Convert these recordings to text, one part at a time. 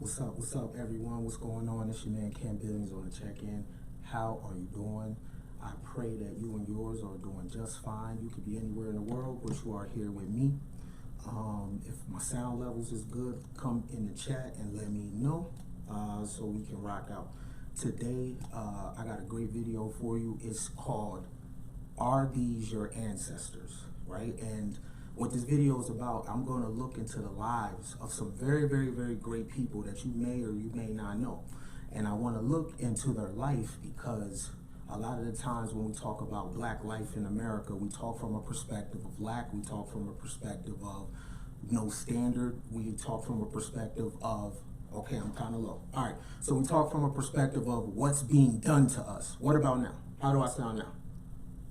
What's up, everyone? What's going on? It's your man Cam Billings on the check-in. How are you doing? I pray that you and yours are doing just fine. You could be anywhere in the world, but you are here with me. If my sound levels is good, come in the chat and let me know so we can rock out. Today, I got a great video for you. It's called, Are These Your Ancestors? Right? And what this video is about, I'm going to look into the lives of some very, very, very great people that you may or you may not know. And I want to look into their life because a lot of the times when we talk about black life in America, we talk from a perspective of lack, we talk from a perspective of no standard, we talk from a perspective of, okay, I'm kind of low. All right, so we talk from a perspective of what's being done to us. What about now? How do I sound now?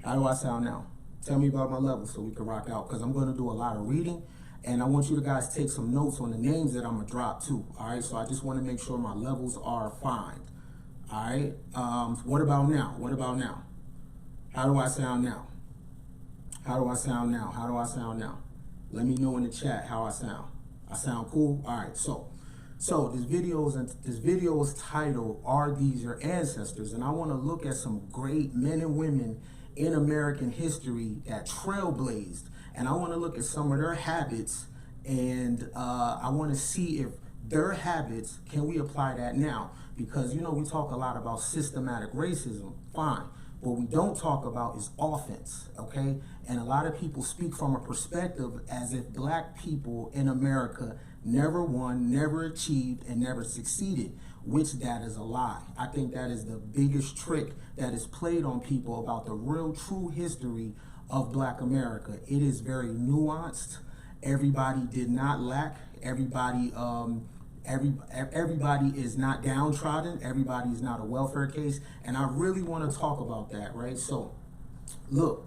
How do I sound now? Tell me about my levels so we can rock out, because I'm going to do a lot of reading, and I want you to guys take some notes on the names that I'm going to drop too. All right, so I just want to make sure my levels are fine. All right, what about now? What about now? How do I sound now? How do I sound now? How do I sound now? Let me know in the chat how I sound. I sound cool? All right, so this video is titled, Are These Your Ancestors? And I want to look at some great men and women in American history that trailblazed, and I want to look at some of their habits, and I want to see if their habits, can we apply that now? Because, you know, we talk a lot about systematic racism, fine. What we don't talk about is offense, okay? And a lot of people speak from a perspective as if black people in America never won, never achieved, and never succeeded, which that is a lie. I think that is the biggest trick that is played on people about the real true history of black America. It is very nuanced. Everybody did not lack. Everybody is not downtrodden. Everybody is not a welfare case. And I really want to talk about that, right? So, look,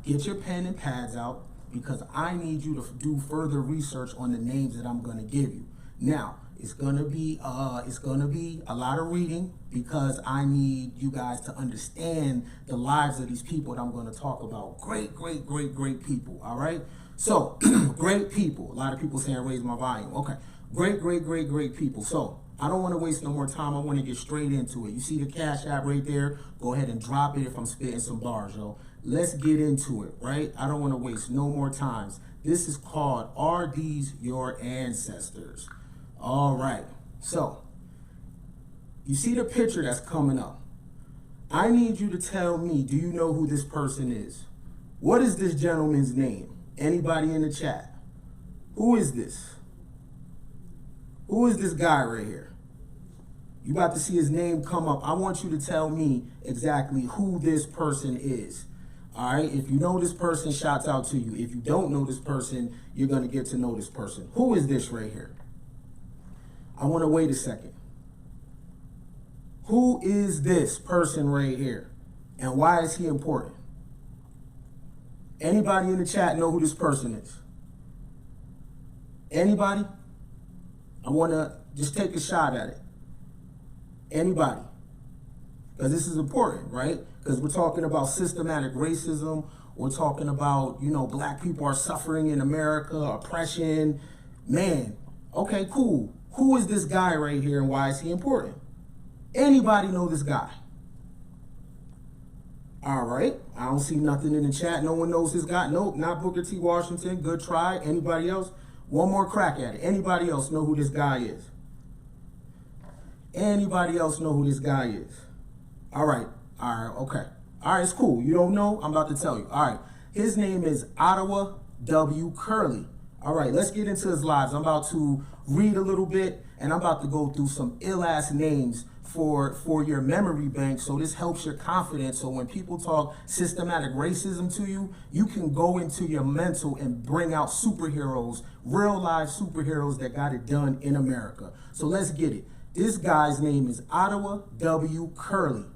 get your pen and pads out, because I need you to do further research on the names that I'm going to give you. Now, it's gonna be a lot of reading, because I need you guys to understand the lives of these people that I'm going to talk about. Great people. All right. So great people. A lot of people saying raise my volume. Okay. Great people. So I don't want to waste no more time. I want to get straight into it. You see the Cash App right there? Go ahead and drop it if I'm spitting some bars, yo. Let's get into it, right? I don't want to waste no more times. This is called, Are These Your Ancestors? All right, so you see the picture that's coming up. I need you to tell me, do you know who this person is? What is this gentleman's name? Anybody in the chat? Who is this? Who is this guy right here? You about to see his name come up. I want you to tell me exactly who this person is. All right, if you know this person, shouts out to you. If you don't know this person, you're going to get to know this person. Who is this right here? I want to wait a second. Who is this person right here? And why is he important? Anybody in the chat know who this person is? Anybody? I want to just take a shot at it. Anybody? Because this is important, right? Because we're talking about systematic racism. We're talking about, you know, black people are suffering in America, oppression. Man, okay, cool. Who is this guy right here and why is he important? Anybody know this guy? All right, I don't see nothing in the chat. No one knows this guy. Nope, not Booker T. Washington. Good try. Anybody else? One more crack at it. Anybody else know who this guy is? Anybody else know who this guy is? All right, okay. All right, it's cool. You don't know? I'm about to tell you. All right, his name is Ottawa W. Curley. All right, let's get into his lives. I'm about to read a little bit, and I'm about to go through some ill-ass names for your memory bank, so this helps your confidence. So when people talk systematic racism to you, you can go into your mental and bring out superheroes, real-life superheroes that got it done in America. So let's get it. This guy's name is Ottawa W. Curley.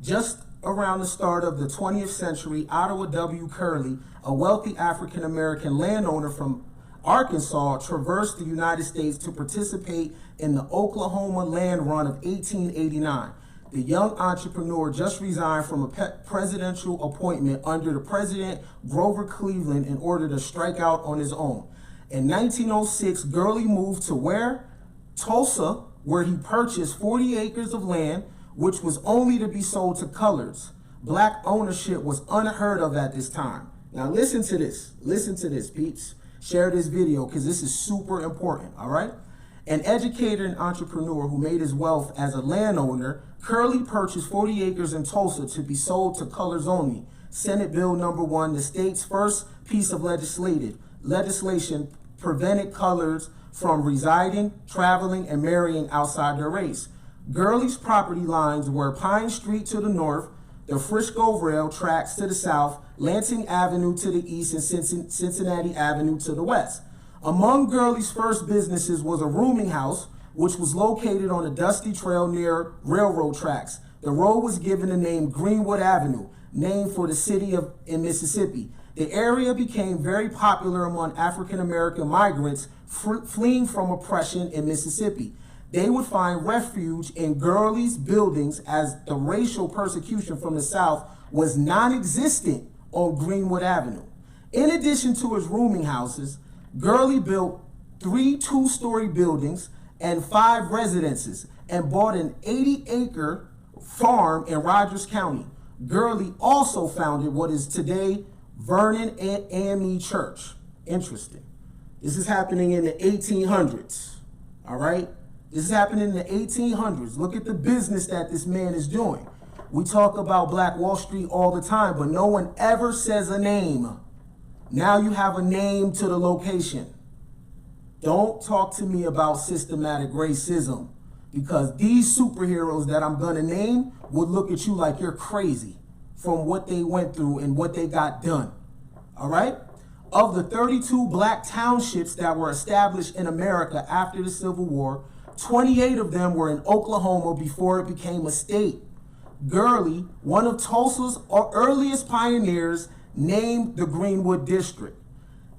Just around the start of the 20th century, Ottawa W. Curley, a wealthy African-American landowner from Arkansas, traversed the United States to participate in the Oklahoma land run of 1889. The young entrepreneur just resigned from a presidential appointment under the President Grover Cleveland in order to strike out on his own. In 1906, Gurley moved to where? Tulsa, where he purchased 40 acres of land, which was only to be sold to coloreds. Black ownership was unheard of at this time. Now listen to this. Listen to this, peeps. Share this video because this is super important, all right? An educator and entrepreneur who made his wealth as a landowner, Curley purchased 40 acres in Tulsa to be sold to colors only. Senate Bill Number 1, the state's first piece of legislation prevented colors from residing, traveling, and marrying outside their race. Gurley's property lines were Pine Street to the north, the Frisco Rail tracks to the south, Lansing Avenue to the east, and Cincinnati Avenue to the west. Among Gurley's first businesses was a rooming house, which was located on a dusty trail near railroad tracks. The road was given the name Greenwood Avenue, named for the city in Mississippi. The area became very popular among African-American migrants fleeing from oppression in Mississippi. They would find refuge in Gurley's buildings as the racial persecution from the South was non-existent on Greenwood Avenue. In addition to his rooming houses, Gurley built 3 two-story buildings and 5 residences and bought an 80-acre farm in Rogers County. Gurley also founded what is today Vernon AME Church. Interesting. This is happening in the 1800s, all right? This is happening in the 1800s. Look at the business that this man is doing. We talk about Black Wall Street all the time, but no one ever says a name. Now you have a name to the location. Don't talk to me about systematic racism, because these superheroes that I'm gonna name would look at you like you're crazy from what they went through and what they got done, all right? Of the 32 black townships that were established in America after the Civil War, 28 of them were in Oklahoma before it became a state. Gurley, one of Tulsa's earliest pioneers, named the Greenwood District.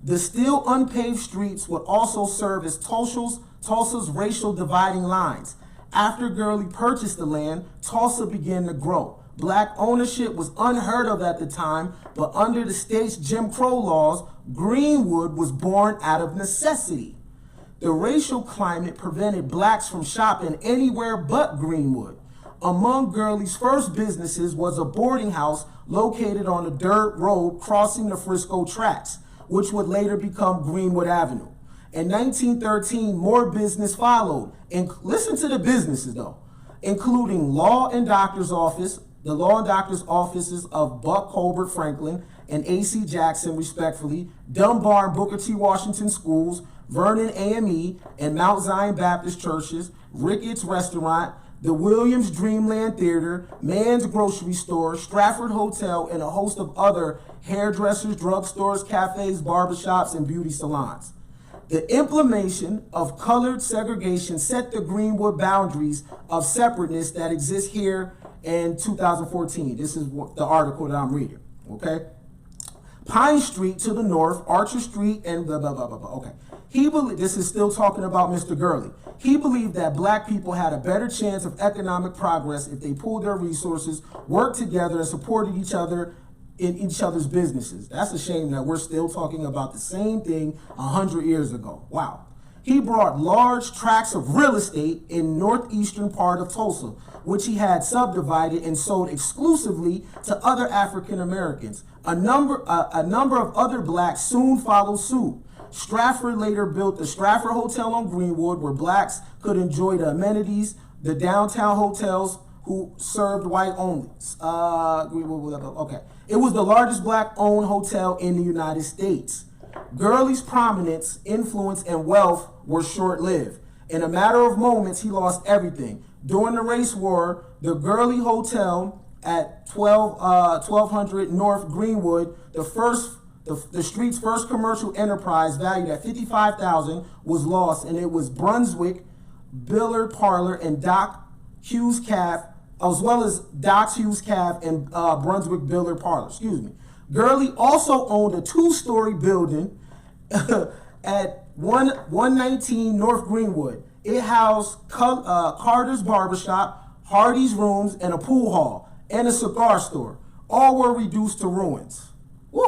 The still unpaved streets would also serve as Tulsa's racial dividing lines. After Gurley purchased the land, Tulsa began to grow. Black ownership was unheard of at the time, but under the state's Jim Crow laws, Greenwood was born out of necessity. The racial climate prevented blacks from shopping anywhere but Greenwood. Among Gurley's first businesses was a boarding house located on a dirt road crossing the Frisco tracks, which would later become Greenwood Avenue. In 1913, more business followed. And listen to the businesses though, including law and doctor's office, the law and doctor's offices of Buck Colbert Franklin and A.C. Jackson, respectfully, Dunbar and Booker T. Washington schools, Vernon AME and Mount Zion Baptist churches, Ricketts Restaurant, the Williams Dreamland Theater, Mann's Grocery Store, Stratford Hotel, and a host of other hairdressers, drugstores, cafes, barbershops, and beauty salons. The implementation of colored segregation set the Greenwood boundaries of separateness that exist here in 2014. This is the article that I'm reading, okay? Pine Street to the north, Archer Street, and blah, blah, blah, blah, blah. Okay. This is still talking about Mr. Gurley. He believed that black people had a better chance of economic progress if they pooled their resources, worked together, and supported each other in each other's businesses. That's a shame that we're still talking about the same thing 100 years ago. Wow. He brought large tracts of real estate in northeastern part of Tulsa, which he had subdivided and sold exclusively to other African Americans. A number of other blacks soon followed suit. Stratford later built the Stratford Hotel on Greenwood, where blacks could enjoy the amenities, the downtown hotels who served white only. Okay. It was the largest black-owned hotel in the United States. Gurley's prominence, influence, and wealth were short-lived. In a matter of moments, he lost everything. During the race war, the Gurley Hotel at 1200 North Greenwood, the street's first commercial enterprise, valued at $55,000, was lost, and it was Brunswick Billiard Parlor and Doc Hughes Caf, as well as Doc Hughes Caf and Brunswick Billiard Parlor. Excuse me. Gurley also owned a 2-story building at 119 North Greenwood. It housed Carter's Barbershop, Hardy's Rooms, and a pool hall, and a cigar store. All were reduced to ruins. Woo!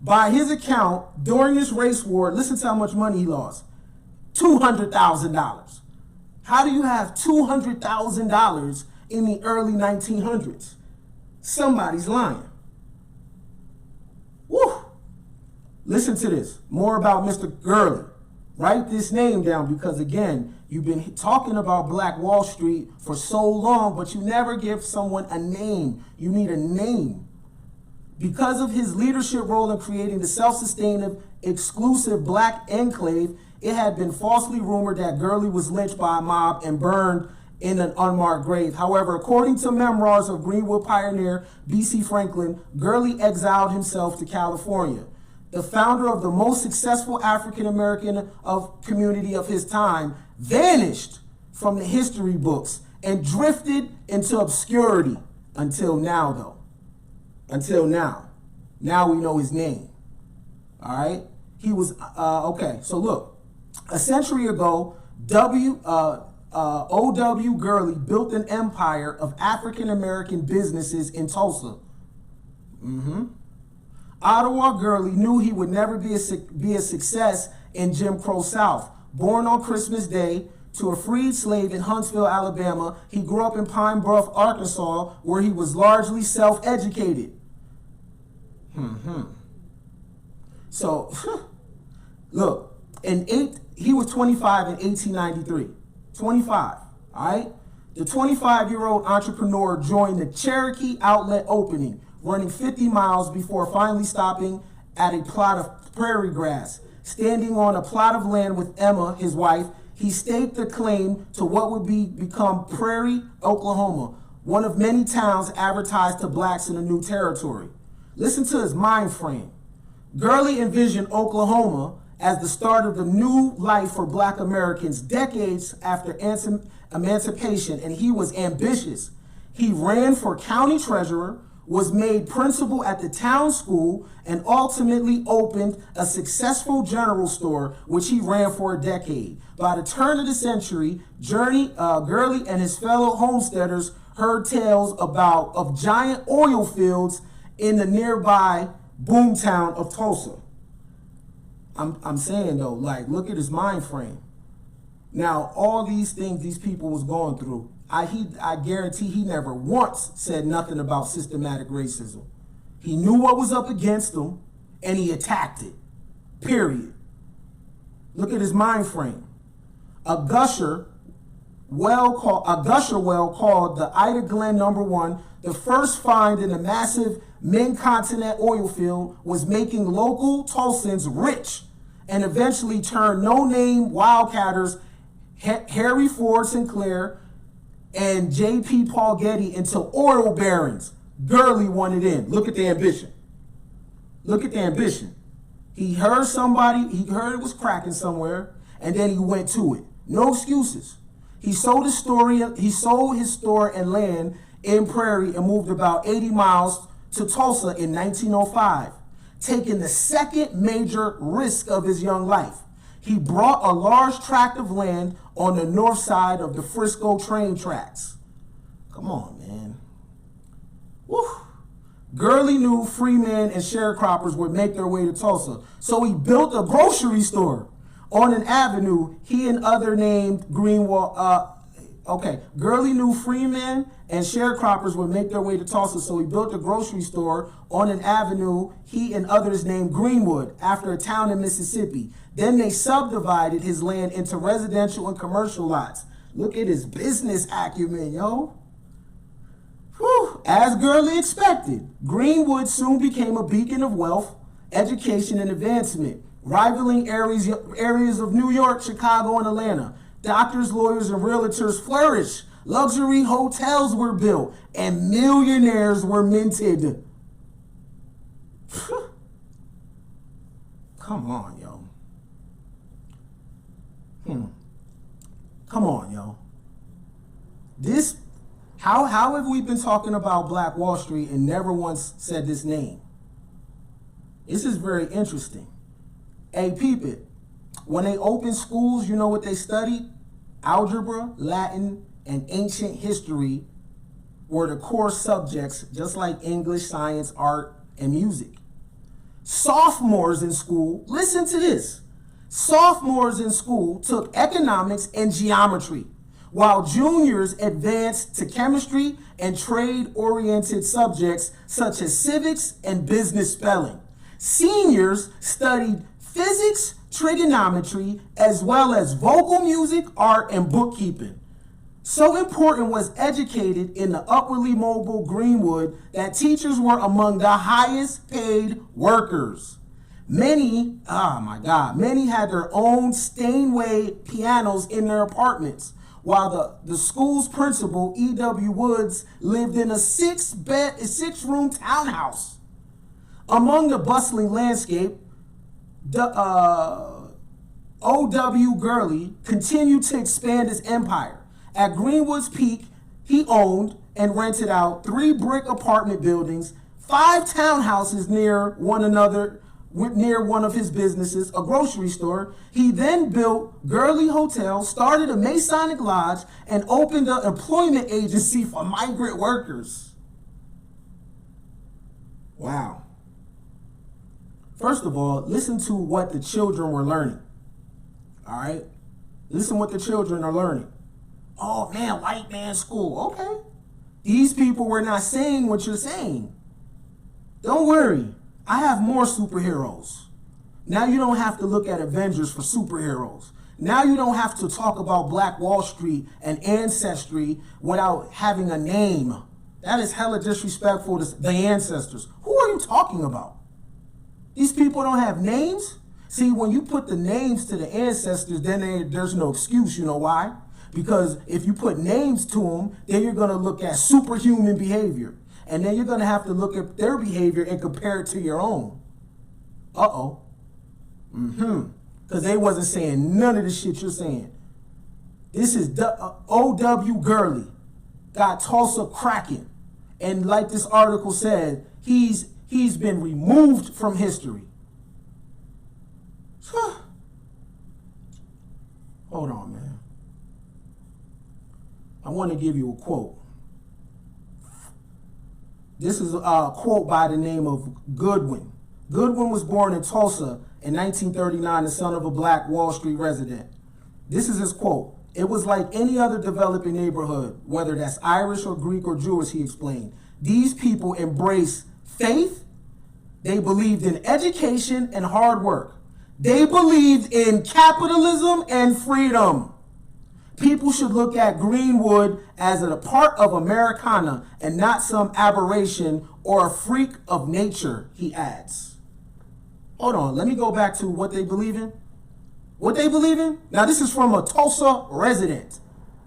By his account, during this race war, listen to how much money he lost. $200,000. How do you have $200,000 in the early 1900s? Somebody's lying. Woo! Listen to this. More about Mr. Gurley. Write this name down because, again, you've been talking about Black Wall Street for so long, but you never give someone a name. You need a name. Because of his leadership role in creating the self-sustaining, exclusive Black enclave, it had been falsely rumored that Gurley was lynched by a mob and burned in an unmarked grave. However, according to memoirs of Greenwood pioneer B.C. Franklin, Gurley exiled himself to California. The founder of the most successful African-American community of his time, vanished from the history books and drifted into obscurity until now, though. Until now. Now we know his name. All right? He was, okay, so look. A century ago, O.W. Gurley built an empire of African-American businesses in Tulsa. Ottawa Gurley knew he would never be a success in Jim Crow South. Born on Christmas Day to a freed slave in Huntsville, Alabama, he grew up in Pine Bluff, Arkansas, where he was largely self-educated. So, look, he was 25 in 1893. 25, all right? The 25-year-old entrepreneur joined the Cherokee Outlet opening, running 50 miles before finally stopping at a plot of prairie grass. Standing on a plot of land with Emma, his wife, he staked the claim to what would become Prairie, Oklahoma, one of many towns advertised to blacks in the new territory. Listen to his mind frame. Gurley envisioned Oklahoma as the start of the new life for Black Americans decades after emancipation, and he was ambitious. He ran for county treasurer, was made principal at the town school, and ultimately opened a successful general store, which he ran for a decade. By the turn of the century, Gurley and his fellow homesteaders heard tales of giant oil fields in the nearby boomtown of Tulsa. I'm saying though, like, look at his mind frame. Now, all these things these people was going through, I guarantee he never once said nothing about systematic racism. He knew what was up against him, and he attacked it. Period. Look at his mind frame. A gusher well called the Ida Glen #1, the first find in the massive mid-continent oil field, was making local Tulsans rich and eventually turned no-name wildcatters Harry Ford Sinclair and J.P. Paul Getty into oil barons. Gurley wanted in. Look at the ambition. Look at the ambition. He heard it was cracking somewhere, and then he went to it. No excuses. He sold his store and land in Prairie and moved about 80 miles to Tulsa in 1905, taking the second major risk of his young life. He bought a large tract of land on the north side of the Frisco train tracks. Come on, man. Woo. Gurley knew freemen and sharecroppers would make their way to Tulsa, so he built a grocery store on an avenue he and other named Greenwald. Gurley knew freemen and sharecroppers would make their way to Tulsa, so he built a grocery store on an avenue he and others named Greenwood, after a town in Mississippi. Then they subdivided his land into residential and commercial lots. Look at his business acumen, yo. Whew. As Gurley expected, Greenwood soon became a beacon of wealth, education, and advancement, rivaling areas of New York, Chicago, and Atlanta. Doctors, lawyers, and realtors flourished. Luxury hotels were built, and millionaires were minted. Come on, yo. Come on, yo. How have we been talking about Black Wall Street and never once said this name? This is very interesting. Hey, peep it. When they opened schools, you know what they studied? Algebra, Latin, and ancient history were the core subjects, just like English, science, art, and music. Sophomores in school, listen to this. Sophomores in school took economics and geometry, while juniors advanced to chemistry and trade-oriented subjects such as civics and business spelling. Seniors studied physics, trigonometry, as well as vocal music, art, and bookkeeping. So important was educated in the upwardly mobile Greenwood that teachers were among the highest paid workers. Many had their own Steinway pianos in their apartments, while the school's principal, E.W. Woods, lived in a six-room townhouse. Among the bustling landscape, O.W. Gurley continued to expand his empire. At Greenwood's peak, he owned and rented out 3 brick apartment buildings, 5 townhouses near one of his businesses, a grocery store. He then built Gurley Hotel, started a Masonic Lodge, and opened an employment agency for migrant workers. Wow. First of all, listen to what the children were learning. All right? Listen what the children are learning. Oh man, white man school. Okay. These people were not saying what you're saying. Don't worry. I have more superheroes. Now you don't have to look at Avengers for superheroes. Now you don't have to talk about Black Wall Street and ancestry without having a name. That is hella disrespectful to the ancestors. Who are you talking about? These people don't have names? See, when you put the names to the ancestors, then there's no excuse. You know why? Because if you put names to them, then you're going to look at superhuman behavior. And then you're going to have to look at their behavior and compare it to your own. Uh-oh. Because they wasn't saying none of the shit you're saying. This is O.W. Gurley. Got Tulsa cracking. And like this article said, he's been removed from history. Hold on, man. I want to give you a quote. This is a quote by the name of Goodwin. Goodwin was born in Tulsa in 1939, the son of a Black Wall Street resident. This is his quote. It was like any other developing neighborhood, whether that's Irish or Greek or Jewish, he explained. These people embraced faith. They believed in education and hard work. They believed in capitalism and freedom. People should look at Greenwood as a part of Americana and not some aberration or a freak of nature, he adds. Hold on, let me go back to what they believe in. What they believe in? Now this is from a Tulsa resident.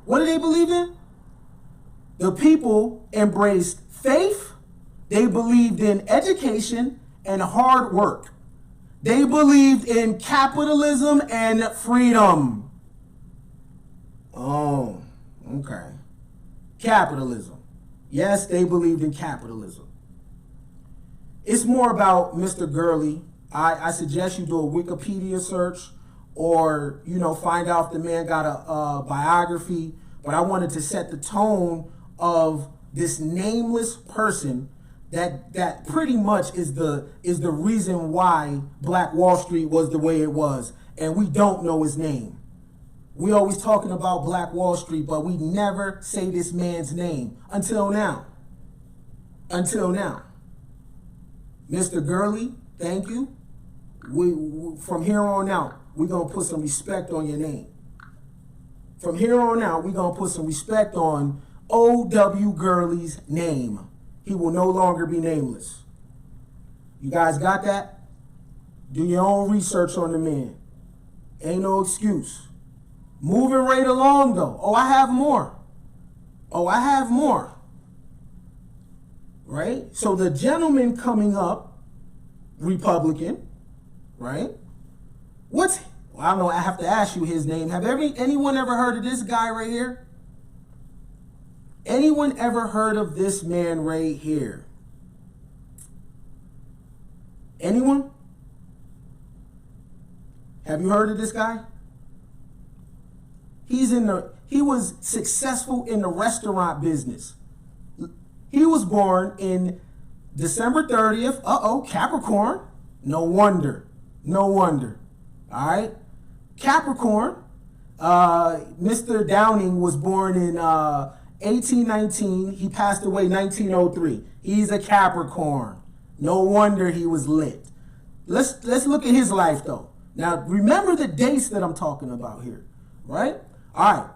What do they believe in? The people embraced faith. They believed in education and hard work. They believed in capitalism and freedom. Oh, okay. Capitalism. Yes, they believed in capitalism. It's more about Mr. Gurley. I suggest you do a Wikipedia search or, find out if the man got a biography. But I wanted to set the tone of this nameless person that pretty much is the reason why Black Wall Street was the way it was. And we don't know his name. We always talking about Black Wall Street, but we never say this man's name until now. Until now. Mr. Gurley, thank you. We from here on out, we're going to put some respect on your name. From here on out, we're going to put some respect on O.W. Gurley's name. He will no longer be nameless. You guys got that? Do your own research on the man. Ain't no excuse. Moving right along, though. Oh, I have more. Right? So the gentleman coming up, Republican, right? I don't know, I have to ask you his name. Have anyone ever heard of this guy right here? Anyone ever heard of this man right here? Anyone? Have you heard of this guy? He was successful in the restaurant business. He was born in December 30th. Capricorn. No wonder. All right. Capricorn, Mr. Downing was born in 1819. He passed away 1903. He's a Capricorn. No wonder he was lit. Let's look at his life though. Now remember the dates that I'm talking about here, right? All right.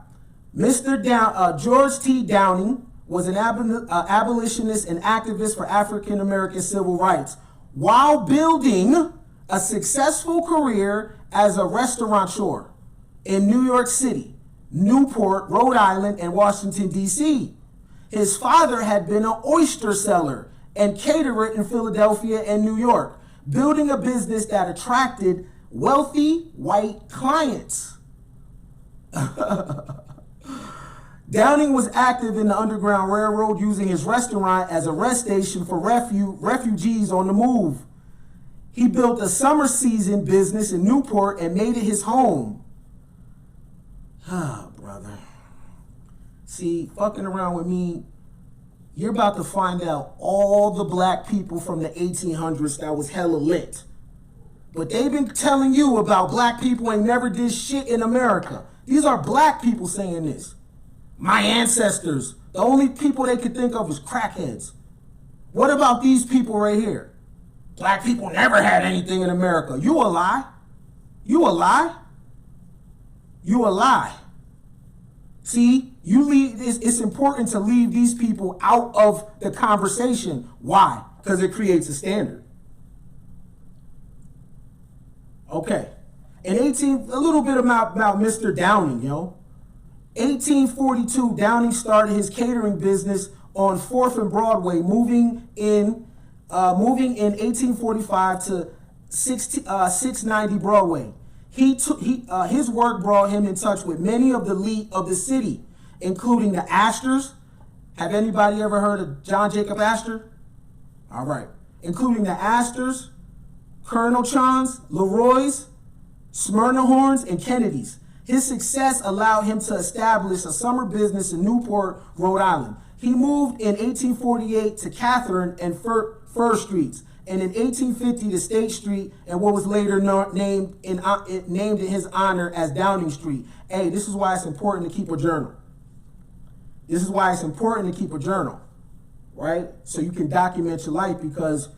George T. Downing was an abolitionist and activist for African American civil rights while building a successful career as a restaurateur in New York City, Newport, Rhode Island, and Washington, D.C. His father had been an oyster seller and caterer in Philadelphia and New York, building a business that attracted wealthy white clients. Downing was active in the Underground Railroad, using his restaurant as a rest station for refugees on the move. He built a summer season business in Newport and made it his home. Ah, brother. See, fucking around with me, you're about to find out all the black people from the 1800s that was hella lit. But they've been telling you about black people ain't never did shit in America. These are black people saying this. My ancestors, the only people they could think of was crackheads. What about these people right here? Black people never had anything in America. You a lie. You a lie. You a lie. See, it's important to leave these people out of the conversation. Why? Because it creates a standard. Okay. A little bit about Mr. Downing, yo. 1842, Downing started his catering business on 4th and Broadway, moving in 1845 to 690 Broadway. His work brought him in touch with many of the elite of the city, including the Astors. Have anybody ever heard of John Jacob Astor? All right. Including the Astors, Colonel Chans, Leroy's, Smirnohorns, and Kennedys. His success allowed him to establish a summer business in Newport, Rhode Island. He moved in 1848 to Catherine and Fur Streets, and in 1850 to State Street, and what was later named in his honor as Downing Street. Hey, this is why it's important to keep a journal. This is why it's important to keep a journal, right? So you can document your life, because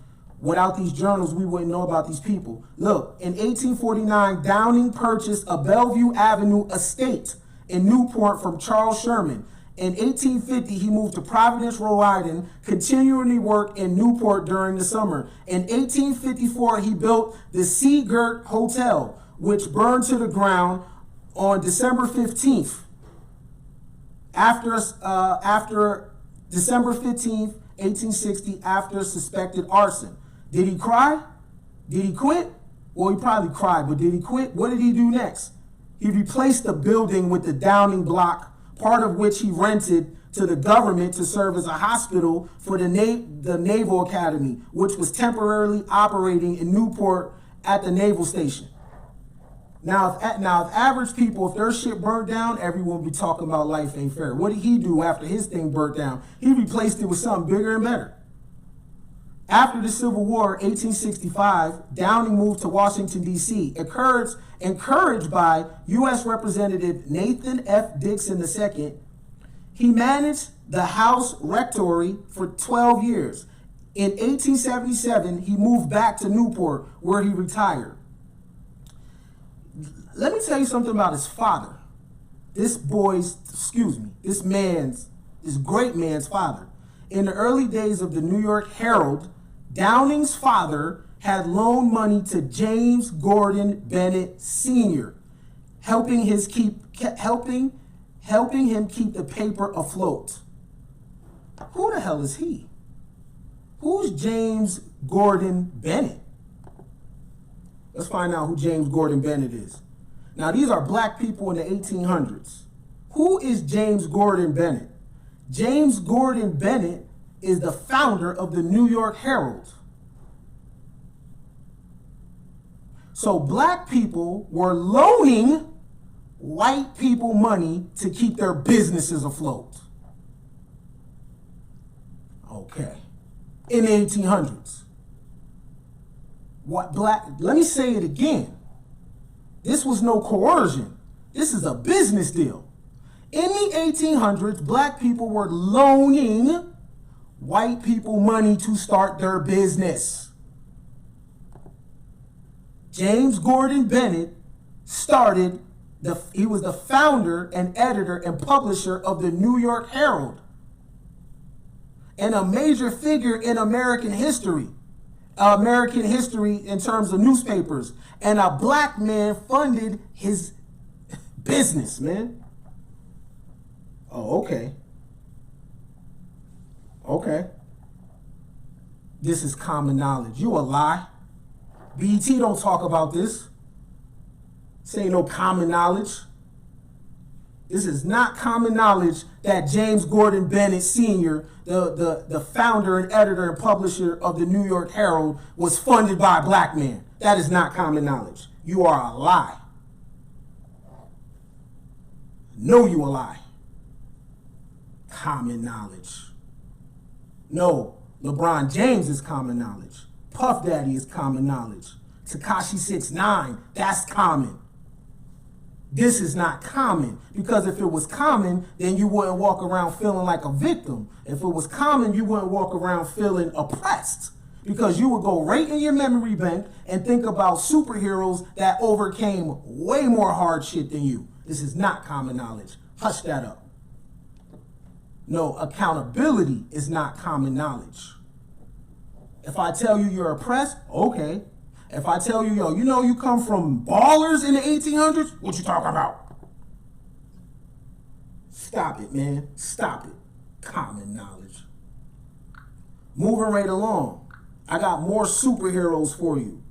without these journals, we wouldn't know about these people. Look, in 1849, Downing purchased a Bellevue Avenue estate in Newport from Charles Sherman. In 1850, he moved to Providence, Rhode Island, continuing work in Newport during the summer. In 1854, he built the Sea Girt Hotel, which burned to the ground on December 15th. After December 15th, 1860, after suspected arson. Did he cry? Did he quit? Well, he probably cried, but did he quit? What did he do next? He replaced the building with the Downing block, part of which he rented to the government to serve as a hospital for the Naval Academy, which was temporarily operating in Newport at the Naval Station. Now, if average people, if their shit burnt down, everyone would be talking about life ain't fair. What did he do after his thing burnt down? He replaced it with something bigger and better. After the Civil War, 1865, Downing moved to Washington, D.C., encouraged by U.S. Representative Nathan F. Dixon II. He managed the House Rectory for 12 years. In 1877, he moved back to Newport, where he retired. Let me tell you something about his father. This great man's father. In the early days of the New York Herald, Downing's father had loaned money to James Gordon Bennett Sr., helping him keep the paper afloat. Who the hell is he? Who's James Gordon Bennett? Let's find out who James Gordon Bennett is. Now, these are black people in the 1800s. Who is James Gordon Bennett? James Gordon Bennett is the founder of the New York Herald. So black people were loaning white people money to keep their businesses afloat. Okay. In the 1800s. Let me say it again. This was no coercion. This is a business deal. In the 1800s, black people were loaning white people money to start their business. James Gordon Bennett he was the founder and editor and publisher of the New York Herald, and a major figure in American history in terms of newspapers. And a black man funded his business, man. Oh, okay. Okay. This is common knowledge. You a lie. BET don't talk about this. This ain't no common knowledge. This is not common knowledge that James Gordon Bennett Sr., the founder and editor and publisher of the New York Herald, was funded by a black man. That is not common knowledge. You are a lie. No, you a lie. Common knowledge. No, LeBron James is common knowledge. Puff Daddy is common knowledge. Tekashi 6ix9ine, that's common. This is not common, because if it was common, then you wouldn't walk around feeling like a victim. If it was common, you wouldn't walk around feeling oppressed, because you would go right in your memory bank and think about superheroes that overcame way more hardship than you. This is not common knowledge. Hush that up. No, accountability is not common knowledge. If I tell you you're oppressed, okay. If I tell you, yo, you know you come from ballers in the 1800s, what you talking about? Stop it, man. Stop it. Common knowledge. Moving right along. I got more superheroes for you.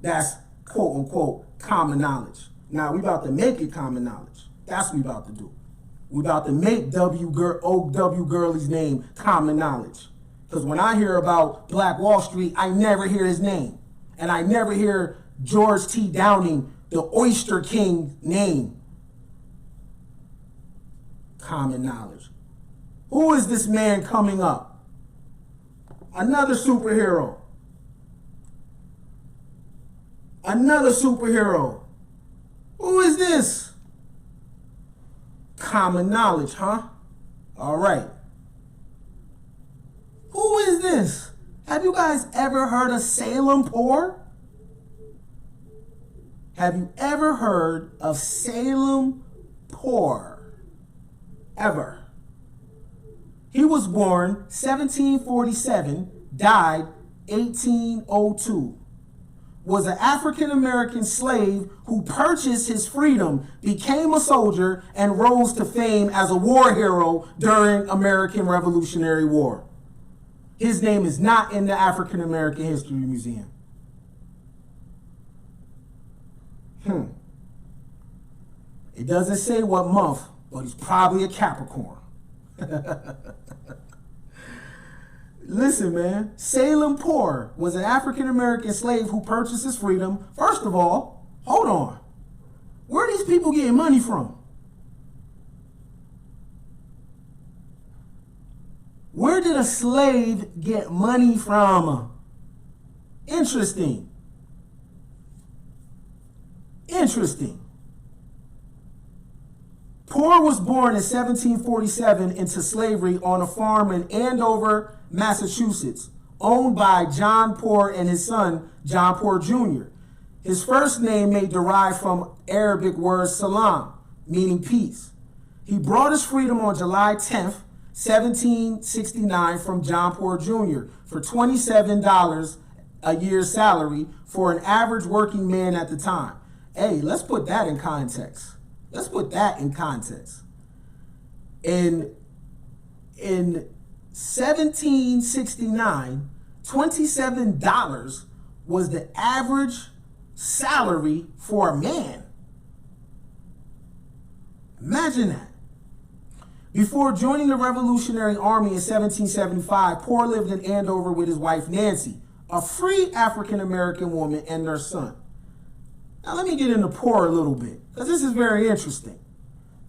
That's quote unquote common knowledge. Now we about to make it common knowledge. That's what we about to do. We about to make W. Gurley's name common knowledge. Because when I hear about Black Wall Street, I never hear his name. And I never hear George T. Downing, the Oyster King, name. Common knowledge. Who is this man coming up? Another superhero. Another superhero. Who is this? Common knowledge, huh? All right. Who is this? Have you guys ever heard of Salem Poor? Have you ever heard of Salem Poor? Ever? He was born 1747, died 1802. Was an African-American slave who purchased his freedom, became a soldier, and rose to fame as a war hero during American Revolutionary War. His name is not in the African American History Museum. It doesn't say what month, but he's probably a Capricorn. Listen, man, Salem Poor was an African-American slave who purchased his freedom. First of all, hold on. Where are these people getting money from? Where did a slave get money from? Interesting. Interesting. Poor was born in 1747 into slavery on a farm in Andover, Massachusetts, owned by John Poor and his son, John Poor Jr. His first name may derive from Arabic word salam, meaning peace. He brought his freedom on July 10th, 1769 from John Poor Jr. for $27 a year's salary for an average working man at the time. Hey, let's put that in context. Let's put that in context. In 1769, $27 was the average salary for a man. Imagine that. Before joining the Revolutionary Army in 1775, Poor lived in Andover with his wife Nancy, a free African-American woman, and their son. Now let me get into Poor a little bit, because this is very interesting.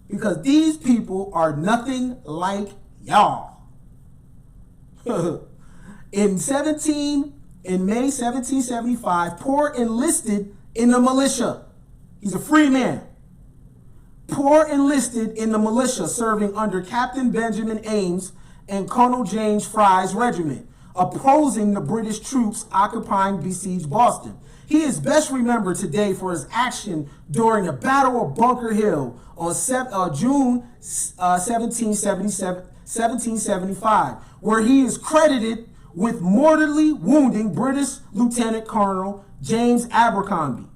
Because these people are nothing like y'all. In May 1775, Poor enlisted in the militia. He's a free man. Poor enlisted in the militia, serving under Captain Benjamin Ames and Colonel James Fry's regiment, opposing the British troops occupying besieged Boston. He is best remembered today for his action during the Battle of Bunker Hill on June 1775, where he is credited with mortally wounding British Lieutenant Colonel James Abercrombie.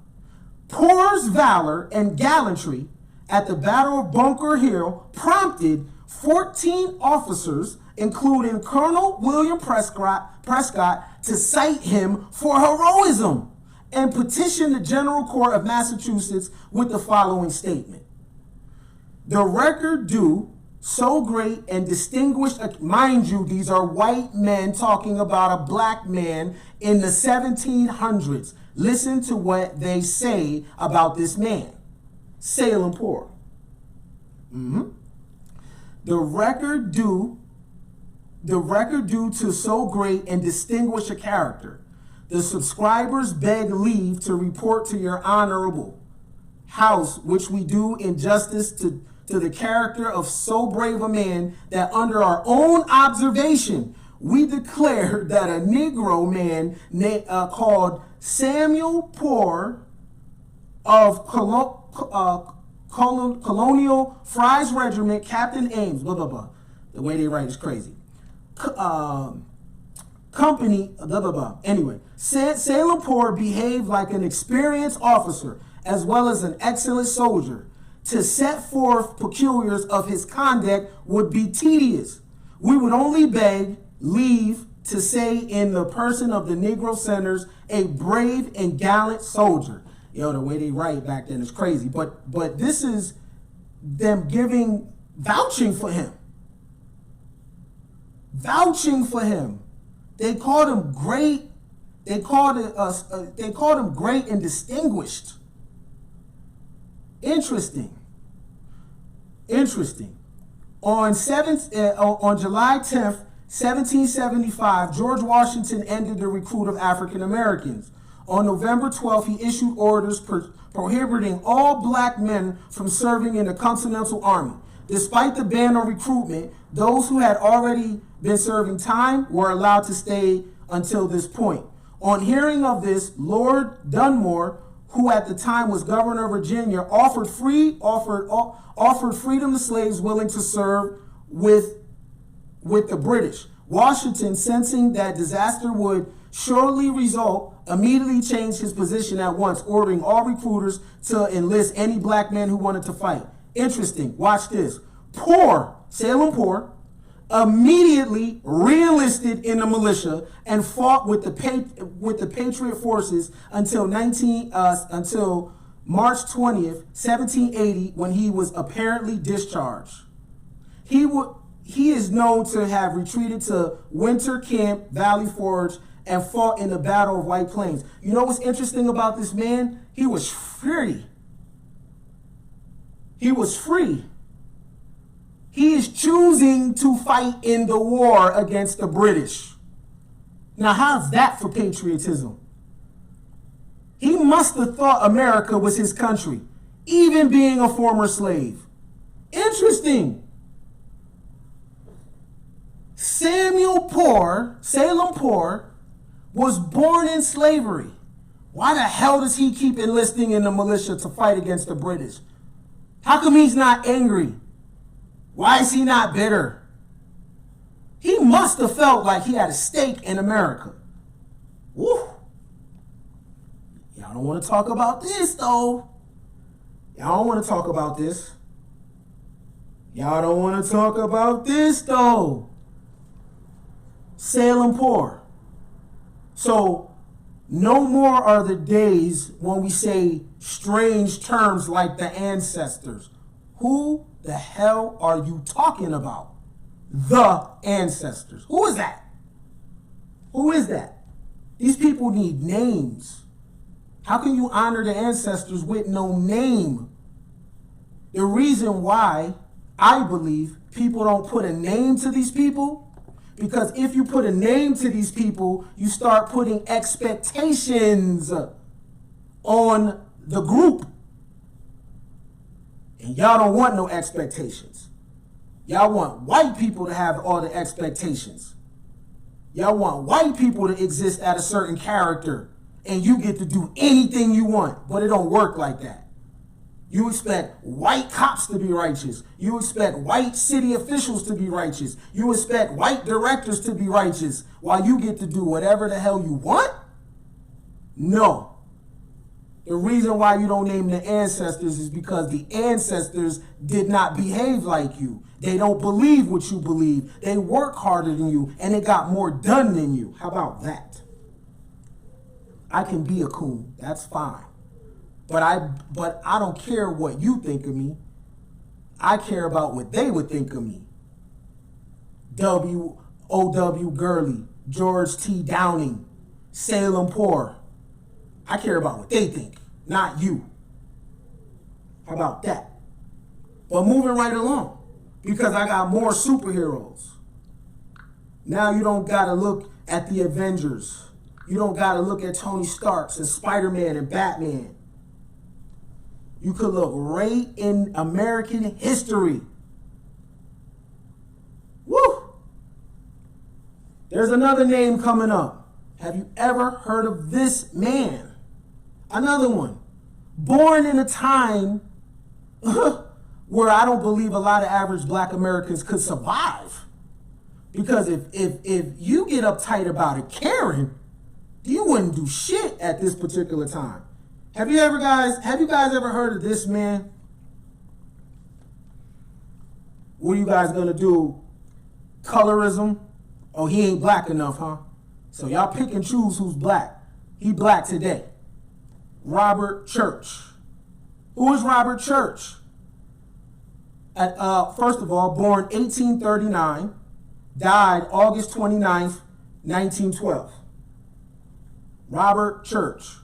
Poor's valor and gallantry at the Battle of Bunker Hill prompted 14 officers, including Colonel William Prescott, to cite him for heroism and petition the General Court of Massachusetts with the following statement. The record due so great and distinguished, mind you, these are white men talking about a black man in the 1700s. Listen to what they say about this man. Salem Poor. The record due to so great and distinguished a character, the subscribers beg leave to report to your honorable house, which we do in justice to the character of so brave a man, that under our own observation, we declare that a Negro man called Samuel Poor of Colonial Fry's Regiment, Captain Ames, blah, blah, blah. The way they write is crazy. Company, blah, blah, blah. Anyway, Salem Poor behaved like an experienced officer as well as an excellent soldier. To set forth peculiars of his conduct would be tedious. We would only beg leave to say in the person of the Negro Senators, a brave and gallant soldier. Yo, the way they write back then is crazy. But this is them vouching for him. Vouching for him. They called him great. They called him great and distinguished. Interesting. On July 10th, 1775, George Washington ended the recruit of African Americans. On November 12th, he issued orders prohibiting all black men from serving in the Continental Army. Despite the ban on recruitment, those who had already been serving time were allowed to stay until this point. On hearing of this, Lord Dunmore, who at the time was governor of Virginia, offered freedom to slaves willing to serve with the British. Washington, sensing that disaster would surely result, immediately changed his position at once, ordering all recruiters to enlist any black men who wanted to fight. Interesting. Watch this. Salem Poor, immediately re-enlisted in the militia and fought with the Patriot forces until March 20th, 1780, when he was apparently discharged. He is known to have retreated to Winter Camp, Valley Forge, and fought in the Battle of White Plains. You know what's interesting about this man? He was free. He was free. He is choosing to fight in the war against the British. Now, how's that for patriotism? He must have thought America was his country, even being a former slave. Interesting. Salem Poor, was born in slavery. Why the hell does he keep enlisting in the militia to fight against the British? How come he's not angry? Why is he not bitter? He must have felt like he had a stake in America. Woo. Y'all don't want to talk about this, though. Y'all don't want to talk about this. Y'all don't want to talk about this, though. Salem Poor. So, no more are the days when we say strange terms like the ancestors. Who the hell are you talking about? The ancestors. Who is that? Who is that? These people need names. How can you honor the ancestors with no name? The reason why I believe people don't put a name to these people, because if you put a name to these people, you start putting expectations on the group. And y'all don't want no expectations. Y'all want white people to have all the expectations. Y'all want white people to exist at a certain character, and you get to do anything you want, but it don't work like that. You expect white cops to be righteous. You expect white city officials to be righteous. You expect white directors to be righteous while you get to do whatever the hell you want? No. The reason why you don't name the ancestors is because the ancestors did not behave like you. They don't believe what you believe. They work harder than you, and they got more done than you. How about that? I can be a coon. That's fine. But I don't care what you think of me. I care about what they would think of me. W.O.W. Gurley, George T. Downing, Salem Poor. I care about what they think, not you. How about that? But moving right along, because I got more superheroes. Now you don't gotta look at the Avengers. You don't gotta look at Tony Starks and Spider-Man and Batman. You could look right in American history. Woo! There's another name coming up. Have you ever heard of this man? Another one. Born in a time where I don't believe a lot of average black Americans could survive. Because if you get uptight about a Karen, you wouldn't do shit at this particular time. Have you guys ever heard of this man? What are you guys gonna do? Colorism? Oh, he ain't black enough, huh? So y'all pick and choose who's black. He black today. Robert Church. Who is Robert Church? First of all, born 1839, died August 29th, 1912. Robert Church,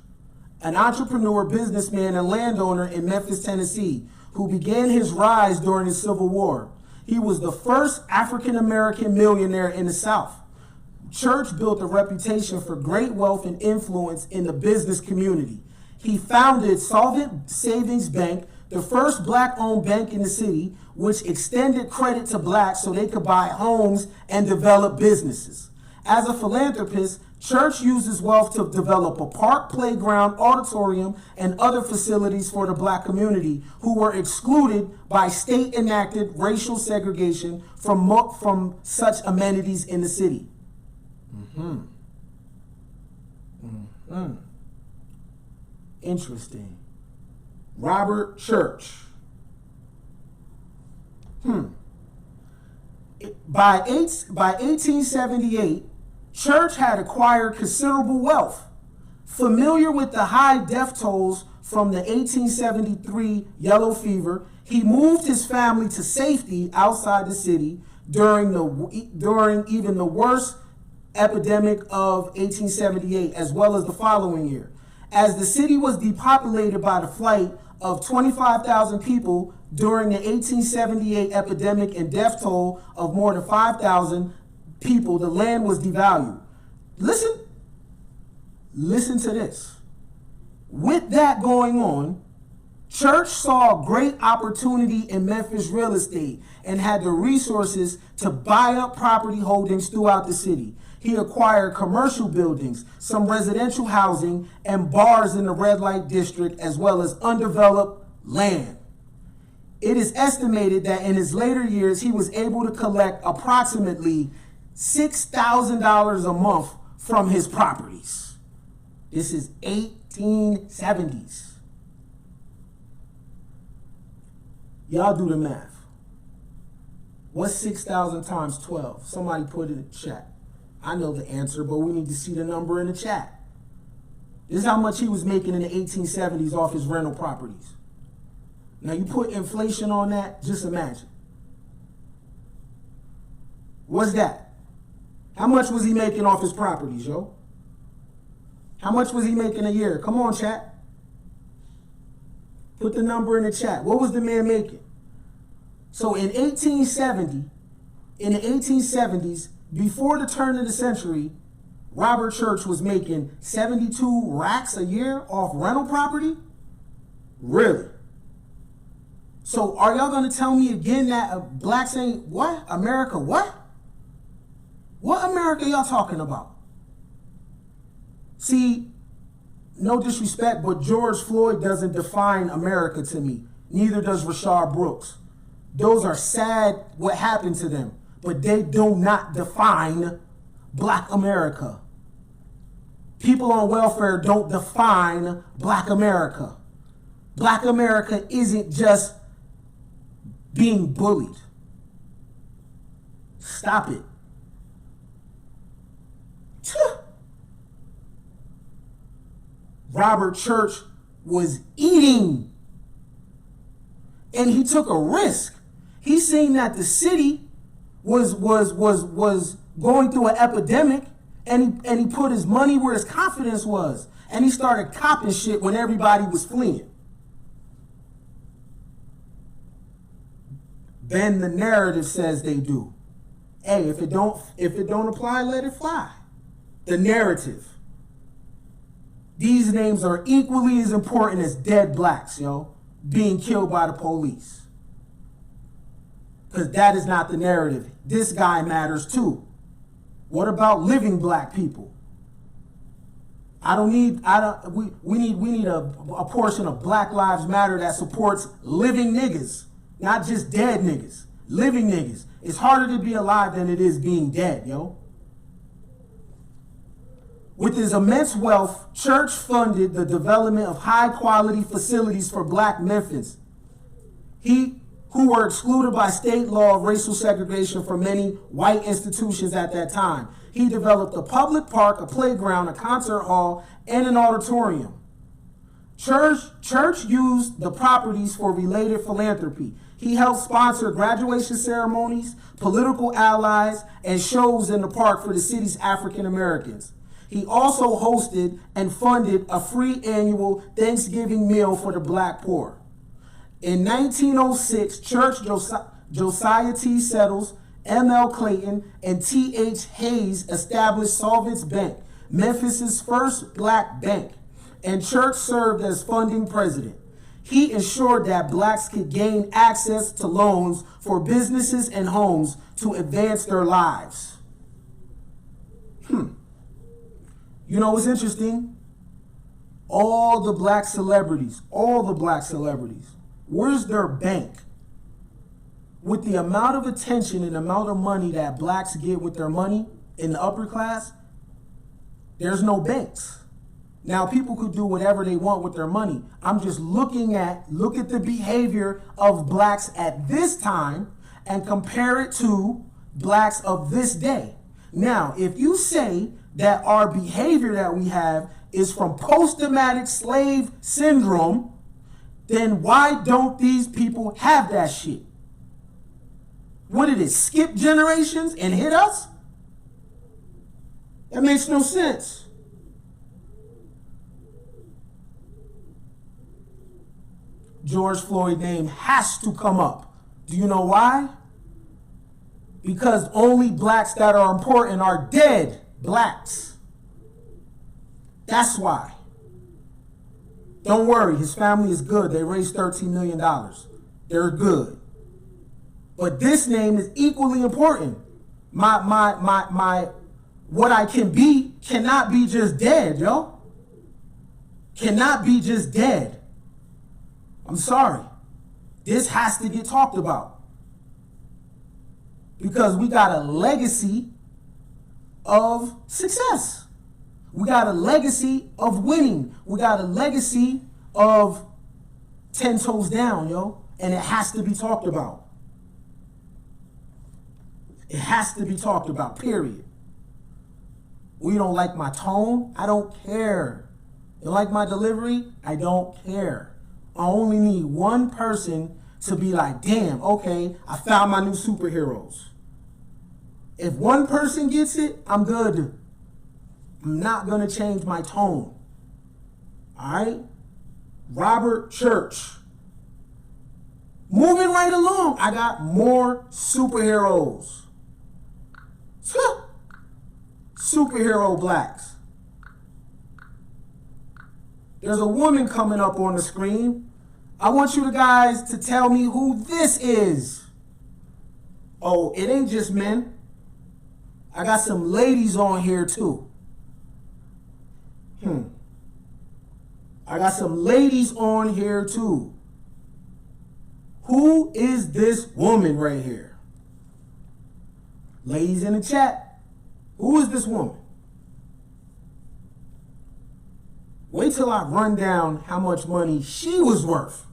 an entrepreneur, businessman, and landowner in Memphis, Tennessee, who began his rise during the Civil War. He was the first African-American millionaire in the South. Church built a reputation for great wealth and influence in the business community. He founded Solvent Savings Bank, the first black-owned bank in the city, which extended credit to blacks so they could buy homes and develop businesses. As a philanthropist, Church used his wealth to develop a park, playground, auditorium, and other facilities for the black community who were excluded by state-enacted racial segregation from such amenities in the city. Interesting. Robert Church. By 1878, Church had acquired considerable wealth. Familiar with the high death tolls from the 1873 yellow fever, he moved his family to safety outside the city during even the worst epidemic of 1878, as well as the following year. As the city was depopulated by the flight of 25,000 people during the 1878 epidemic and death toll of more than 5,000 people, the land was devalued. Listen to this. With that going on, Church saw a great opportunity in Memphis real estate and had the resources to buy up property holdings throughout the city. He acquired commercial buildings, some residential housing, and bars in the red light district, as well as undeveloped land. It is estimated that in his later years, he was able to collect approximately $6,000 a month from his properties. This is 1870s. Y'all do the math. What's 6,000 times 12? Somebody put it in the chat. I know the answer, but we need to see the number in the chat. This is how much he was making in the 1870s off his rental properties. Now you put inflation on that, just imagine. What's that? How much was he making off his properties, yo? How much was he making a year? Come on, chat. Put the number in the chat. What was the man making? So in 1870, in the 1870s, before the turn of the century, Robert Church was making 72 racks a year off rental property? Really? So are y'all gonna tell me again that blacks ain't what? America what? What America y'all talking about? See, no disrespect, but George Floyd doesn't define America to me. Neither does Rashard Brooks. Those are sad what happened to them, but they do not define Black America. People on welfare don't define Black America. Black America isn't just being bullied. Stop it. Robert Church was eating, and he took a risk. He seen that the city was going through an epidemic, and he put his money where his confidence was, and he started copping shit when everybody was fleeing. Then the narrative says they do. Hey, if it don't apply, let it fly. The narrative. These names are equally as important as dead blacks, yo, being killed by the police. Because that is not the narrative. This guy matters too. What about living black people? We need a portion of Black Lives Matter that supports living niggas, not just dead niggas. Living niggas. It's harder to be alive than it is being dead, yo. With his immense wealth, Church funded the development of high-quality facilities for black Memphis, who were excluded by state law of racial segregation from many white institutions at that time. He developed a public park, a playground, a concert hall, and an auditorium. Church used the properties for related philanthropy. He helped sponsor graduation ceremonies, political allies, and shows in the park for the city's African Americans. He also hosted and funded a free annual Thanksgiving meal for the black poor. In 1906, Church, Josiah T. Settles, M.L. Clayton, and T.H. Hayes established Solvents Bank, Memphis's first black bank, and Church served as funding president. He ensured that blacks could gain access to loans for businesses and homes to advance their lives. You know what's interesting? All the black celebrities, where's their bank? With the amount of attention and amount of money that blacks get with their money in the upper class, there's no banks. Now, people could do whatever they want with their money. I'm just look at the behavior of blacks at this time and compare it to blacks of this day. Now, if you say that our behavior that we have is from post-traumatic slave syndrome, then why don't these people have that shit? What did it skip generations and hit us? That makes no sense. George Floyd's name has to come up. Do you know why? Because only blacks that are important are dead blacks. That's why. Don't worry, his family is good. They raised $13 million. They're good. But this name is equally important. What I can be cannot be just dead, yo. Cannot be just dead. I'm sorry. This has to get talked about. Because we got a legacy of success. We got a legacy of winning. We got a legacy of 10 toes down, yo. And it has to be talked about. It has to be talked about, period. We don't like my tone? I don't care. You like my delivery? I don't care. I only need one person to be like, damn, okay, I found my new superheroes. If one person gets it, I'm good. I'm not going to change my tone. All right? Robert Church. Moving right along, I got more superheroes. Superhero blacks. There's a woman coming up on the screen. I want you guys to tell me who this is. Oh, it ain't just men. I got some ladies on here too. I got some ladies on here too. Who is this woman right here? Ladies in the chat, who is this woman? Wait till I run down how much money she was worth.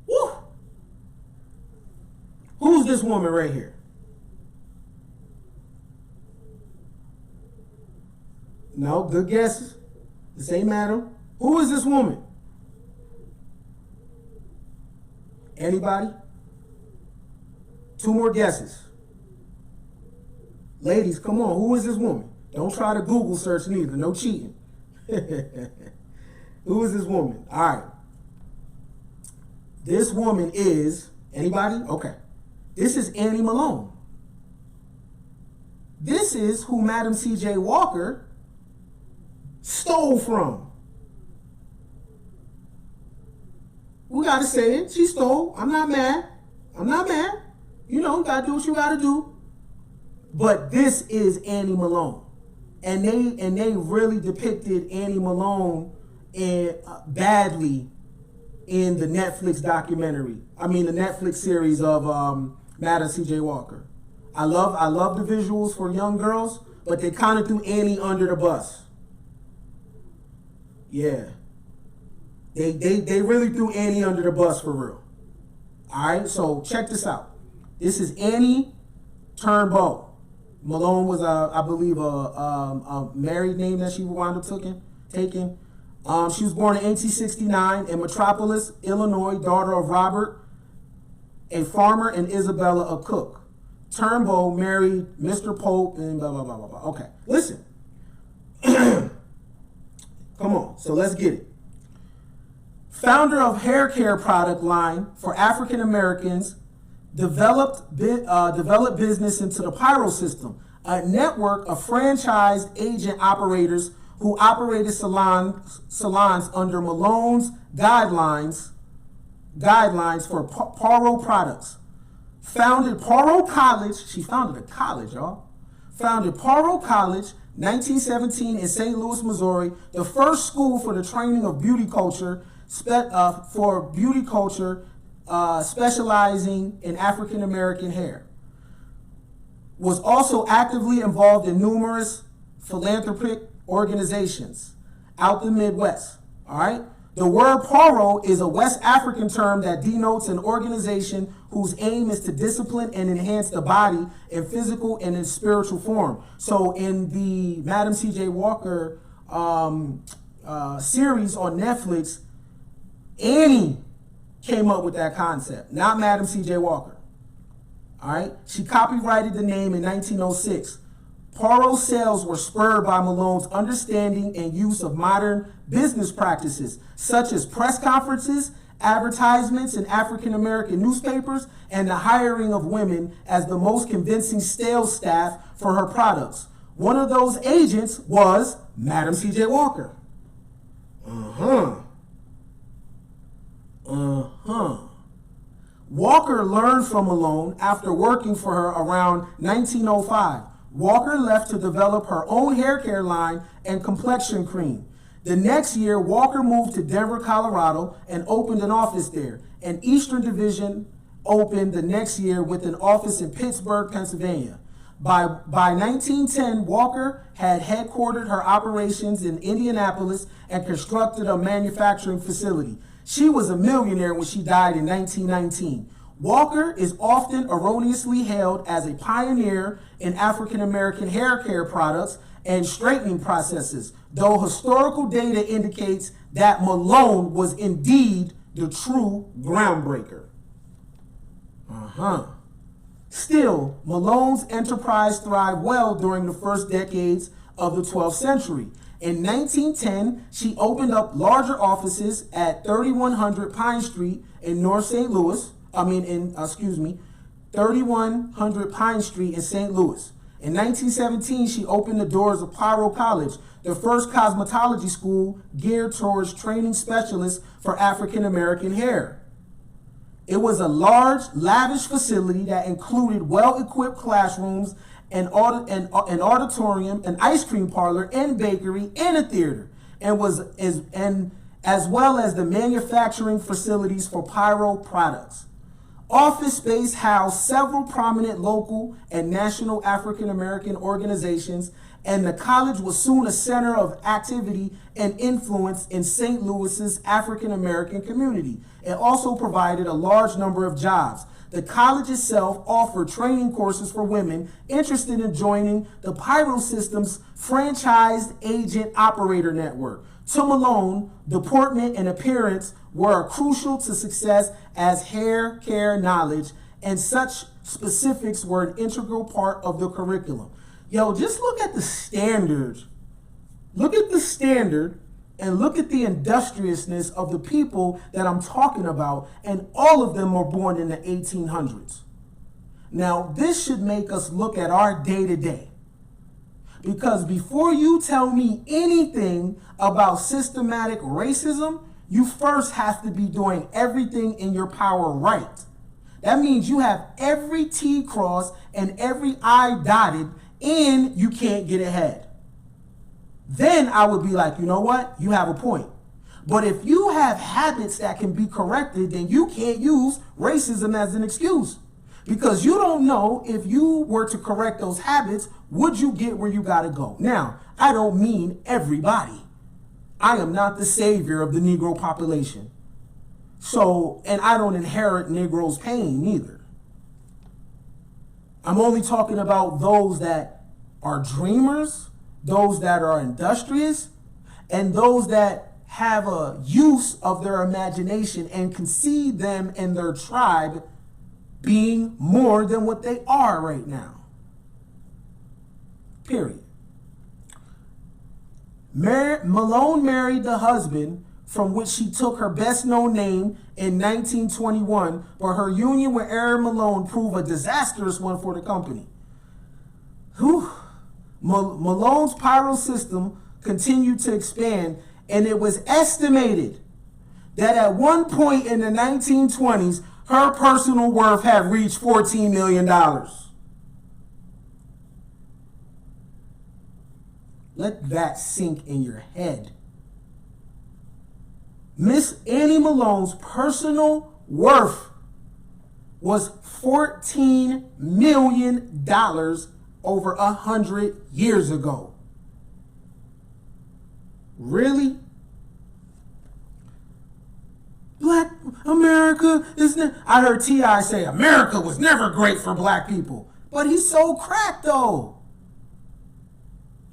Woo! Who's this woman right here? No, good guesses. This ain't madam. Who is this woman? Anybody? 2 more guesses. Ladies, come on. Who is this woman? Don't try to Google search neither. No cheating. Who is this woman? All right. This woman is, anybody? Okay. This is Annie Malone. This is who Madam C.J. Walker stole from. We gotta say it. She stole. I'm not mad. I'm not mad. You know, you gotta do what you gotta do. But this is Annie Malone. And they really depicted Annie Malone badly in the Netflix documentary. I mean, the Netflix series of Madam C.J. Walker. I love the visuals for young girls, but they kind of threw Annie under the bus. Yeah. They really threw Annie under the bus for real. All right, so check this out. This is Annie Turnbow. Malone was, I believe, a married name that she wound up taking. She was born in 1869 in Metropolis, Illinois, daughter of Robert, a farmer, and Isabella, a cook. Turnbow married Mr. Pope and blah, blah, blah, blah, blah. Okay, listen. Come on, so let's get it. Founder of hair care product line for African Americans, developed business into the Pyro System, a network of franchised agent operators who operated salons under Malone's guidelines for Paro products. Founded Paro College, she founded a college, y'all. Founded Paro College, 1917 in St. Louis, Missouri, the first school for the training of beauty culture, specializing in African American hair. Was also actively involved in numerous philanthropic organizations out the Midwest. All right. The word Paro is a West African term that denotes an organization whose aim is to discipline and enhance the body in physical and in spiritual form. So in the Madam C.J. Walker series on Netflix, Annie came up with that concept, not Madam C.J. Walker. All right. She copyrighted the name in 1906. Paro sales were spurred by Malone's understanding and use of modern business practices, such as press conferences, advertisements in African American newspapers, and the hiring of women as the most convincing sales staff for her products. One of those agents was Madam C.J. Walker. Walker learned from Malone after working for her around 1905. Walker left to develop her own hair care line and complexion cream. The next year, Walker moved to Denver, Colorado, and opened an office there. An Eastern Division opened the next year with an office in Pittsburgh, Pennsylvania. By 1910, Walker had headquartered her operations in Indianapolis and constructed a manufacturing facility. She was a millionaire when she died in 1919. Walker is often erroneously hailed as a pioneer in African American hair care products and straightening processes, though historical data indicates that Malone was indeed the true groundbreaker. Still, Malone's enterprise thrived well during the first decades of the 12th century. In 1910, she opened up larger offices at 3100 Pine Street in North St. Louis. 3100 Pine Street in St. Louis. In 1917, she opened the doors of Paro College, the first cosmetology school geared towards training specialists for African American hair. It was a large, lavish facility that included well-equipped classrooms, an auditorium, an ice cream parlor, and bakery, and a theater, and as well as the manufacturing facilities for pyro products. Office space housed several prominent local and national African American organizations, and the college was soon a center of activity and influence in St. Louis's African American community. It also provided a large number of jobs. The college itself offered training courses for women interested in joining the Pyro Systems franchised agent operator network. To Malone, deportment and appearance were crucial to success as hair care knowledge, and such specifics were an integral part of the curriculum. Yo, just look at the standards. Look at the standard and look at the industriousness of the people that I'm talking about, and all of them were born in the 1800s. Now, this should make us look at our day-to-day. Because before you tell me anything about systematic racism, you first have to be doing everything in your power right. That means you have every T crossed and every I dotted, and you can't get ahead. Then I would be like, you know what? You have a point. But if you have habits that can be corrected, then you can't use racism as an excuse. Because you don't know if you were to correct those habits, would you get where you got to go? Now, I don't mean everybody. I am not the savior of the Negro population. So, and I don't inherit Negroes' pain either. I'm only talking about those that are dreamers, those that are industrious, and those that have a use of their imagination and can see them and their tribe being more than what they are right now. Period. Malone married the husband from which she took her best known name in 1921, but her union with Aaron Malone proved a disastrous one for the company. Malone's pyro system continued to expand, and it was estimated that at one point in the 1920s, her personal worth had reached $14 million. Let that sink in your head. Miss Annie Malone's personal worth was $14 million over 100 years ago. Really? Black America is I heard T.I. say America was never great for black people. But he's so cracked though.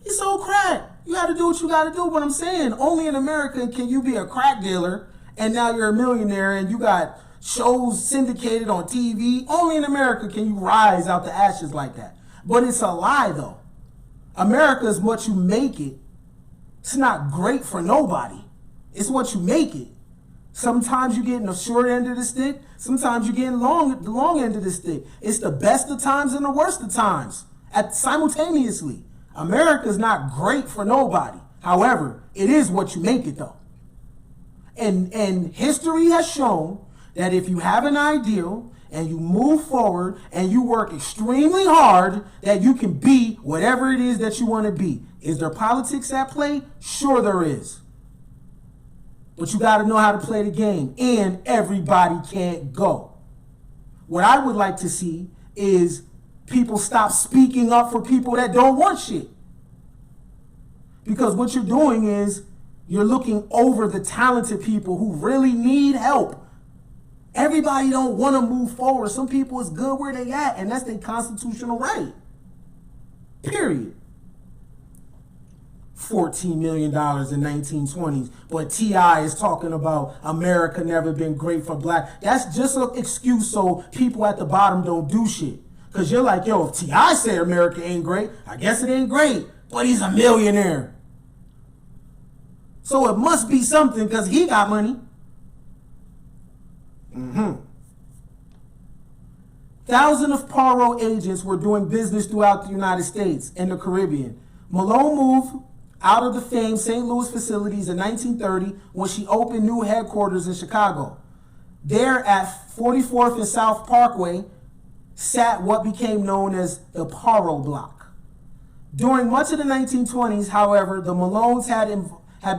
He's so cracked. You got to do what you got to do. But I'm saying, only in America can you be a crack dealer and now you're a millionaire and you got shows syndicated on TV. Only in America can you rise out the ashes like that. But it's a lie though. America is what you make it. It's not great for nobody. It's what you make it. Sometimes you get in the short end of the stick. Sometimes you get in the long end of the stick. It's the best of times and the worst of times simultaneously. America is not great for nobody. However, it is what you make it though. And history has shown that if you have an ideal and you move forward and you work extremely hard, that you can be whatever it is that you want to be. Is there politics at play? Sure there is. But you got to know how to play the game, and everybody can't go. What I would like to see is people stop speaking up for people that don't want shit. Because what you're doing is you're looking over the talented people who really need help. Everybody don't want to move forward. Some people is good where they at, and that's their constitutional right. Period. $14 million in 1920s, but T.I. is talking about America never been great for black. That's just an excuse so people at the bottom don't do shit. Because you're like, yo, if T.I. said America ain't great, I guess it ain't great, but he's a millionaire. So it must be something because he got money. Thousands of Paro agents were doing business throughout the United States and the Caribbean. Malone moved out of the famed St. Louis facilities in 1930 when she opened new headquarters in Chicago. There at 44th and South Parkway sat what became known as the Paro Block. During much of the 1920s, however, the Malones had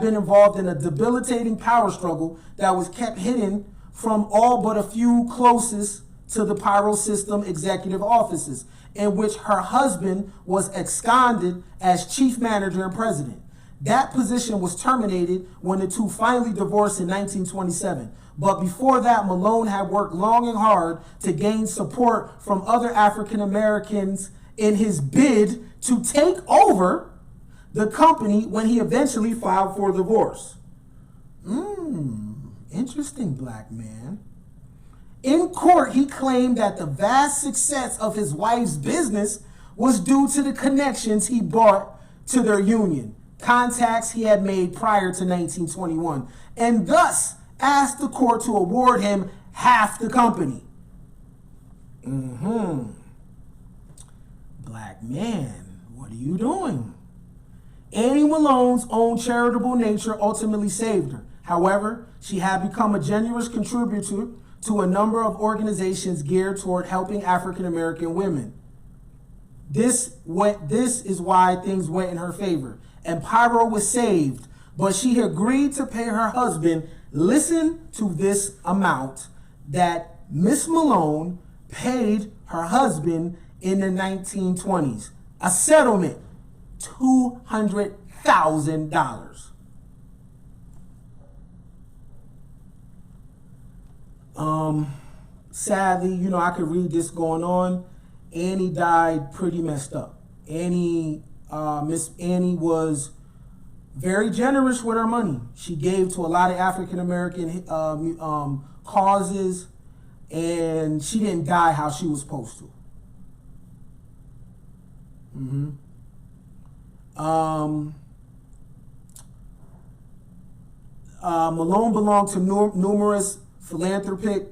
been involved in a debilitating power struggle that was kept hidden from all but a few closest to the Paro system executive offices, in which her husband was absconded as chief manager and president. That position was terminated when the two finally divorced in 1927. But before that, Malone had worked long and hard to gain support from other African Americans in his bid to take over the company when he eventually filed for divorce. Interesting, black man. In court, he claimed that the vast success of his wife's business was due to the connections he brought to their union, contacts he had made prior to 1921, and thus asked the court to award him half the company. Black man, what are you doing? Annie Malone's own charitable nature ultimately saved her. However, she had become a generous contributor to a number of organizations geared toward helping African American women. This is why things went in her favor, and Paro was saved, but she agreed to pay her husband, listen to this amount, that Miss Malone paid her husband in the 1920s. A settlement, $200,000. Sadly, I could read this going on. Annie died pretty messed up. Miss Annie was very generous with her money. She gave to a lot of African American causes, and she didn't die how she was supposed to. Malone belonged to numerous philanthropic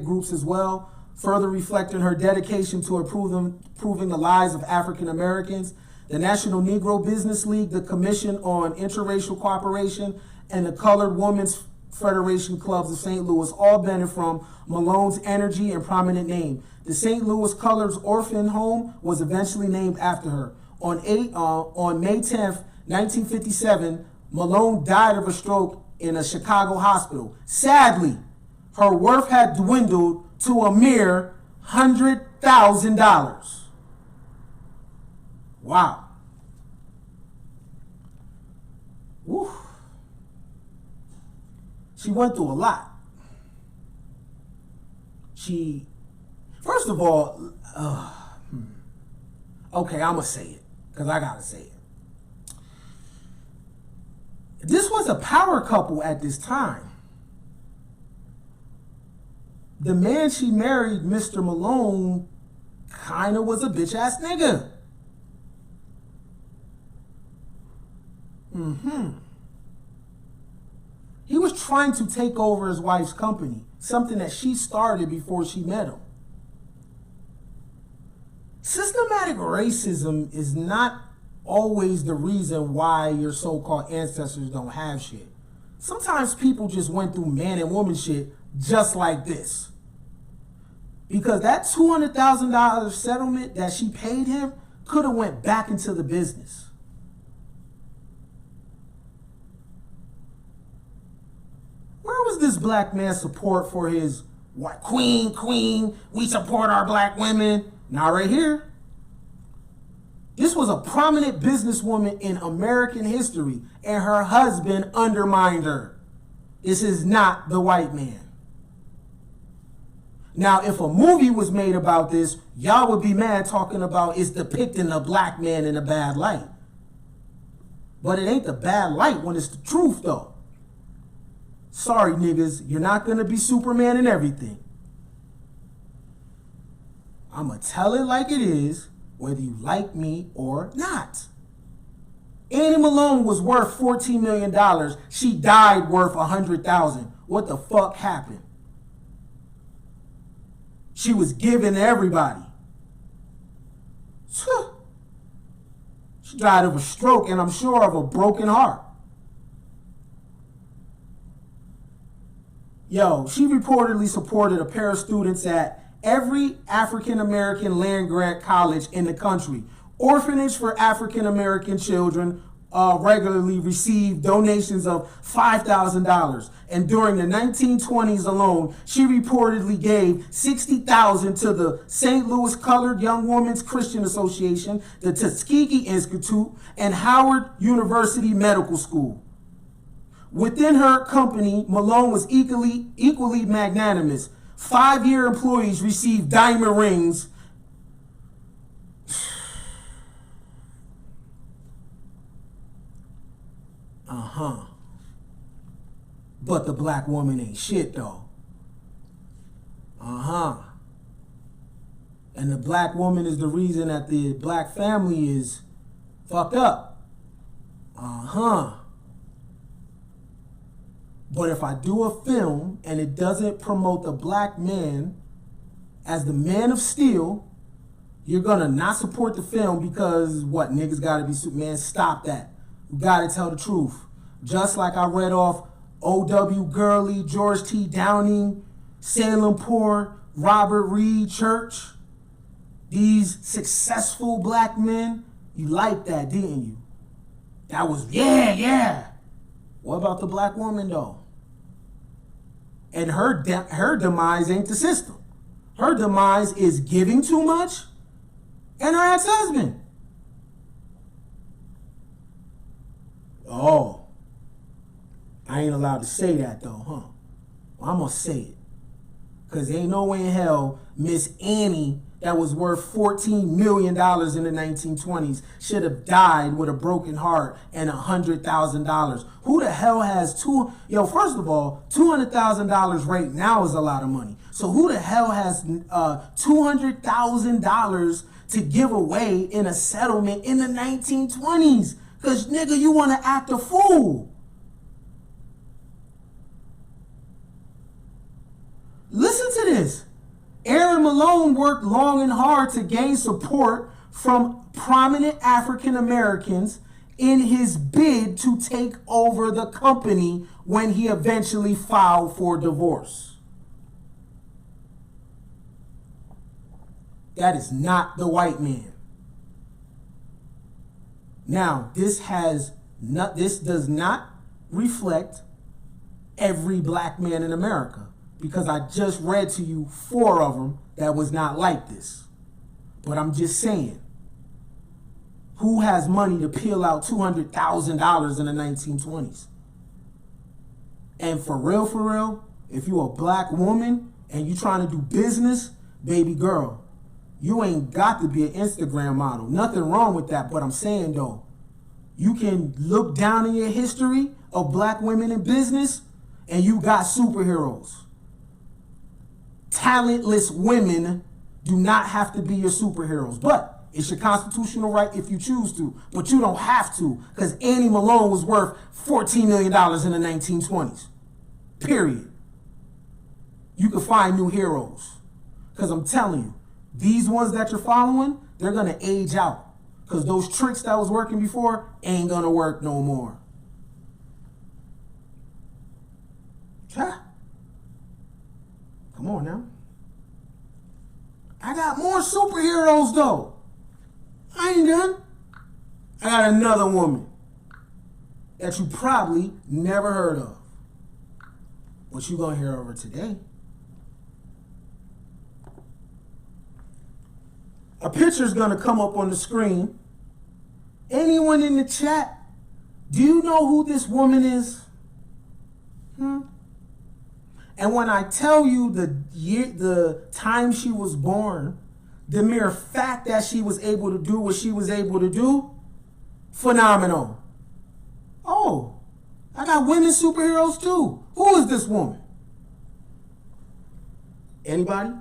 groups as well, further reflecting her dedication to improving the lives of African Americans. The National Negro Business League, the Commission on Interracial Cooperation, and the Colored Women's Federation Clubs of St. Louis all benefit from Malone's energy and prominent name. The St. Louis Colored Orphan Home was eventually named after her. On May 10th, 1957, Malone died of a stroke in a Chicago hospital. Sadly, her worth had dwindled to a mere $100,000. Wow. Woo. She went through a lot. First of all, okay, I'm going to say it, because I got to say it. This was a power couple at this time. The man she married, Mr. Malone, kind of was a bitch-ass nigga. He was trying to take over his wife's company, something that she started before she met him. Systematic racism is not always the reason why your so-called ancestors don't have shit. Sometimes people just went through man and woman shit just like this. Because that $200,000 settlement that she paid him could have went back into the business. Where was this black man's support for his queen, we support our black women? Not right here. This was a prominent businesswoman in American history, and her husband undermined her. This is not the white man. Now, if a movie was made about this, y'all would be mad talking about it's depicting the black man in a bad light. But it ain't the bad light when it's the truth, though. Sorry, niggas, you're not gonna be Superman and everything. I'ma tell it like it is, whether you like me or not. Annie Malone was worth $14 million. She died worth $100,000. What the fuck happened? She was giving to everybody. She died of a stroke, and I'm sure of a broken heart. She reportedly supported a pair of students at every African American land grant college in the country. Orphanage for African American children regularly received donations of $5,000. And during the 1920s alone, she reportedly gave $60,000 to the St. Louis Colored Young Women's Christian Association, the Tuskegee Institute, and Howard University Medical School. Within her company, Malone was equally magnanimous. 5-year employees received diamond rings. But the black woman ain't shit though. And the black woman is the reason that the black family is fucked up. But if I do a film and it doesn't promote the black man as the man of steel, you're gonna not support the film because what, niggas gotta be Superman? Stop that. You gotta tell the truth. Just like I read off O.W. Gurley, George T. Downing, Salem Poor, Robert Reed Church, these successful black men, you liked that, didn't you? That was, yeah. What about the black woman though? And her demise ain't the system. Her demise is giving too much and her ex-husband. Oh, I ain't allowed to say that though, huh? Well, I'm gonna say it. Cause ain't no way in hell Miss Annie, that was worth $14 million in the 1920s, should have died with a broken heart and $100,000. Who the hell has first of all, $200,000 right now is a lot of money. So who the hell has $200,000 to give away in a settlement in the 1920s? Cause nigga, you wanna act a fool. Listen to this. Aaron Malone worked long and hard to gain support from prominent African Americans in his bid to take over the company when he eventually filed for divorce. That is not the white man. Now, this does not reflect every black man in America, because I just read to you 4 of them that was not like this. But I'm just saying, who has money to peel out $200,000 in the 1920s? And for real, if you a black woman and you trying to do business, baby girl, you ain't got to be an Instagram model. Nothing wrong with that, but I'm saying though, you can look down in your history of black women in business and you got superheroes. Talentless women do not have to be your superheroes, but it's your constitutional right if you choose to, but you don't have to, because Annie Malone was worth $14 million in the 1920s. Period. You can find new heroes, because I'm telling you, these ones that you're following, they're going to age out, because those tricks that was working before ain't going to work no more. Huh? Come on now. I got more superheroes though. I ain't done. I got another woman that you probably never heard of. But you gonna hear of her today. A picture's gonna come up on the screen. Anyone in the chat, do you know who this woman is? And when I tell you the time she was born, the mere fact that she was able to do what she was able to do, phenomenal. Oh, I got women superheroes too. Who is this woman? Anybody?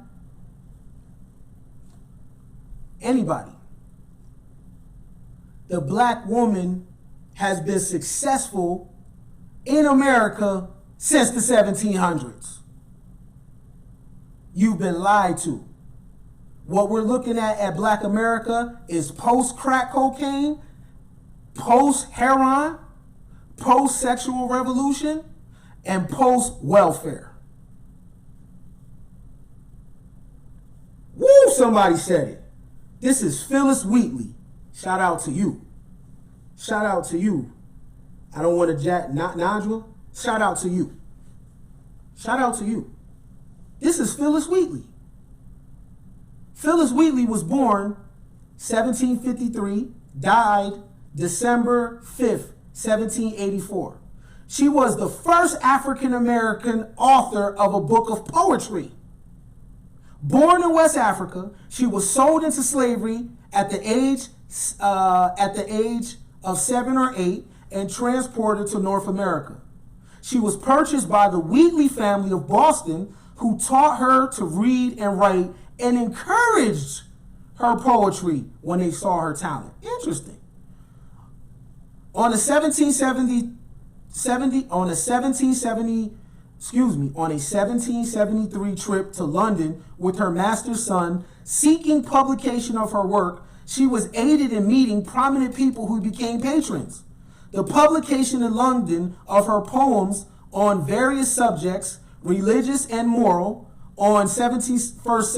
Anybody? The black woman has been successful in America since the 1700s. You've been lied to. What we're looking at Black America is post-crack cocaine, post-heroin, post-sexual revolution, and post-welfare. somebody said it. This is Phyllis Wheatley. Shout out to you. Shout out to you. I don't want to jack Najwa. Shout out to you. Shout out to you. This is Phyllis Wheatley. Phyllis Wheatley was born 1753, died December 5th, 1784. She was the first African-American author of a book of poetry. Born in West Africa, she was sold into slavery at the age of 7 or 8 and transported to North America. She was purchased by the Wheatley family of Boston, who taught her to read and write and encouraged her poetry when they saw her talent. Interesting. On a 1773 trip to London with her master's son, seeking publication of her work, she was aided in meeting prominent people who became patrons. The publication in London of her poems on various subjects, religious and moral, on September 1st,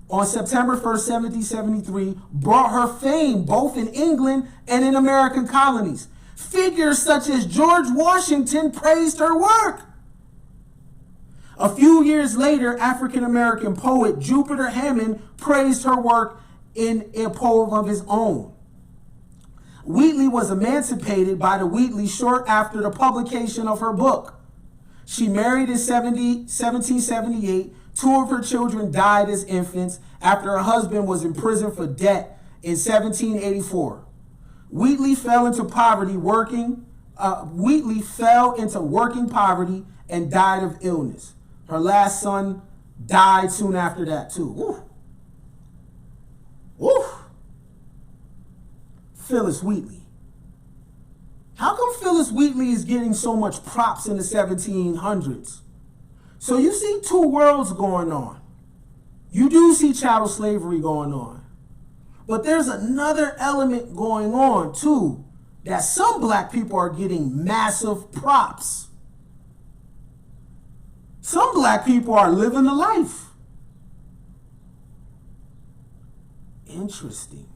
1773, brought her fame both in England and in American colonies. Figures such as George Washington praised her work. A few years later, African-American poet Jupiter Hammond praised her work in a poem of his own. Wheatley was emancipated by the Wheatleys short after the publication of her book. She married in 1778. Two of her children died as infants after her husband was in prison for debt in 1784. Wheatley fell into working poverty and died of illness. Her last son died soon after that too. Woo. Woo. Phyllis Wheatley. How come Phyllis Wheatley is getting so much props in the 1700s? So you see two worlds going on. You do see chattel slavery going on. But there's another element going on too, that some black people are getting massive props. Some black people are living the life. Interesting.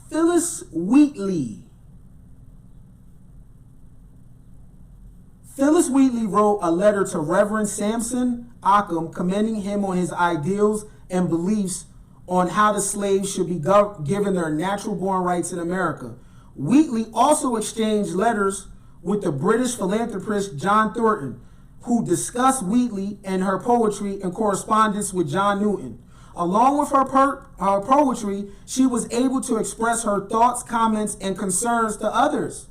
Phyllis Wheatley. Phyllis Wheatley wrote a letter to Reverend Samson Occam commending him on his ideals and beliefs on how the slaves should be given their natural-born rights in America. Wheatley also exchanged letters with the British philanthropist John Thornton, who discussed Wheatley and her poetry in correspondence with John Newton. Along with her poetry, she was able to express her thoughts, comments, and concerns to others.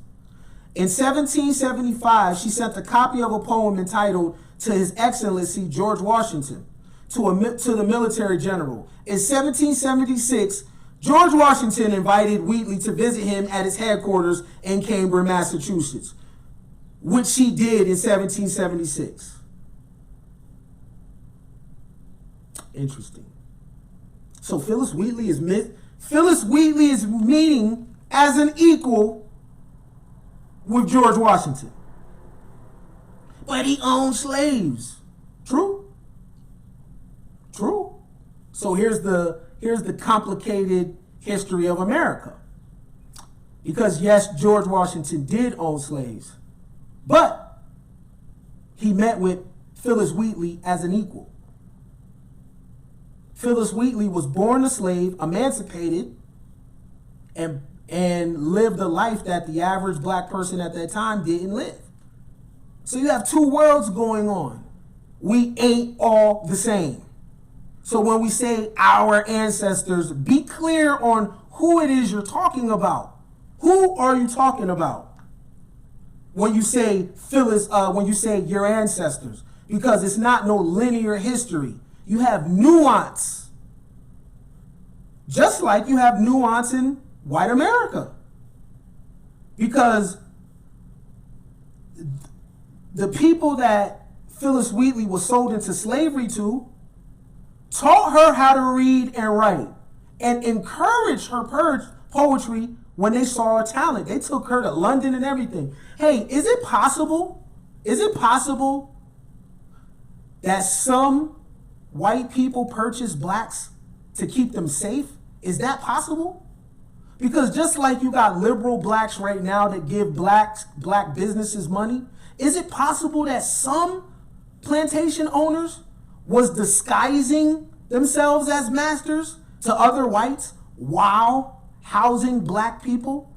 In 1775, she sent a copy of a poem entitled "To His Excellency George Washington" to the military general. In 1776, George Washington invited Wheatley to visit him at his headquarters in Cambridge, Massachusetts, which she did in 1776. Interesting. So Phyllis Wheatley is meeting as an equal with George Washington. But he owned slaves. True? True. So here's the complicated history of America. Because yes, George Washington did own slaves, but he met with Phyllis Wheatley as an equal. Phyllis Wheatley was born a slave, emancipated, and lived a life that the average black person at that time didn't live. So you have two worlds going on. We ain't all the same. So when we say our ancestors, be clear on who it is you're talking about. Who are you talking about when you say when you say your ancestors? Because it's not no linear history. You have nuance. Just like you have nuance in white America. Because the people that Phyllis Wheatley was sold into slavery to taught her how to read and write and encouraged her poetry when they saw her talent. They took her to London and everything. Hey, is it possible Is it possible that some white people purchase blacks to keep them safe? Is that possible? Because just like you got liberal blacks right now that give black businesses money, is it possible that some plantation owners was disguising themselves as masters to other whites while housing black people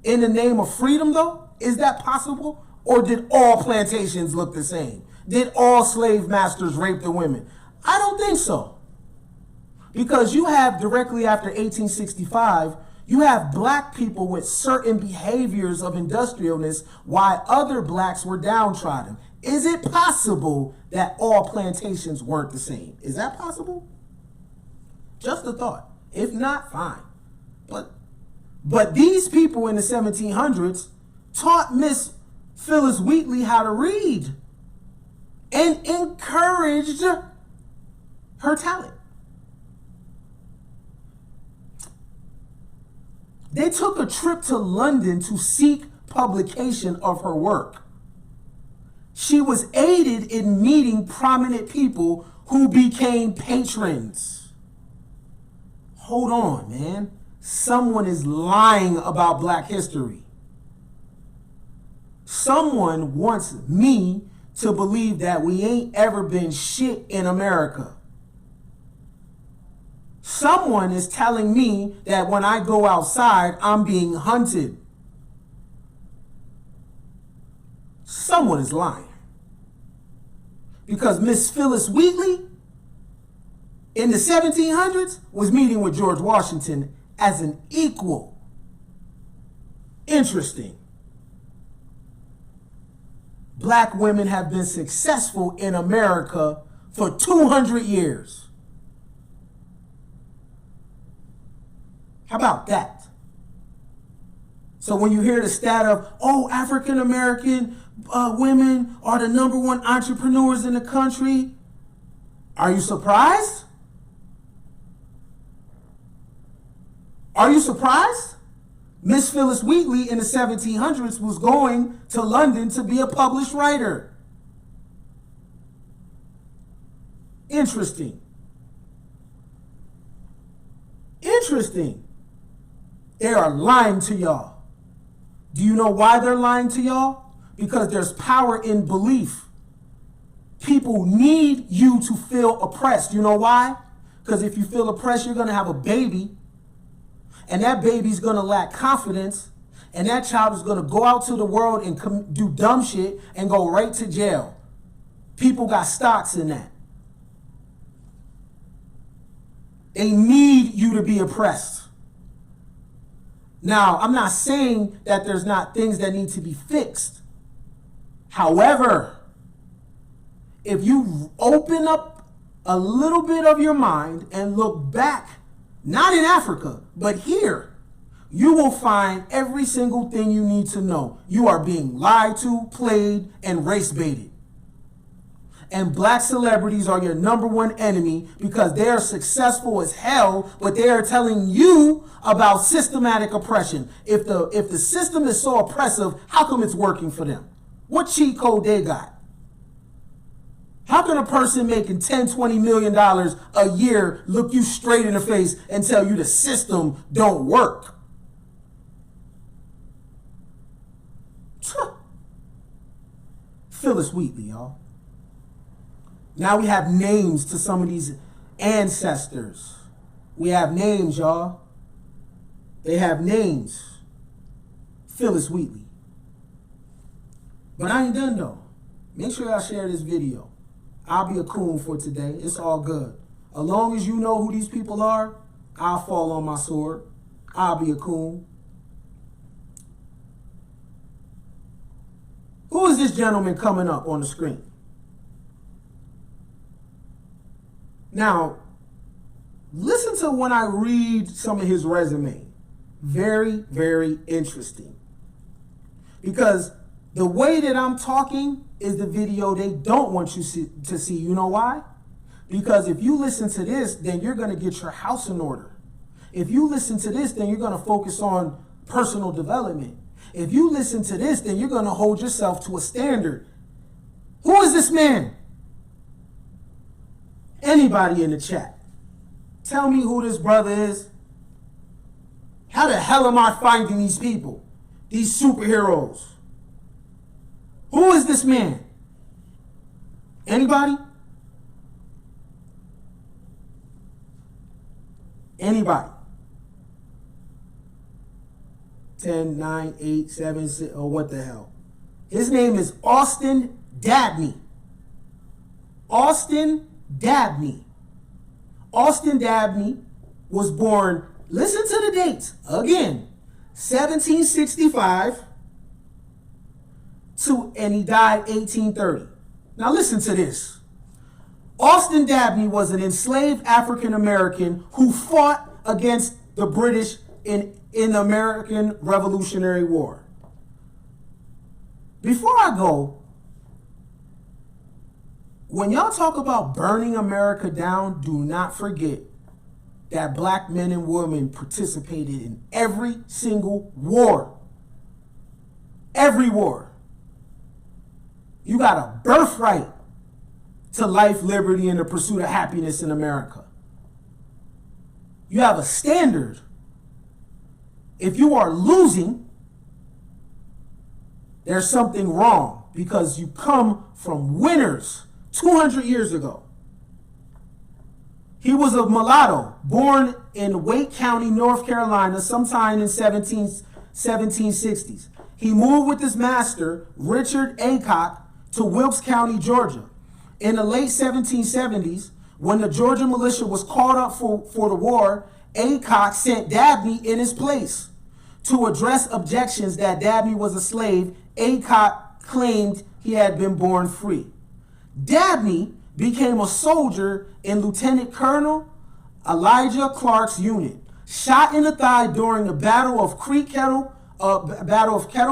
in the name of freedom, though? Is that possible? Or did all plantations look the same? Did all slave masters rape the women? I don't think so. Because you have directly after 1865, you have black people with certain behaviors of industrialness while other blacks were downtrodden. Is it possible that all plantations weren't the same? Is that possible? Just a thought. If not, fine. But these people in the 1700s taught Miss Phillis Wheatley how to read and encouraged her talent. They took a trip to London to seek publication of her work. She was aided in meeting prominent people who became patrons. Hold on, man. Someone is lying about black history. Someone wants me to believe that we ain't ever been shit in America. Someone is telling me that when I go outside, I'm being hunted. Someone is lying. Because Miss Phillis Wheatley in the 1700s was meeting with George Washington as an equal. Interesting. Black women have been successful in America for 200 years. How about that? So when you hear the stat of, oh, African American women are the #1 entrepreneurs in the country, are you surprised? Are you surprised? Miss Phillis Wheatley in the 1700s was going to London to be a published writer. Interesting. Interesting. They are lying to y'all. Do you know why they're lying to y'all? Because there's power in belief. People need you to feel oppressed. You know why? Because if you feel oppressed, you're going to have a baby. And that baby's going to lack confidence. And that child is going to go out to the world and do dumb shit and go right to jail. People got stocks in that. They need you to be oppressed. Now, I'm not saying that there's not things that need to be fixed. However, if you open up a little bit of your mind and look back, not in Africa, but here, you will find every single thing you need to know. You are being lied to, played, and race baited. And black celebrities are your #1 enemy because they are successful as hell, but they are telling you about systematic oppression. If the system is so oppressive, how come it's working for them? What cheat code they got? How can a person making $10-20 million a year look you straight in the face and tell you the system don't work? Phillis Wheatley, y'all. Now we have names to some of these ancestors. We have names, y'all. They have names. Phillis Wheatley. But I ain't done though. Make sure y'all share this video. I'll be a coon for today. It's all good. As long as you know who these people are, I'll fall on my sword. I'll be a coon. Who is this gentleman coming up on the screen? Now, listen to when I read some of his resume. Very, very interesting. Because the way that I'm talking is the video they don't want you to see. You know why? Because if you listen to this, then you're going to get your house in order. If you listen to this, then you're going to focus on personal development. If you listen to this, then you're going to hold yourself to a standard. Who is this man? Anybody in the chat, tell me who this brother is. How the hell am I finding these people? These superheroes. Who is this man? Anybody? Anybody? 10, 9, 8, 7, 6, oh, what the hell? His name is Austin Dabney. Austin Dabney. Austin Dabney was born, listen to the dates, again, 1765 and he died 1830. Now listen to this. Austin Dabney was an enslaved African American who fought against the British in the American Revolutionary War. Before I go, when y'all talk about burning America down, do not forget that black men and women participated in every single war. Every war. You got a birthright to life, liberty, and the pursuit of happiness in America. You have a standard. If you are losing, there's something wrong because you come from winners 200 years ago. He was a mulatto, born in Wake County, North Carolina, sometime in 1760s. He moved with his master, Richard Aycock, to Wilkes County, Georgia. In the late 1770s, when the Georgia militia was called up for the war, Aycock sent Dabney in his place. To address objections that Dabney was a slave, Aycock claimed he had been born free. Dabney became a soldier in Lieutenant Colonel Elijah Clark's unit. Shot in the thigh during the Battle of Kettle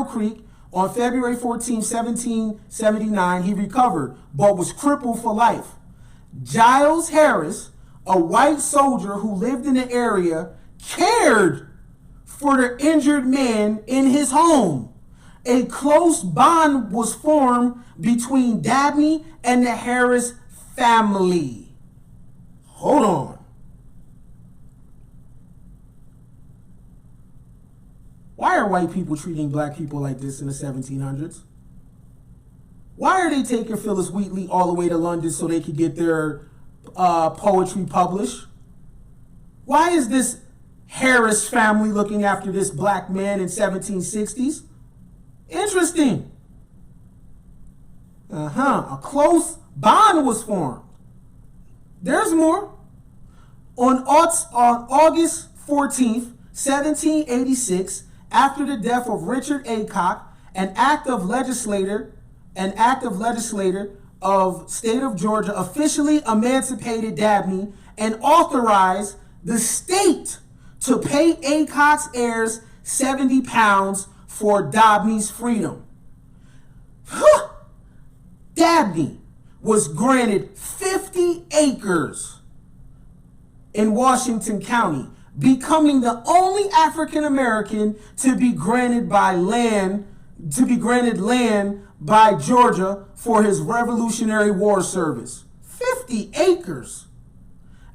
Creek on February 14, 1779, he recovered, but was crippled for life. Giles Harris, a white soldier who lived in the area, cared for the injured man in his home. A close bond was formed between Dabney and the Harris family. Hold on. Why are white people treating black people like this in the 1700s? Why are they taking Phyllis Wheatley all the way to London so they could get their poetry published? Why is this Harris family looking after this black man in 1760s? Interesting. A close bond was formed. There's more. On August 14th, 1786, after the death of Richard Aycock, an act of legislator of state of Georgia officially emancipated Dabney and authorized the state to pay Aycock's heirs 70 pounds for Dabney's freedom. Dabney was granted 50 acres in Washington County, becoming the only African American to be granted land by Georgia for his Revolutionary War service. 50 acres.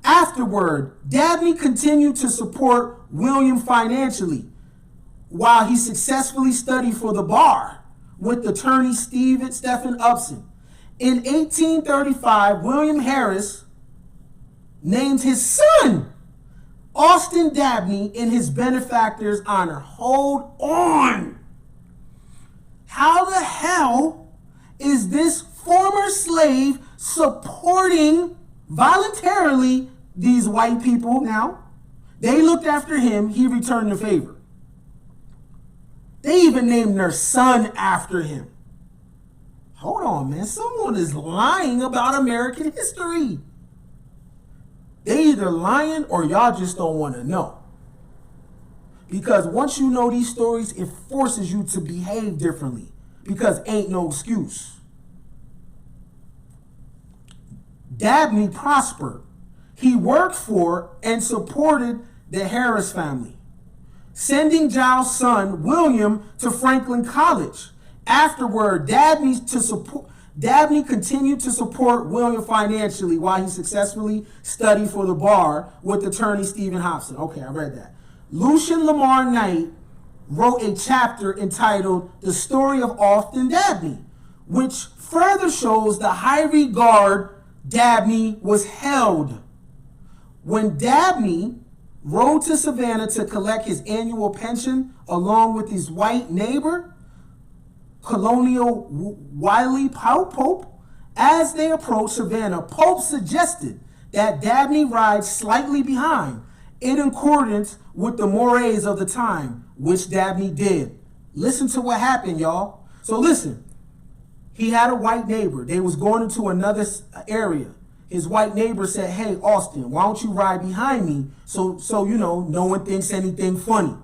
Afterward, Dabney continued to support William financially while he successfully studied for the bar with attorney Stephen Upson. In 1835, William Harris named his son Austin Dabney in his benefactor's honor. Hold on. How the hell is this former slave supporting voluntarily these white people now? They looked after him, he returned the favor. They even named their son after him. Hold on, man. Someone is lying about American history. They either lying or y'all just don't want to know. Because once you know these stories, it forces you to behave differently. Because ain't no excuse. Dabney prospered. He worked for and supported the Harris family. sending Giles' son, William, to Franklin College. Afterward, Dabney continued to support William financially while he successfully studied for the bar with attorney Stephen Hobson. Okay, I read that. Lucian Lamar Knight wrote a chapter entitled The Story of Austin Dabney, which further shows the high regard Dabney was held. When Dabney rode to Savannah to collect his annual pension along with his white neighbor, Colonial Wiley Pope, as they approached Savannah, Pope suggested that Dabney ride slightly behind, in accordance with the mores of the time, which Dabney did. Listen to what happened, y'all. So listen, he had a white neighbor. They was going into another area. His white neighbor said, hey, Austin, why don't you ride behind me so you know, no one thinks anything funny.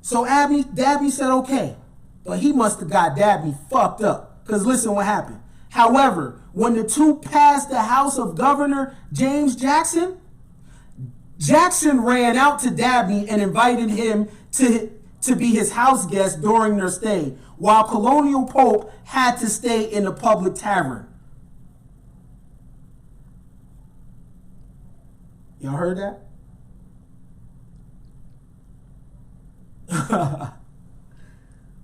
So Dabney said, okay. But he must have got Dabney fucked up. Because listen what happened. However, when the two passed the house of Governor James Jackson, Jackson ran out to Dabney and invited him to be his house guest during their stay, while Colonial Pope had to stay in the public tavern. Y'all heard that?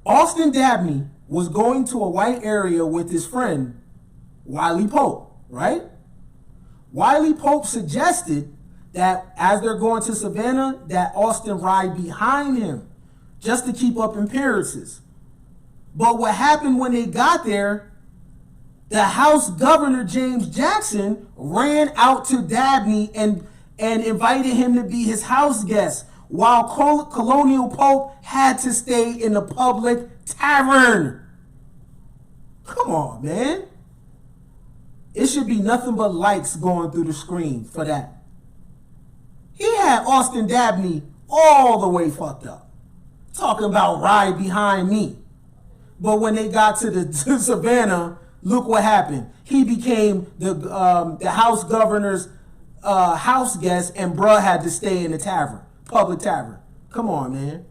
Austin Dabney was going to a white area with his friend, Wiley Pope, right? Wiley Pope suggested that as they're going to Savannah, that Austin ride behind him just to keep up appearances. But what happened when they got there, the House Governor James Jackson ran out to Dabney and invited him to be his house guest, while Colonial Pope had to stay in the public tavern. Come on, man. It should be nothing but likes going through the screen for that. He had Austin Dabney all the way fucked up, talking about ride behind me. But when they got to Savannah, look what happened. He became the House Governor's house guest, and bruh had to stay in the tavern, public tavern. Come on, man.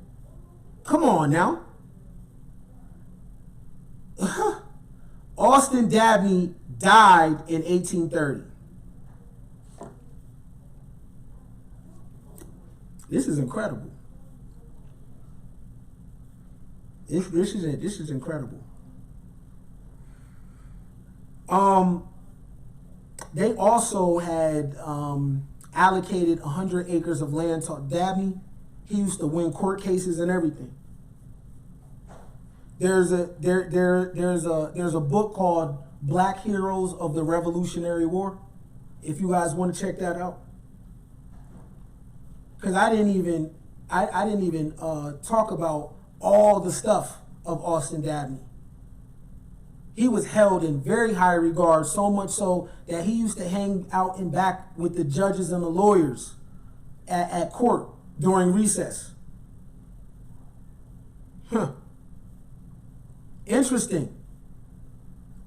Come on now. Austin Dabney died in 1830. This is incredible. This is incredible. They also had allocated 100 acres of land to Dabney. He used to win court cases and everything. There's a book called Black Heroes of the Revolutionary War. If you guys want to check that out, because I didn't even talk about all the stuff of Austin Dabney. He was held in very high regard, so much so that he used to hang out in back with the judges and the lawyers at court during recess. Interesting.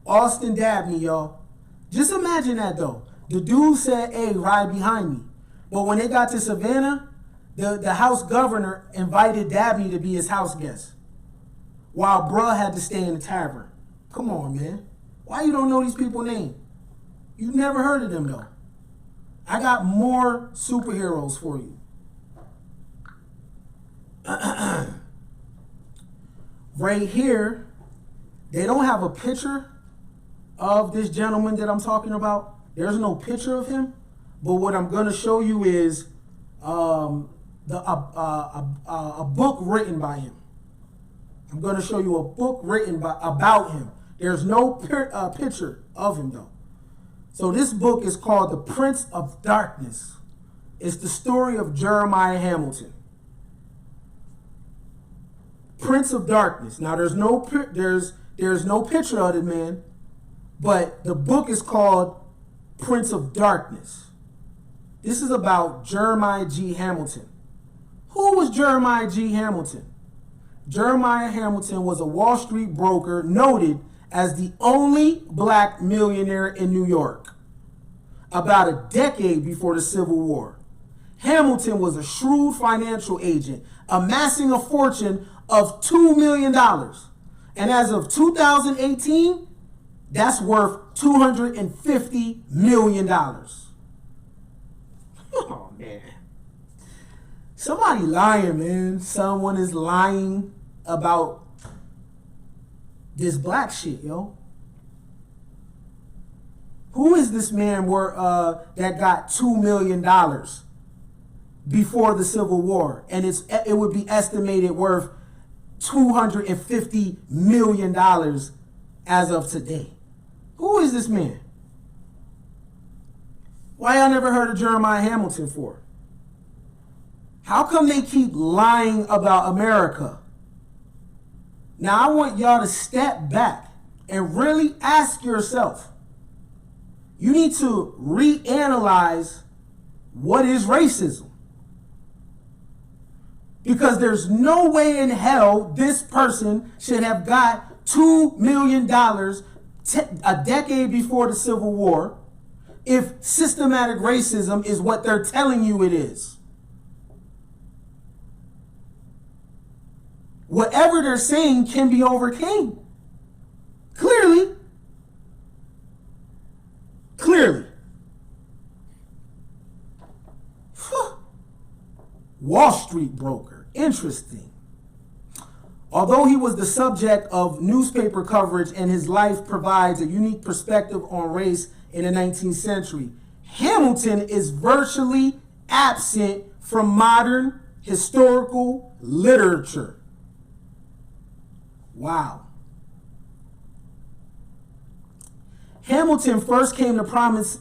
Austin Dabney, y'all. Just imagine that, though. The dude said, hey, ride behind me. But when they got to Savannah, the house governor invited Dabney to be his house guest, while bruh had to stay in the tavern. Come on, man. Why you don't know these people's names? You never heard of them, though. I got more superheroes for you. Right here, they don't have a picture of this gentleman that I'm talking about. There's no picture of him. But what I'm going to show you is a book written by him. I'm going to show you a book written about him. There's no picture of him, though. So this book is called The Prince of Darkness. It's the story of Jeremiah Hamilton. Prince of Darkness. Now there's no picture of the man, but the book is called Prince of Darkness. This is about Jeremiah G. Hamilton. Who was Jeremiah G. Hamilton? Jeremiah Hamilton was a Wall Street broker noted as the only black millionaire in New York about a decade before the Civil War. Hamilton was a shrewd financial agent, amassing a fortune of $2 million. And as of 2018, that's worth $250 million. Oh, man. Somebody lying, man. Someone is lying about this black shit, yo. Who is this man that got $2 million before the Civil War? And it would be estimated worth $250 million as of today. Who is this man? Why y'all never heard of Jeremiah Hamilton for? How come they keep lying about America? Now I want y'all to step back and really ask yourself. You need to reanalyze what is racism. Because there's no way in hell this person should have got $2 million a decade before the Civil War if systematic racism is what they're telling you it is. Whatever they're saying can be overcame. Clearly. Wall Street broker. Interesting. Although he was the subject of newspaper coverage and his life provides a unique perspective on race in the 19th century, Hamilton is virtually absent from modern historical literature. Wow. Hamilton first came to prominence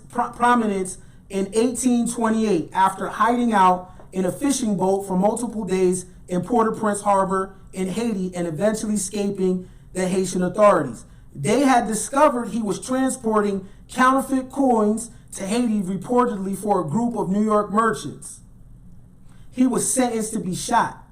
in 1828 after hiding out in a fishing boat for multiple days in Port-au-Prince Harbor in Haiti and eventually escaping the Haitian authorities. They had discovered he was transporting counterfeit coins to Haiti reportedly for a group of New York merchants. He was sentenced to be shot.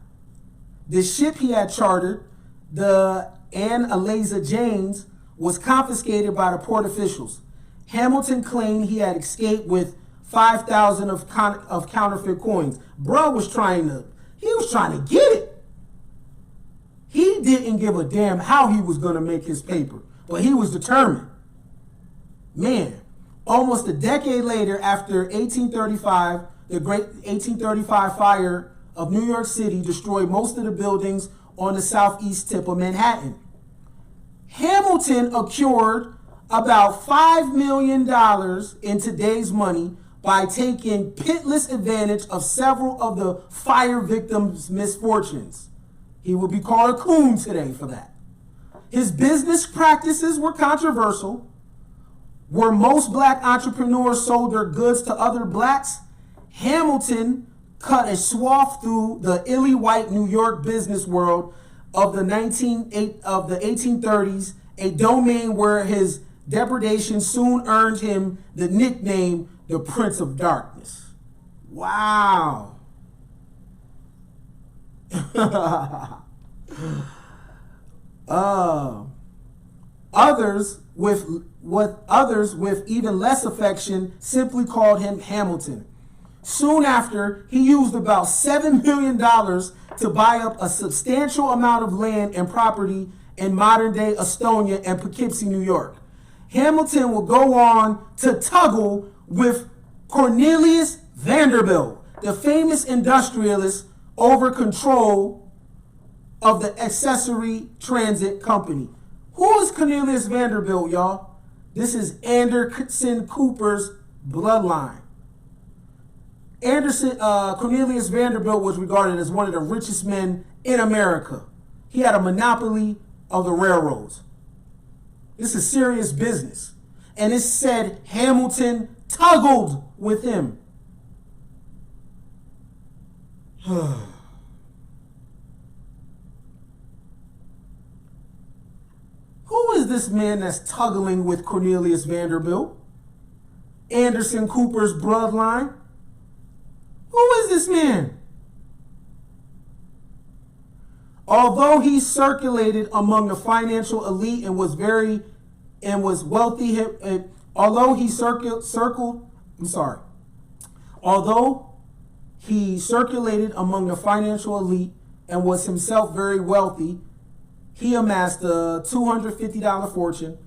The ship he had chartered, the Anne Eliza James, was confiscated by the port officials. Hamilton claimed he had escaped with 5,000 of counterfeit coins. Bro was trying to get it. He didn't give a damn how he was going to make his paper, but he was determined. Man, almost a decade later, after 1835, the great 1835 fire of New York City destroyed most of the buildings on the southeast tip of Manhattan. Hamilton accrued about $5 million in today's money by taking pitiless advantage of several of the fire victims' misfortunes. He would be called a coon today for that. His business practices were controversial. Where most black entrepreneurs sold their goods to other blacks, Hamilton cut a swath through the illy white New York business world of the 1830s, a domain where his depredation soon earned him the nickname the Prince of Darkness. Wow. Others with even less affection simply called him Hamilton. Soon after, he used about $7 million to buy up a substantial amount of land and property in modern-day Estonia and Poughkeepsie, New York. Hamilton will go on to tuggle with Cornelius Vanderbilt, the famous industrialist, over control of the Accessory Transit Company. Who is Cornelius Vanderbilt, y'all? This is Anderson Cooper's bloodline. Cornelius Vanderbilt was regarded as one of the richest men in America. He had a monopoly of the railroads. This is serious business. And it said Hamilton tuggled with him. Who is this man that's tuggling with Cornelius Vanderbilt? Anderson Cooper's bloodline? Who is this man? Although he circulated among the financial elite and was wealthy, although He circulated among the financial elite and was himself very wealthy. He amassed a $250 fortune.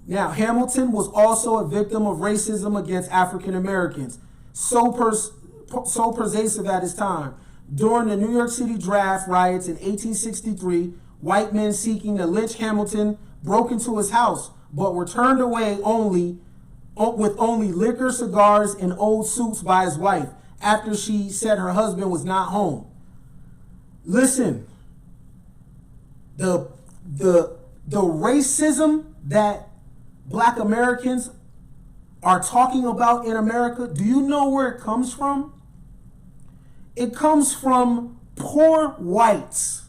Now, Hamilton was also a victim of racism against African Americans, so pervasive at his time. During the New York City draft riots in 1863, white men seeking to lynch Hamilton broke into his house, but were turned away with only liquor, cigars, and old suits by his wife after she said her husband was not home. Listen, the racism that Black Americans are talking about in America, do you know where it comes from? It comes from poor whites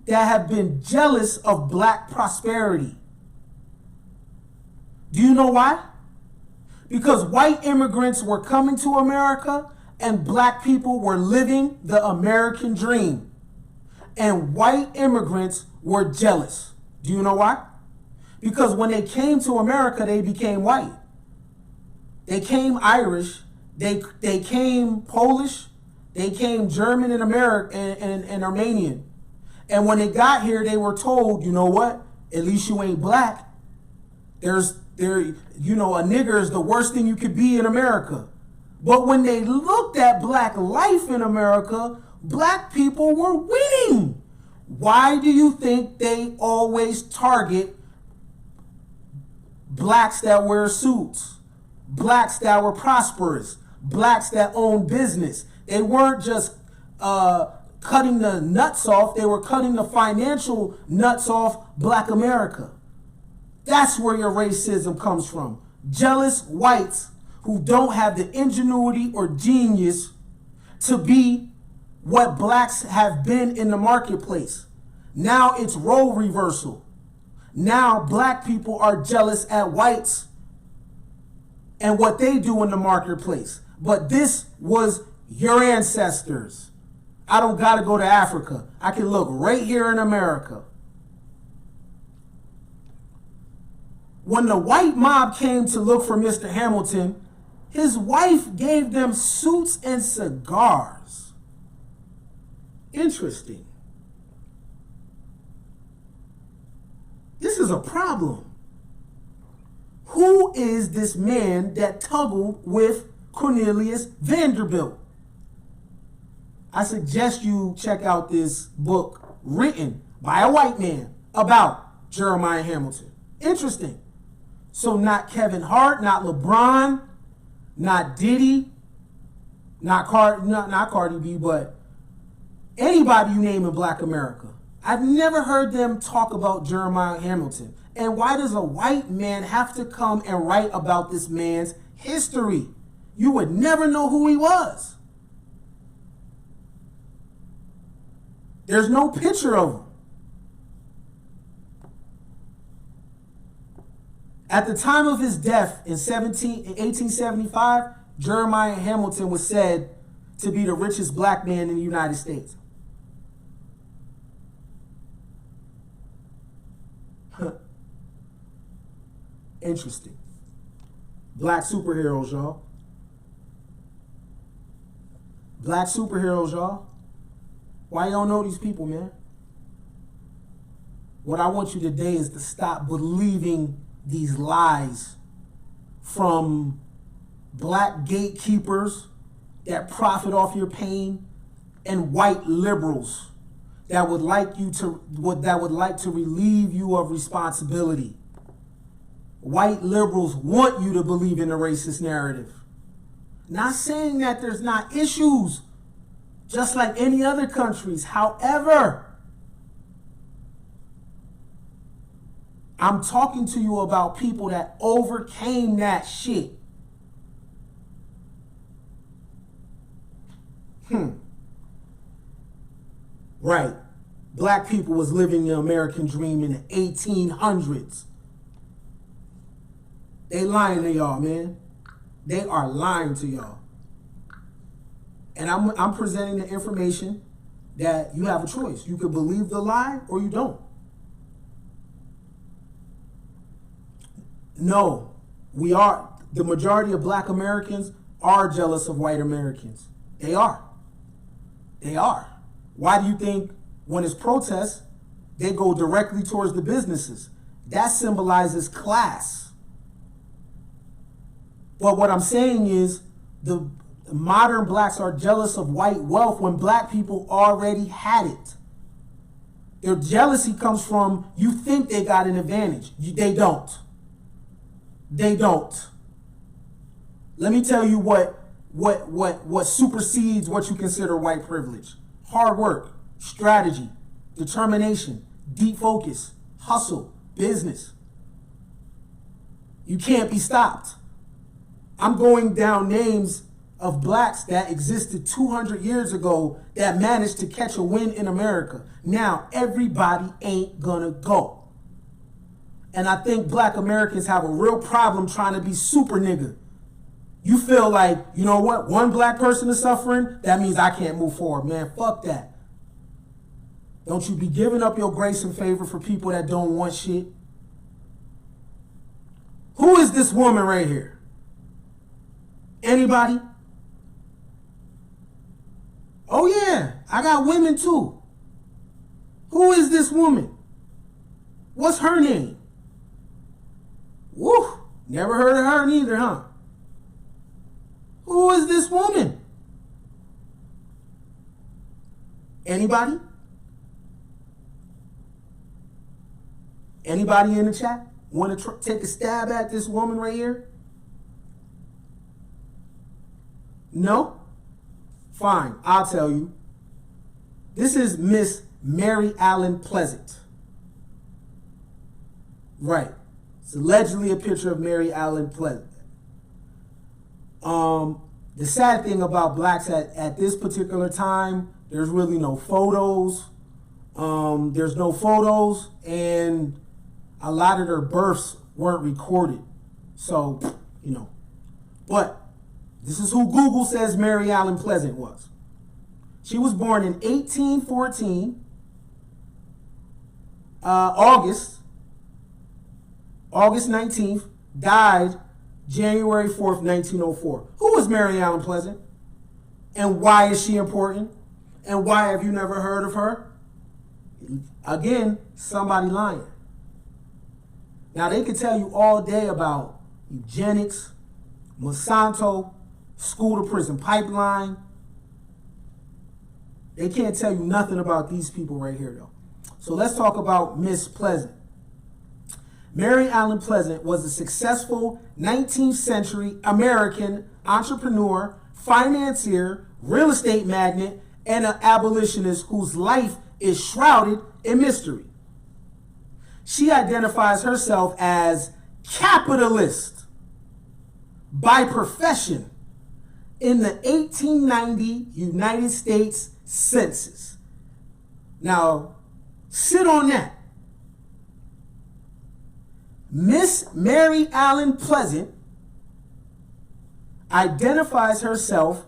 that have been jealous of Black prosperity. Do you know why? Because white immigrants were coming to America and Black people were living the American dream. And white immigrants were jealous. Do you know why? Because when they came to America, they became white. They came Irish, they came Polish, they came German and Armenian. And when they got here, they were told, you know what? At least you ain't Black. A nigger is the worst thing you could be in America. But when they looked at Black life in America, Black people were winning. Why do you think they always target Blacks that wear suits, Blacks that were prosperous, Blacks that own business? They weren't just cutting the nuts off, they were cutting the financial nuts off Black America. That's where your racism comes from. Jealous whites who don't have the ingenuity or genius to be what Blacks have been in the marketplace. Now it's role reversal. Now Black people are jealous at whites and what they do in the marketplace. But this was your ancestors. I don't got to go to Africa. I can look right here in America. When the white mob came to look for Mr. Hamilton, his wife gave them suits and cigars. Interesting. This is a problem. Who is this man that tuggled with Cornelius Vanderbilt? I suggest you check out this book written by a white man about Jeremiah Hamilton. Interesting. So not Kevin Hart, not LeBron, not Diddy, not Cardi B, but anybody you name in Black America. I've never heard them talk about Jeremiah Hamilton. And why does a white man have to come and write about this man's history? You would never know who he was. There's no picture of him. At the time of his death in 1875, Jeremiah Hamilton was said to be the richest Black man in the United States. Interesting. Black superheroes, y'all. Black superheroes, y'all. Why you don't know these people, man? What I want you today is to stop believing these lies from Black gatekeepers that profit off your pain and white liberals that would like to relieve you of responsibility. White liberals want you to believe in the racist narrative. Not saying that there's not issues, just like any other countries. However, I'm talking to you about people that overcame that shit. Right. Black people was living the American dream in the 1800s. They lying to y'all, man. They are lying to y'all. And I'm presenting the information that you have a choice. You can believe the lie or you don't. No, the majority of Black Americans are jealous of white Americans. They are. They are. Why do you think when it's protests, they go directly towards the businesses? That symbolizes class. But what I'm saying is the modern blacks are jealous of white wealth when black people already had it. Their jealousy comes from you think they got an advantage. They don't. They don't. Let me tell you what supersedes what you consider white privilege. Hard work, strategy, determination, deep focus, hustle, business. You can't be stopped. I'm going down names of blacks that existed 200 years ago that managed to catch a win in America. Now, everybody ain't gonna go. And I think black Americans have a real problem trying to be super nigga. You feel like, you know what, one black person is suffering, that means I can't move forward. Man, fuck that. Don't you be giving up your grace and favor for people that don't want shit. Who is this woman right here? Anybody? Oh yeah, I got women too. Who is this woman? What's her name? Woo, never heard of her neither, huh? Who is this woman? Anybody? Anybody in the chat want to take a stab at this woman right here? No? Fine, I'll tell you. This is Miss Mary Allen Pleasant. Right. It's allegedly a picture of Mary Allen Pleasant. The sad thing about blacks at this particular time, there's really no photos. There's no photos, and a lot of their births weren't recorded. So, you know. But this is who Google says Mary Allen Pleasant was. She was born in 1814, August 19th, died January 4th, 1904. Who was Mary Allen Pleasant? And why is she important? And why have you never heard of her? Again, somebody lying. Now, they could tell you all day about eugenics, Monsanto, school to prison pipeline. They can't tell you nothing about these people right here, though. So let's talk about Miss Pleasant. Mary Allen Pleasant was a successful 19th century American entrepreneur, financier, real estate magnate, and an abolitionist whose life is shrouded in mystery. She identifies herself as capitalist by profession in the 1890 United States Census. Now, sit on that. Miss Mary Allen Pleasant identifies herself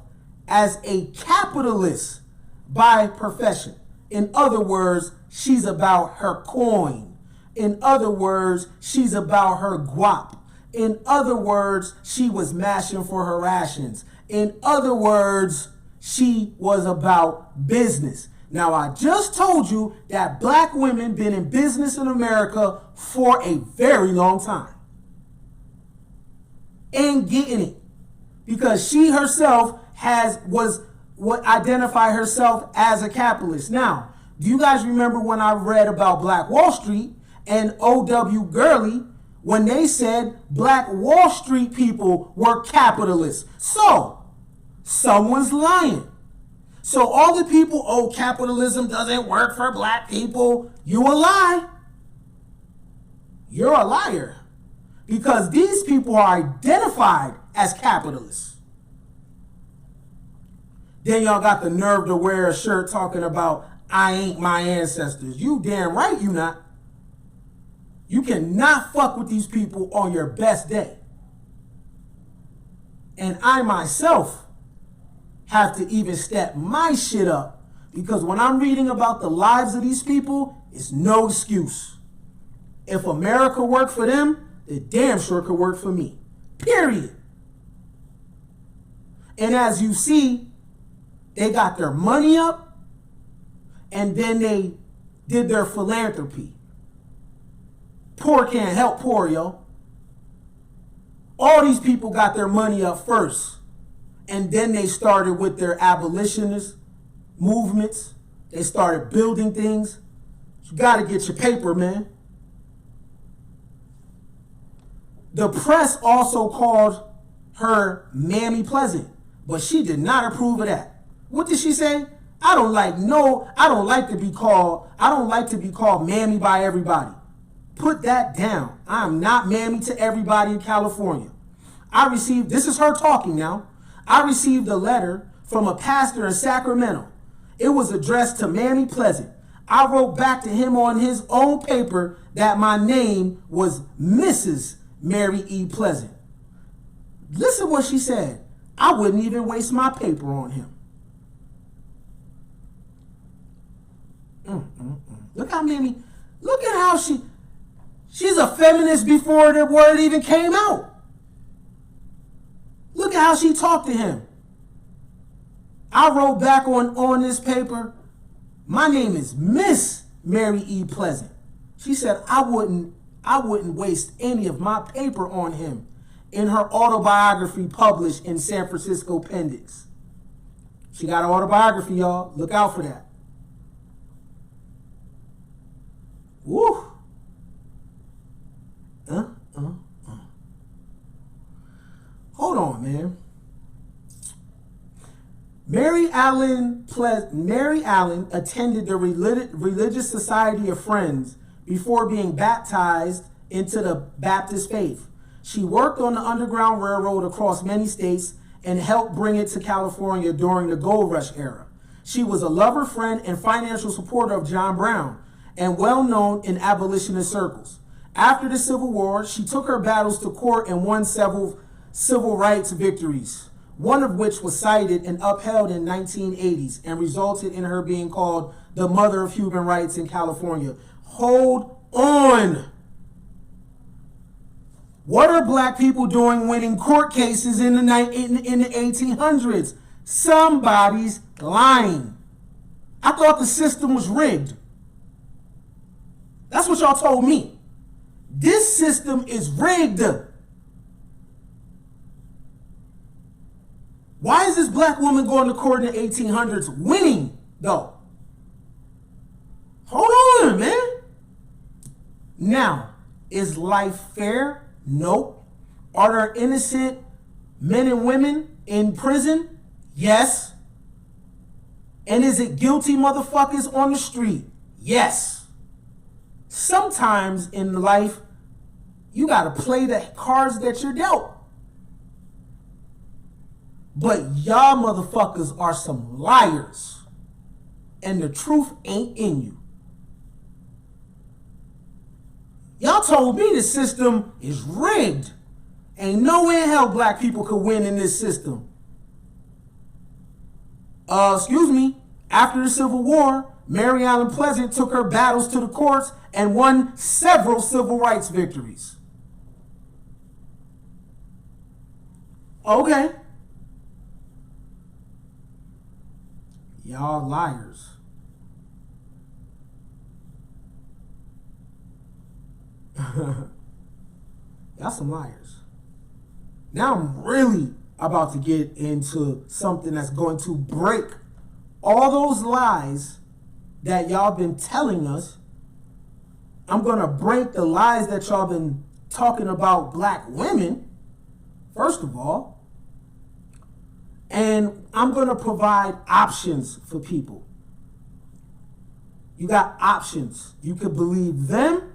as a capitalist by profession. In other words, she's about her coin. In other words, she's about her guap. In other words, she was mashing for her rations. In other words, she was about business. Now, I just told you that black women been in business in America for a very long time. Ain't getting it. Because she herself identify herself as a capitalist. Now, do you guys remember when I read about Black Wall Street and O.W. Gurley when they said Black Wall Street people were capitalists? So, someone's lying. So all the people, oh, capitalism doesn't work for black people, you a lie. You're a liar. Because these people are identified as capitalists. Then y'all got the nerve to wear a shirt talking about, I ain't my ancestors. You damn right you not. You cannot fuck with these people on your best day. And I myself have to even step my shit up, because when I'm reading about the lives of these people, it's no excuse. If America worked for them, it damn sure could work for me. Period. And as you see, They got their money up, and then they did their philanthropy. Poor can't help poor, yo. All these people got their money up first, and then they started with their abolitionist movements. They started building things. You got to get your paper, man. The press also called her Mammy Pleasant, but she did not approve of that. What did she say? I don't like to be called Mammy by everybody. Put that down. I'm not Mammy to everybody in California. This is her talking now. I received a letter from a pastor in Sacramento. It was addressed to Mammy Pleasant. I wrote back to him on his own paper that my name was Mrs. Mary E. Pleasant. Listen what she said. I wouldn't even waste my paper on him. Look at how she's a feminist before the word even came out. Look at how she talked to him. I wrote back on this paper, my name is Miss Mary E. Pleasant. She said I wouldn't waste any of my paper on him, in her autobiography published in San Francisco Appendix. She got an autobiography, y'all. Look out for that. Woo. Hold on, man. Mary Allen attended the Religious Society of Friends before being baptized into the Baptist faith. She worked on the Underground Railroad across many states and helped bring it to California during the Gold Rush era. She was a lover, friend, and financial supporter of John Brown, and well known in abolitionist circles. After the Civil War, she took her battles to court and won several civil rights victories, one of which was cited and upheld in 1980s and resulted in her being called the mother of human rights in California. Hold on. What are black people doing winning court cases in the 1800s? Somebody's lying. I thought the system was rigged. That's what y'all told me. This system is rigged. Why is this black woman going to court in the 1800s winning, though? Hold on, man. Now, is life fair? Nope. Are there innocent men and women in prison? Yes. And is it guilty motherfuckers on the street? Yes. Sometimes in life, you got to play the cards that you're dealt. But y'all motherfuckers are some liars. And the truth ain't in you. Y'all told me the system is rigged. Ain't no way in hell black people could win in this system. After the Civil War, Mary Allen Pleasant took her battles to the courts and won several civil rights victories. Okay. Y'all liars. Y'all some liars. Now I'm really about to get into something that's going to break all those lies that y'all been telling us. I'm going to break the lies that y'all been talking about black women, first of all. And I'm going to provide options for people. You got options. You could believe them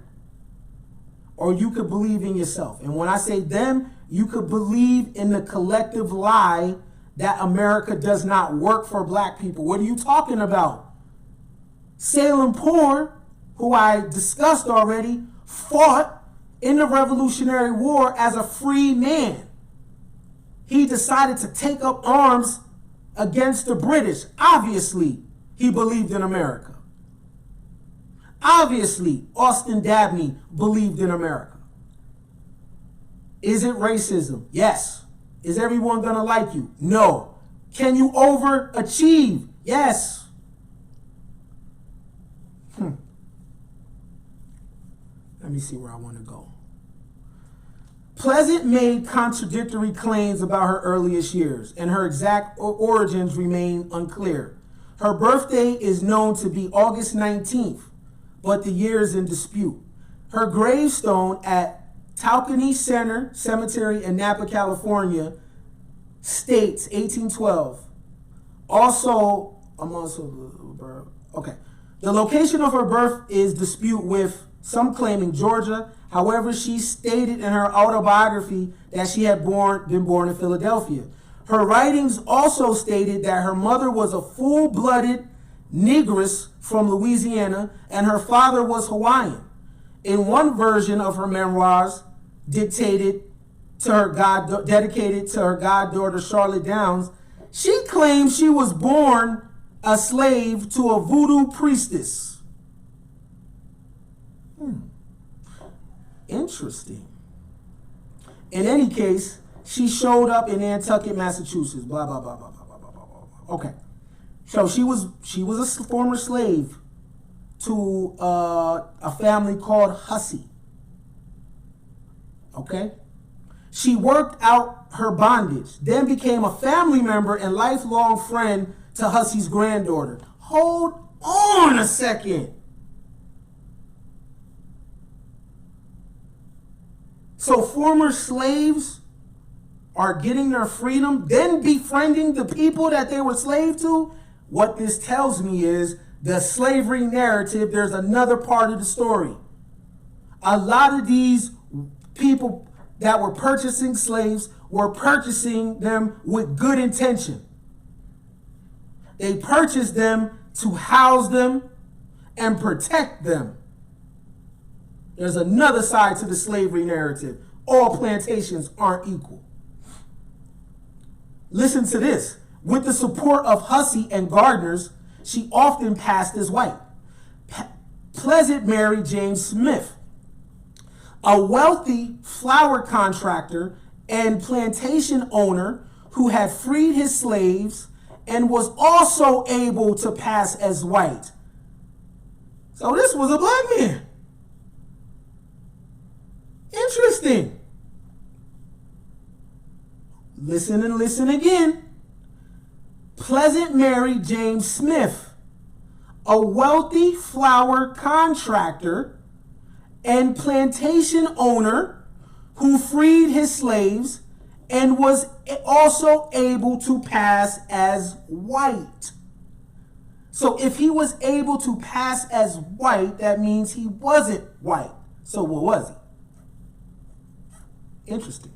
or you could believe in yourself. And when I say them, you could believe in the collective lie that America does not work for black people. What are you talking about? Salem Poor, who I discussed already, fought in the Revolutionary War as a free man. He decided to take up arms against the British. Obviously, he believed in America. Obviously, Austin Dabney believed in America. Is it racism? Yes. Is everyone going to like you? No. Can you overachieve? Yes. Let me see where I want to go. Pleasant made contradictory claims about her earliest years, and her exact origins remain unclear. Her birthday is known to be August 19th, but the year is in dispute. Her gravestone at Tauquonee Center Cemetery in Napa, California, states 1812. Okay. The location of her birth is dispute with some claiming Georgia. However, she stated in her autobiography that she had been born in Philadelphia. Her writings also stated that her mother was a full-blooded Negress from Louisiana and her father was Hawaiian. In one version of her memoirs, dedicated to her goddaughter Charlotte Downs, she claims she was born a slave to a voodoo priestess. Interesting. In any case, she showed up in Nantucket, Massachusetts. Blah blah blah blah blah blah blah blah blah. Okay, so she was a former slave to a family called Hussey. Okay, she worked out her bondage, then became a family member and lifelong friend to Hussey's granddaughter. Hold on a second. So former slaves are getting their freedom, then befriending the people that they were slave to? What this tells me is the slavery narrative, there's another part of the story. A lot of these people that were purchasing slaves were purchasing them with good intention. They purchased them to house them and protect them. There's another side to the slavery narrative. All plantations aren't equal. Listen to this. With the support of Hussey and gardeners, she often passed as white. Pleasant married James Smith, a wealthy flower contractor and plantation owner who had freed his slaves and was also able to pass as white. So this was a black man. Interesting. Listen and listen again. Pleasant married James Smith, a wealthy flower contractor and plantation owner who freed his slaves and was also able to pass as white. So if he was able to pass as white, that means he wasn't white. So what was he? Interesting.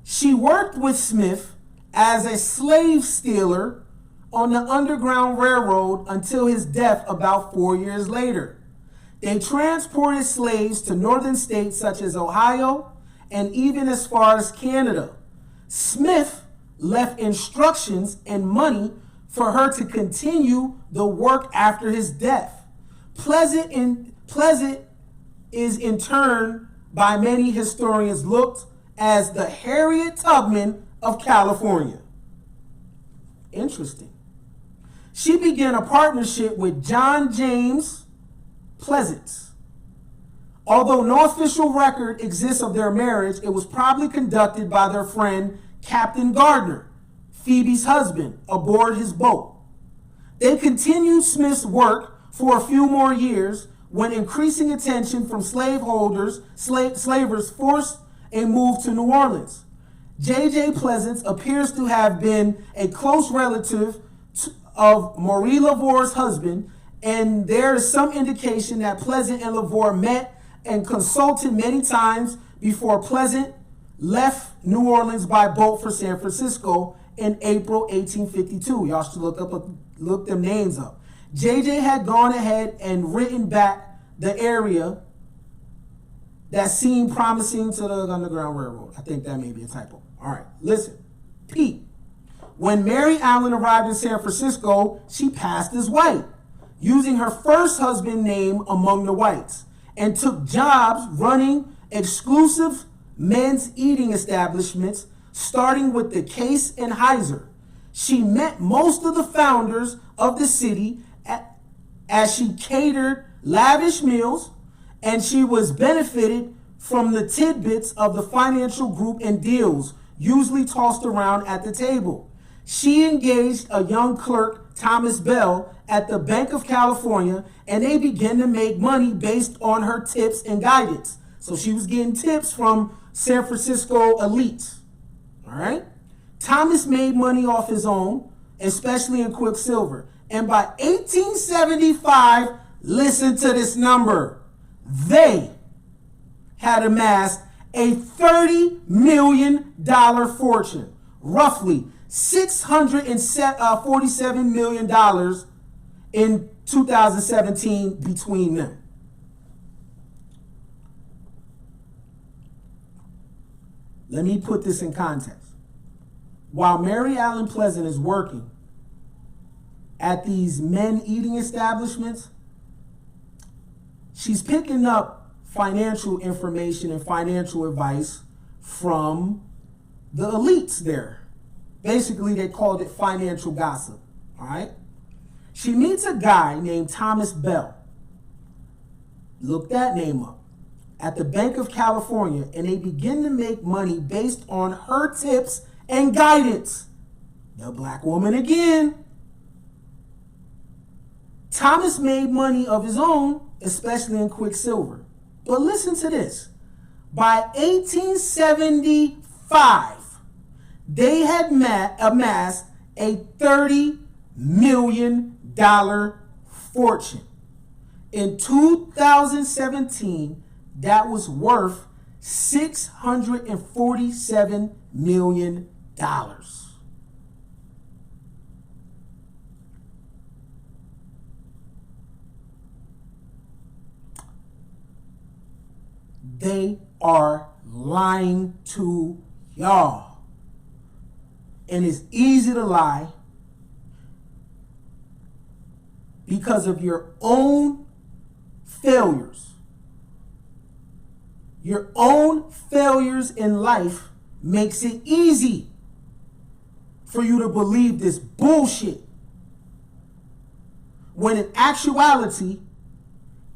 She worked with Smith as a slave stealer on the Underground Railroad until his death about 4 years later. They transported slaves to northern states such as Ohio and even as far as Canada. Smith left instructions and money for her to continue the work after his death. Pleasant is in turn by many historians looked as the Harriet Tubman of California. Interesting. She began a partnership with John James Pleasant. Although no official record exists of their marriage, it was probably conducted by their friend Captain Gardner, Phoebe's husband, aboard his boat. They continued Smith's work for a few more years when increasing attention from slavers forced a move to New Orleans. J.J. Pleasant appears to have been a close relative of Marie Lavore's husband, and there is some indication that Pleasant and Lavore met and consulted many times before Pleasant left New Orleans by boat for San Francisco in April 1852. Y'all should look them names up. JJ had gone ahead and written back the area that seemed promising to the Underground Railroad. I think that may be a typo. All right, listen. Pete. When Mary Allen arrived in San Francisco, she passed as white, using her first husband's name among the whites, and took jobs running exclusive men's eating establishments starting with the Case and Heiser. She met most of the founders of the city as she catered lavish meals, and she was benefited from the tidbits of the financial group and deals usually tossed around at the table. She engaged a young clerk, Thomas Bell, at the Bank of California, and they began to make money based on her tips and guidance. So she was getting tips from San Francisco elites. All right? Thomas made money off his own, especially in Quicksilver. And by 1875, listen to this number, they had amassed a $30 million fortune, roughly $647 million in 2017 between them. Let me put this in context. While Mary Ellen Pleasant is working at these men eating establishments, she's picking up financial information and financial advice from the elites there. Basically, they called it financial gossip. All right? She meets a guy named Thomas Bell. Look that name up. At the Bank of California, and they begin to make money based on her tips and guidance. The black woman again. Thomas made money of his own, especially in Quicksilver. But listen to this. By 1875, they had amassed a $30 million fortune. In 2017, that was worth $647 million. They are lying to y'all. And it's easy to lie because of your own failures. Your own failures in life makes it easy for you to believe this bullshit. When in actuality,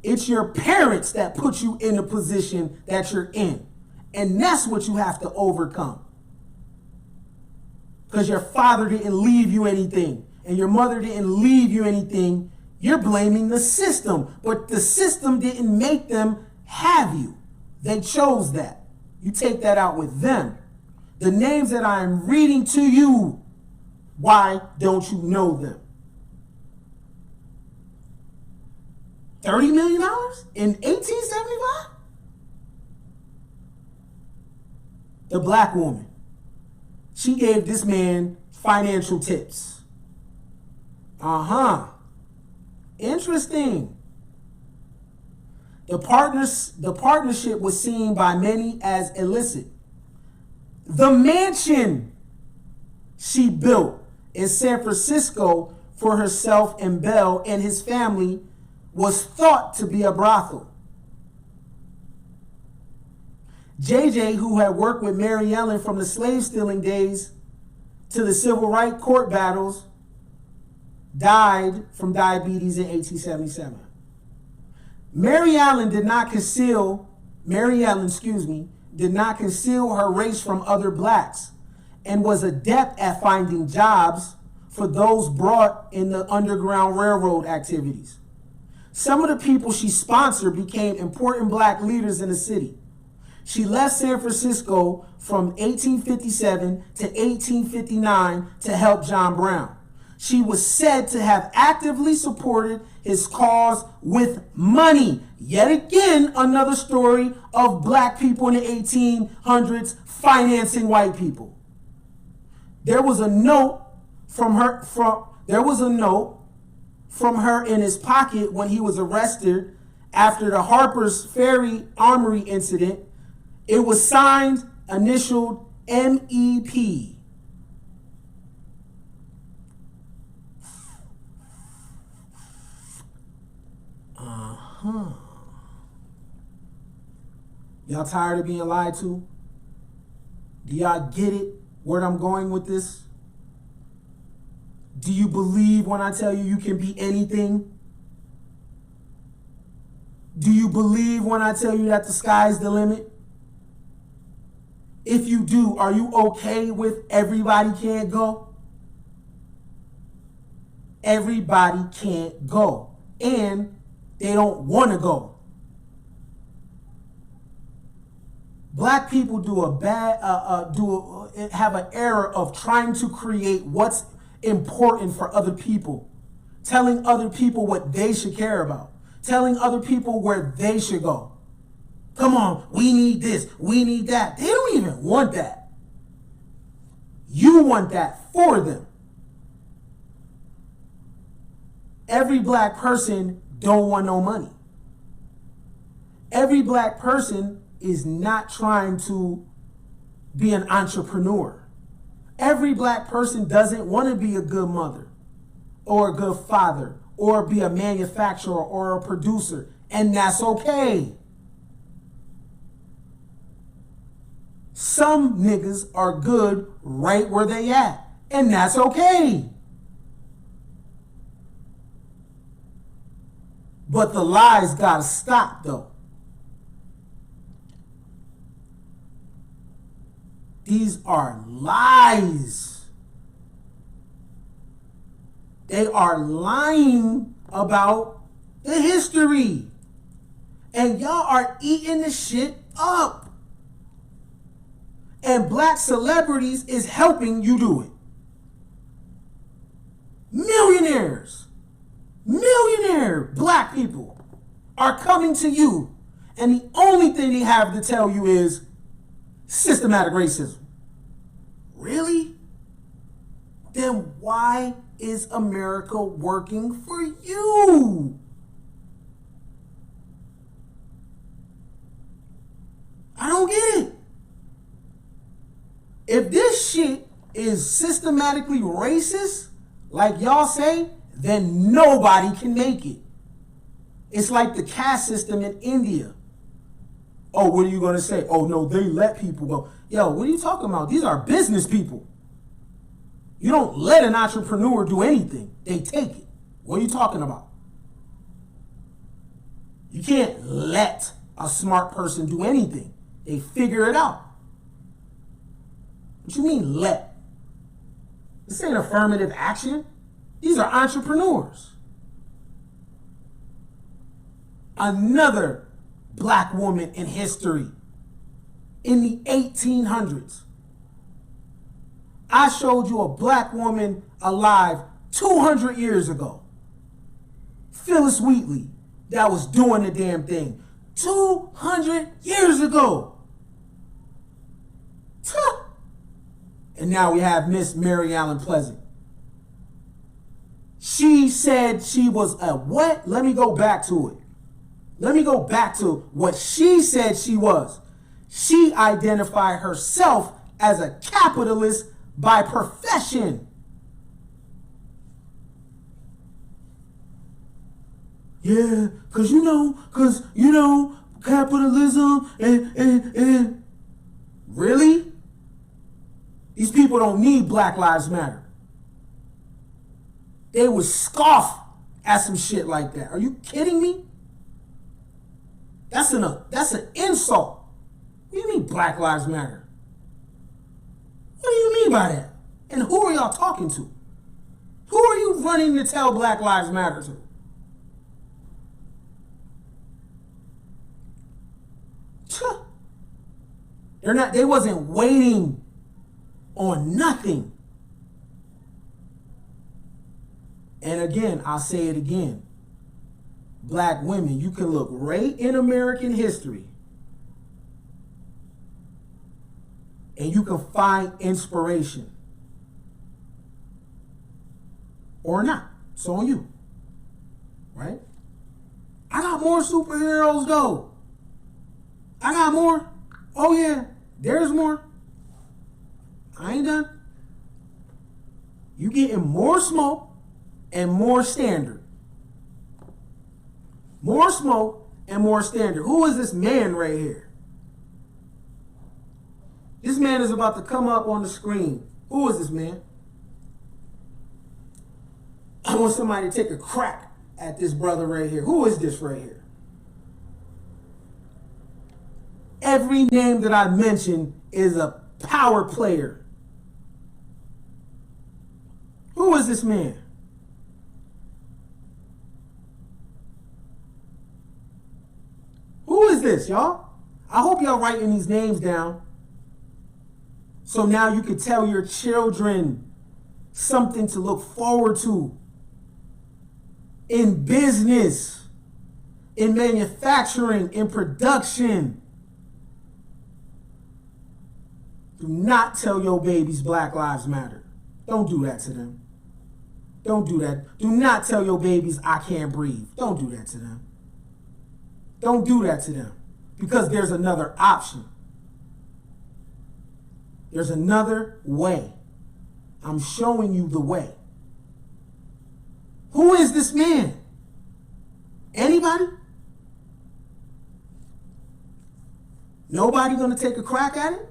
it's your parents that put you in the position that you're in. And that's what you have to overcome. Because your father didn't leave you anything, and your mother didn't leave you anything. You're blaming the system, but the system didn't make them have you. They chose that. You take that out with them. The names that I am reading to you, why don't you know them? $30 million in 1875? The black woman. She gave this man financial tips. Interesting. The partnership was seen by many as illicit. The mansion she built in San Francisco for herself and Bell and his family was thought to be a brothel. JJ, who had worked with Mary Ellen from the slave stealing days to the civil rights court battles, died from diabetes in 1877. Mary Ellen did not conceal her race from other blacks and was adept at finding jobs for those brought in the Underground Railroad activities. Some of the people she sponsored became important black leaders in the city. She left San Francisco from 1857 to 1859 to help John Brown. She was said to have actively supported his cause with money. Yet again, another story of black people in the 1800s financing white people. There was a note from her in his pocket when he was arrested after the Harper's Ferry Armory incident. It was signed, initialed MEP. Y'all tired of being lied to? Do y'all get it? where I'm going with this? Do you believe when I tell you you can be anything? Do you believe when I tell you that the sky's the limit? If you do, are you okay with everybody can't go? Everybody can't go, and they don't want to go. Black people have an error of trying to create what's important for other people, telling other people what they should care about, telling other people where they should go. Come on, we need this, we need that. They don't even want that. You want that for them. Every black person don't want no money. Every black person is not trying to be an entrepreneur. Every black person doesn't want to be a good mother or a good father or be a manufacturer or a producer, and that's okay. Some niggas are good right where they at, and that's okay. But the lies gotta stop, though. These are lies. They are lying about the history. And y'all are eating the shit up. And black celebrities is helping you do it. Millionaire black people are coming to you, and the only thing they have to tell you is systematic racism. Really? Then why is America working for you? I don't get it. If this shit is systematically racist, like y'all say, then nobody can make it. It's like the caste system in India. Oh, what are you going to say? Oh, no, they let people go. Yo, what are you talking about? These are business people. You don't let an entrepreneur do anything. They take it. What are you talking about? You can't let a smart person do anything. They figure it out. What you mean let? This ain't affirmative action. These are entrepreneurs. Another black woman in history in the 1800s. I showed you a black woman alive 200 years ago. Phyllis Wheatley, that was doing the damn thing 200 years ago. And now we have Miss Mary Ellen Pleasant. She said she was a what? Let me go back to it. Let me go back to what she said she was. She identified herself as a capitalist by profession. Yeah, because capitalism and really? These people don't need Black Lives Matter. They would scoff at some shit like that. Are you kidding me? That's an insult. What do you mean Black Lives Matter? What do you mean by that? And who are y'all talking to? Who are you running to tell Black Lives Matter to? They wasn't waiting on nothing. And again, I'll say it again. Black women, you can look right in American history and you can find inspiration. Or not. It's on you. Right? I got more superheroes though. I got more. Oh yeah, there's more. I ain't done. You getting more smoke and more standard. More smoke and more standard. Who is this man right here? This man is about to come up on the screen. Who is this man? I want somebody to take a crack at this brother right here. Who is this right here? Every name that I mentioned is a power player. Who is this man? Who is this, y'all? I hope y'all writing these names down. So now you can tell your children something to look forward to in business, in manufacturing, in production. Do not tell your babies Black Lives Matter. Don't do that to them. Don't do that. Do not tell your babies I can't breathe. Don't do that to them. Don't do that to them, because there's another option. There's another way. I'm showing you the way. Who is this man? Anybody? Nobody gonna take a crack at it?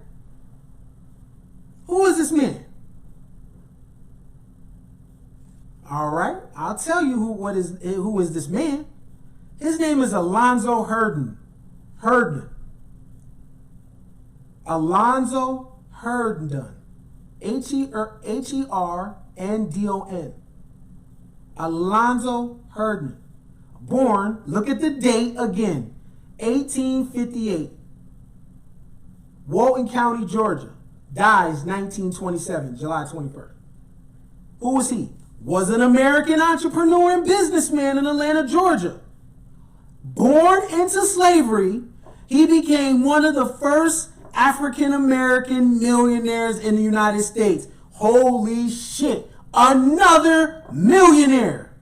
Who is this man? All right, I'll tell you who is this man. His name is Alonzo Herndon. Alonzo Herndon. Herndon. Alonzo Herndon. Born, look at the date again, 1858. Walton County, Georgia. Dies 1927, July 21st. Who was he? Was an American entrepreneur and businessman in Atlanta, Georgia. Born into slavery, he became one of the first African-American millionaires in the United States. Holy shit. Another millionaire.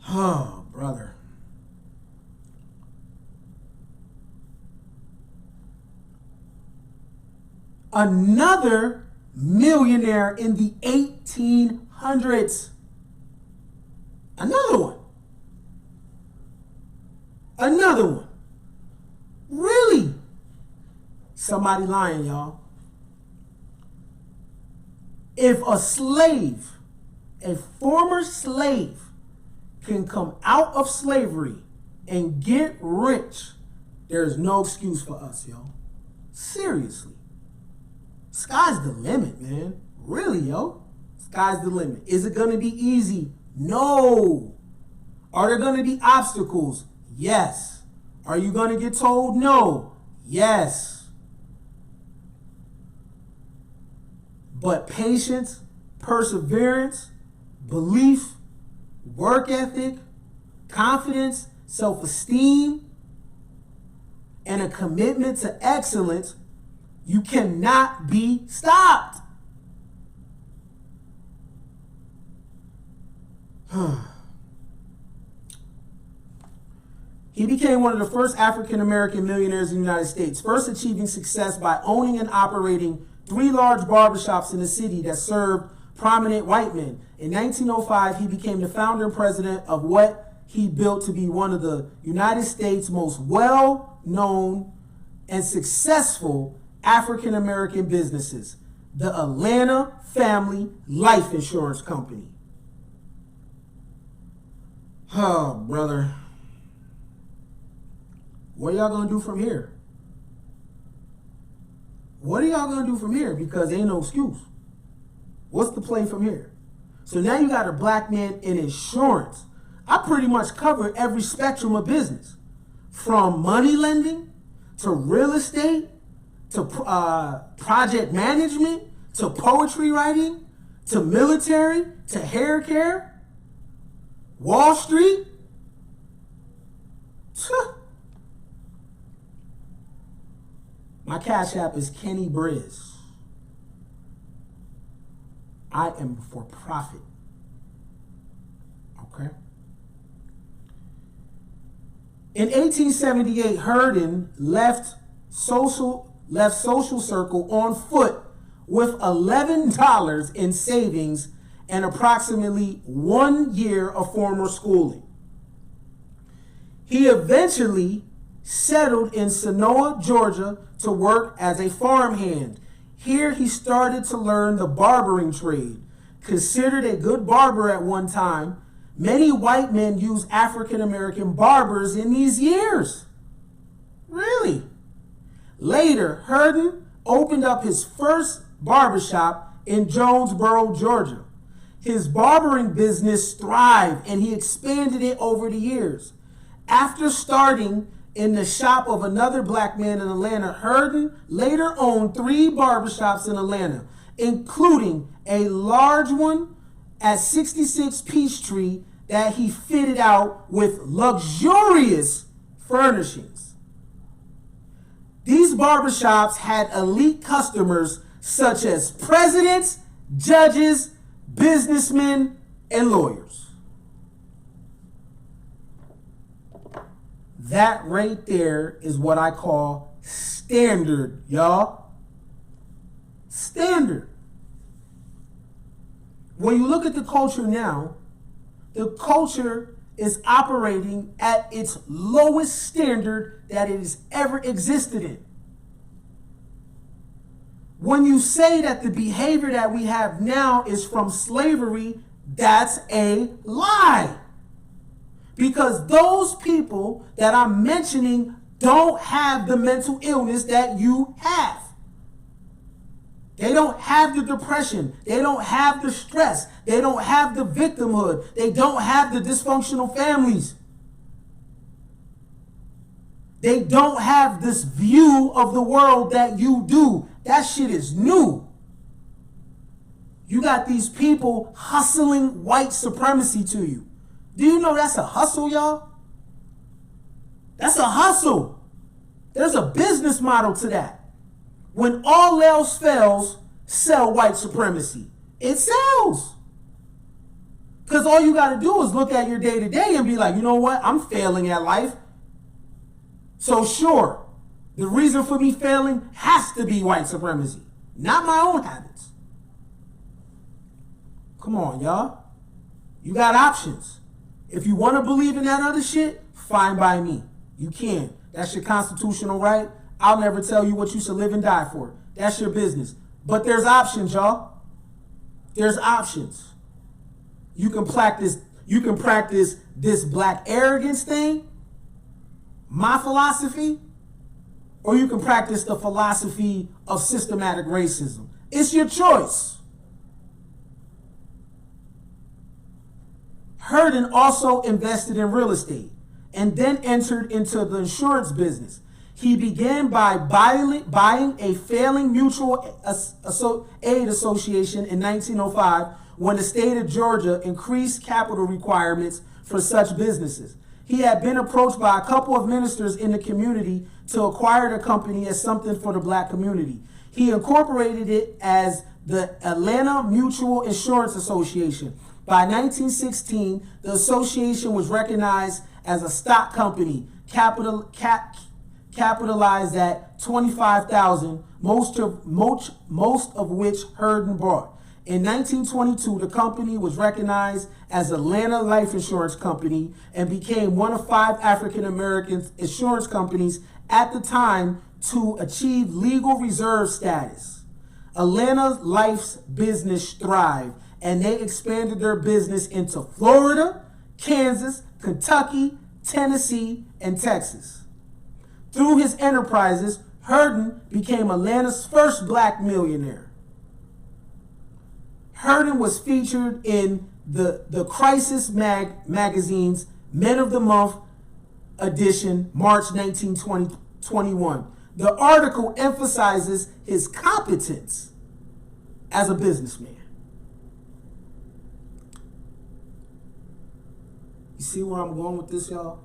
Oh, brother. Another millionaire in the 1800s. Another one. Another one. Really? Somebody lying, y'all. If a slave, a former slave, can come out of slavery and get rich, there's no excuse for us, y'all. Seriously. Sky's the limit, man. Really, yo. Sky's the limit. Is it going to be easy? No. Are there going to be obstacles? Yes. Are you going to get told no? Yes. But patience, perseverance, belief, work ethic, confidence, self-esteem, and a commitment to excellence, you cannot be stopped. He became one of the first African-American millionaires in the United States, first achieving success by owning and operating 3 large barbershops in the city that served prominent white men. In 1905, he became the founder and president of what he built to be one of the United States' most well-known and successful African-American businesses, the Atlanta Family Life Insurance Company. Oh, brother. What are y'all going to do from here? What are y'all going to do from here? Because ain't no excuse. What's the play from here? So now you got a black man in insurance. I pretty much covered every spectrum of business, from money lending to real estate to project management to poetry writing to military to hair care, Wall Street. My Cash App is Kenny Briz. I am for profit. Okay? In 1878, Herndon left social circle on foot with $11 in savings and approximately 1 year of formal schooling. He eventually settled in Senoia, Georgia, to work as a farmhand. Here he started to learn the barbering trade. Considered a good barber at one time, many white men used African American barbers in these years. Really? Later, Herndon opened up his first barbershop in Jonesboro, Georgia. His barbering business thrived and he expanded it over the years. After starting in the shop of another black man in Atlanta, Herndon later owned 3 barbershops in Atlanta, including a large one at 66 Peachtree that he fitted out with luxurious furnishings. These barbershops had elite customers such as presidents, judges, businessmen, and lawyers. That right there is what I call standard, y'all. Standard. When you look at the culture now, the culture is operating at its lowest standard that it has ever existed in. When you say that the behavior that we have now is from slavery, that's a lie. Because those people that I'm mentioning don't have the mental illness that you have. They don't have the depression. They don't have the stress. They don't have the victimhood. They don't have the dysfunctional families. They don't have this view of the world that you do. That shit is new. You got these people hustling white supremacy to you. Do you know that's a hustle, y'all? That's a hustle. There's a business model to that. When all else fails, sell white supremacy. It sells. Because all you got to do is look at your day-to-day and be like, you know what? I'm failing at life. So sure, the reason for me failing has to be white supremacy, not my own habits. Come on, y'all. You got options. If you want to believe in that other shit, fine by me. You can. That's your constitutional right. I'll never tell you what you should live and die for. That's your business. But there's options, y'all. There's options. You can practice this black arrogance thing, my philosophy, or you can practice the philosophy of systematic racism. It's your choice. Herndon also invested in real estate and then entered into the insurance business. He began by buying a failing mutual aid association in 1905 when the state of Georgia increased capital requirements for such businesses. He had been approached by a couple of ministers in the community to acquire the company as something for the black community. He incorporated it as the Atlanta Mutual Insurance Association. By 1916, the association was recognized as a stock company, capitalized at $25,000, most of which Herndon bought. In 1922, the company was recognized as Atlanta Life Insurance Company and became one of 5 African American insurance companies at the time to achieve legal reserve status. Atlanta Life's business thrived, and they expanded their business into Florida, Kansas, Kentucky, Tennessee, and Texas. Through his enterprises, Herndon became Atlanta's first black millionaire. Herndon was featured in the Crisis magazine's Men of the Month edition, March 1921. The article emphasizes his competence as a businessman. You see where I'm going with this, y'all?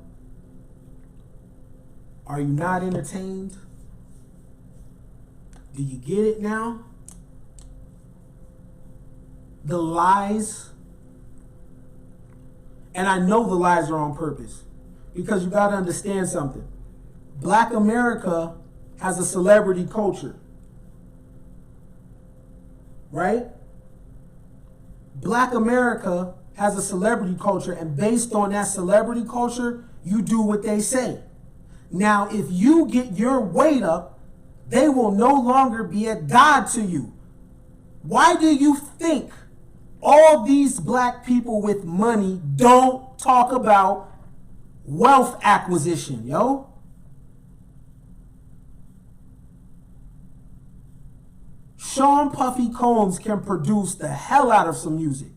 Are you not entertained? Do you get it now? The lies. And I know the lies are on purpose, because you got to understand something. Black America has a celebrity culture, right? Black America has a celebrity culture, and based on that celebrity culture, you do what they say. Now, if you get your weight up, they will no longer be a god to you. Why do you think all these black people with money don't talk about wealth acquisition, yo? Sean Puffy Combs can produce the hell out of some music.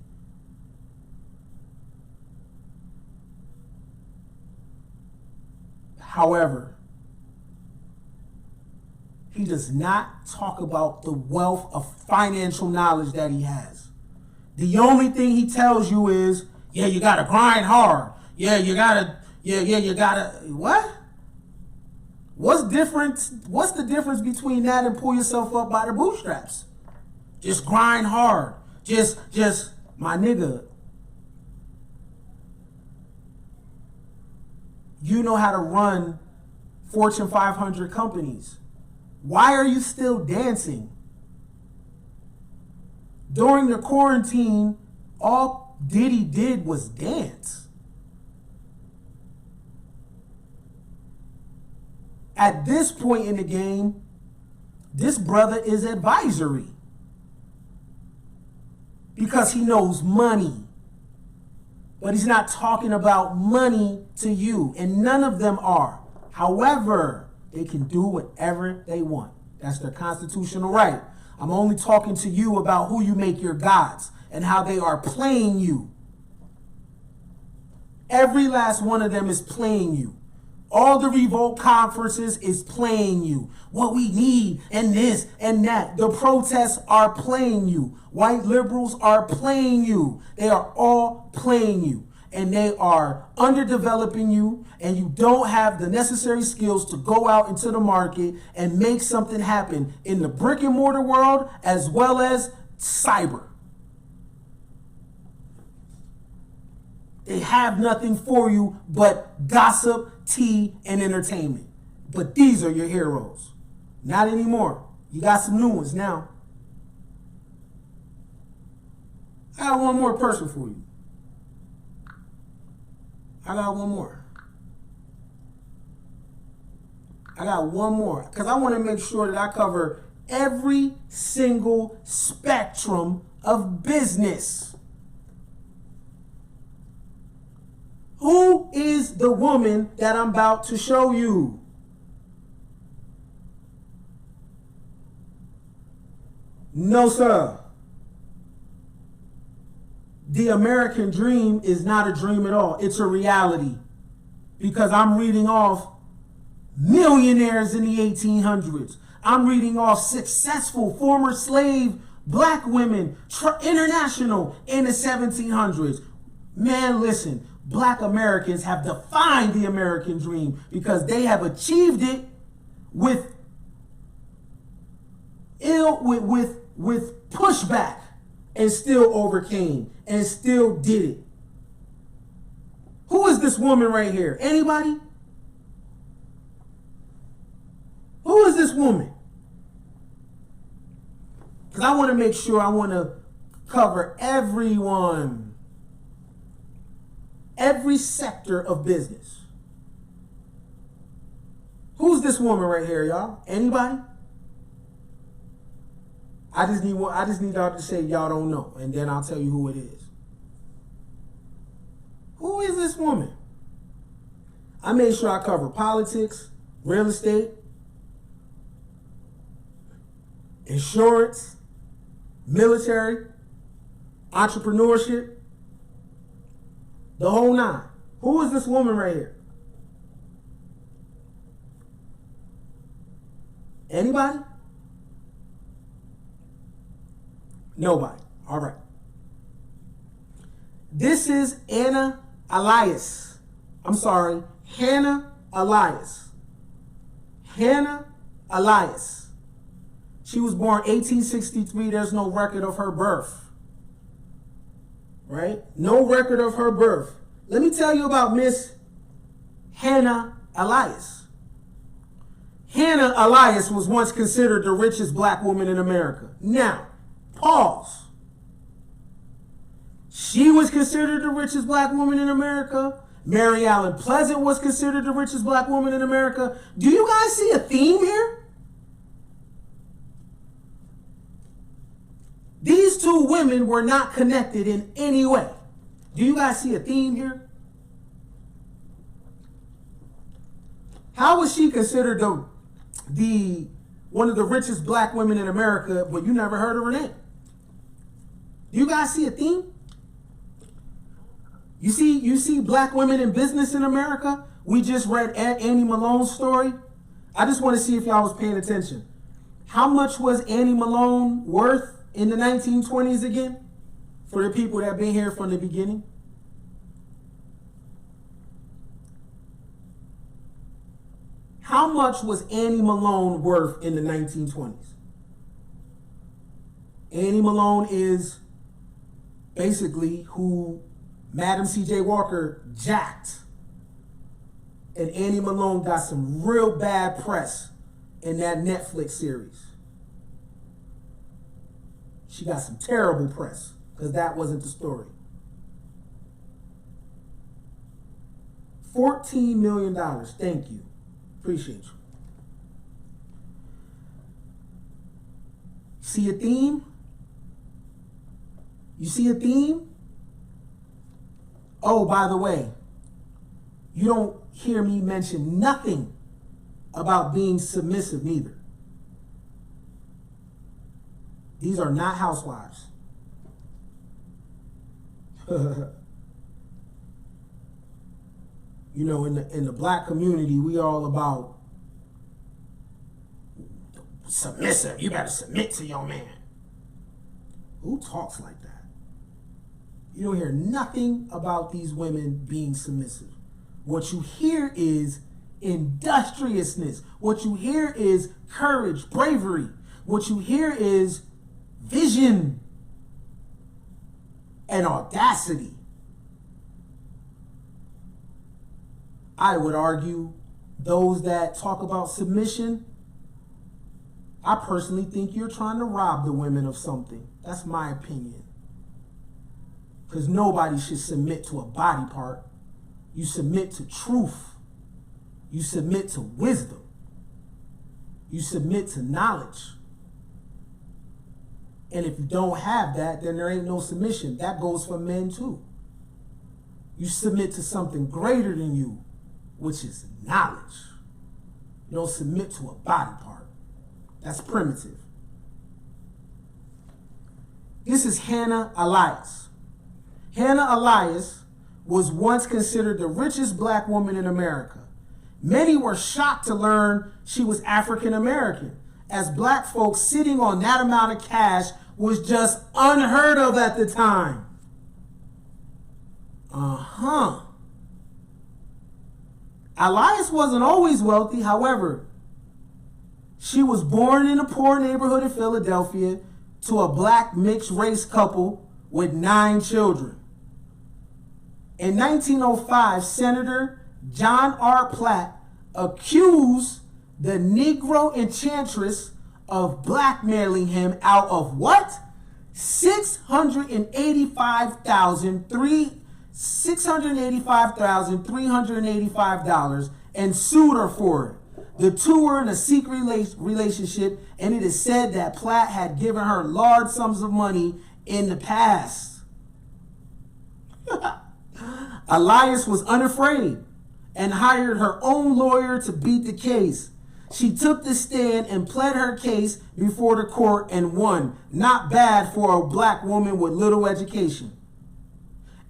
However, he does not talk about the wealth of financial knowledge that he has. The only thing he tells you is, yeah, you gotta grind hard. Yeah, you gotta, what? What's the difference between that and pull yourself up by the bootstraps? Just grind hard. Just, my nigga, you know how to run Fortune 500 companies. Why are you still dancing? During the quarantine, all Diddy did was dance. At this point in the game, this brother is advisory because he knows money. But he's not talking about money to you, and none of them are. However, they can do whatever they want. That's their constitutional right. I'm only talking to you about who you make your gods and how they are playing you. Every last one of them is playing you. All the revolt conferences is playing you. What we need and this and that. The protests are playing you. White liberals are playing you. They are all playing you. And they are underdeveloping you, and you don't have the necessary skills to go out into the market and make something happen in the brick and mortar world as well as cyber. They have nothing for you but gossip, tea, and entertainment. But these are your heroes. Not anymore. You got some new ones now. I got one more person for you. I got one more. Because I want to make sure that I cover every single spectrum of business. Who is the woman that I'm about to show you? No, sir. The American dream is not a dream at all. It's a reality. Because I'm reading off millionaires in the 1800s. I'm reading off successful former slave black women, international in the 1700s. Man, listen, black Americans have defined the American dream because they have achieved it with pushback and still overcame and still did it. Who is this woman right here? Anybody? Who is this woman? Because I want to make sure I want to cover everyone. Every sector of business. Who's this woman right here, y'all? Anybody? I just need y'all to say y'all don't know, and then I'll tell you who it is. Who is this woman? I made sure I cover politics, real estate, insurance, military, entrepreneurship, the whole nine. Who is this woman right here? Anybody? Nobody. All right. This is Hannah Elias. Hannah Elias. Hannah Elias. She was born 1863. There's no record of her birth. Right? No record of her birth. Let me tell you about Miss Hannah Elias. Hannah Elias was once considered the richest black woman in America. Now, pause. She was considered the richest black woman in America. Mary Ellen Pleasant was considered the richest black woman in America. Do you guys see a theme here? These two women were not connected in any way. Do you guys see a theme here? How was she considered the one of the richest black women in America, but you never heard of her name? Do you guys see a theme? You see black women in business in America? We just read Annie Malone's story. I just want to see if y'all was paying attention. How much was Annie Malone worth in the 1920s again? For the people that have been here from the beginning. How much was Annie Malone worth in the 1920s? Annie Malone is basically who Madam C.J. Walker jacked. And Annie Malone got some real bad press in that Netflix series. She got some terrible press because that wasn't the story. $14 million. Thank you. Appreciate you. See a theme? You see a theme? Oh, by the way, you don't hear me mention nothing about being submissive neither. These are not housewives. You know, in the black community, we are all about submissive. You better submit to your man. Who talks like that? You don't hear nothing about these women being submissive. What you hear is industriousness. What you hear is courage, bravery. What you hear is vision and audacity. I would argue those that talk about submission, I personally think you're trying to rob the women of something. That's my opinion. Because nobody should submit to a body part. You submit to truth. You submit to wisdom. You submit to knowledge. And if you don't have that, then there ain't no submission. That goes for men too. You submit to something greater than you, which is knowledge. You don't submit to a body part. That's primitive. This is Hannah Elias. Hannah Elias was once considered the richest black woman in America. Many were shocked to learn she was African American, as black folks sitting on that amount of cash was just unheard of at the time. Elias wasn't always wealthy. However, she was born in a poor neighborhood in Philadelphia to a black mixed race couple with 9 children. In 1905, Senator John R. Platt accused the Negro Enchantress of blackmailing him out of what? $685,385 and sued her for it. The two were in a secret relationship, and it is said that Platt had given her large sums of money in the past. Elias was unafraid and hired her own lawyer to beat the case. She took the stand and pled her case before the court and won. Not bad for a black woman with little education.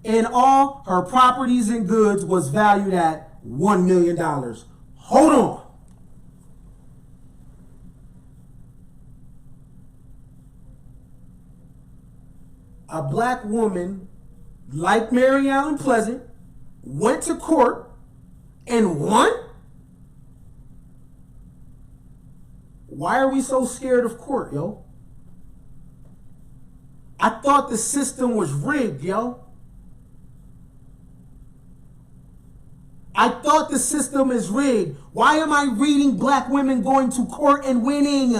In all, her properties and goods was valued at $1 million. Hold on. A black woman like Mary Ellen Pleasant went to court and won? Why are we so scared of court, yo? I thought the system was rigged, yo. I thought the system is rigged. Why am I reading black women going to court and winning?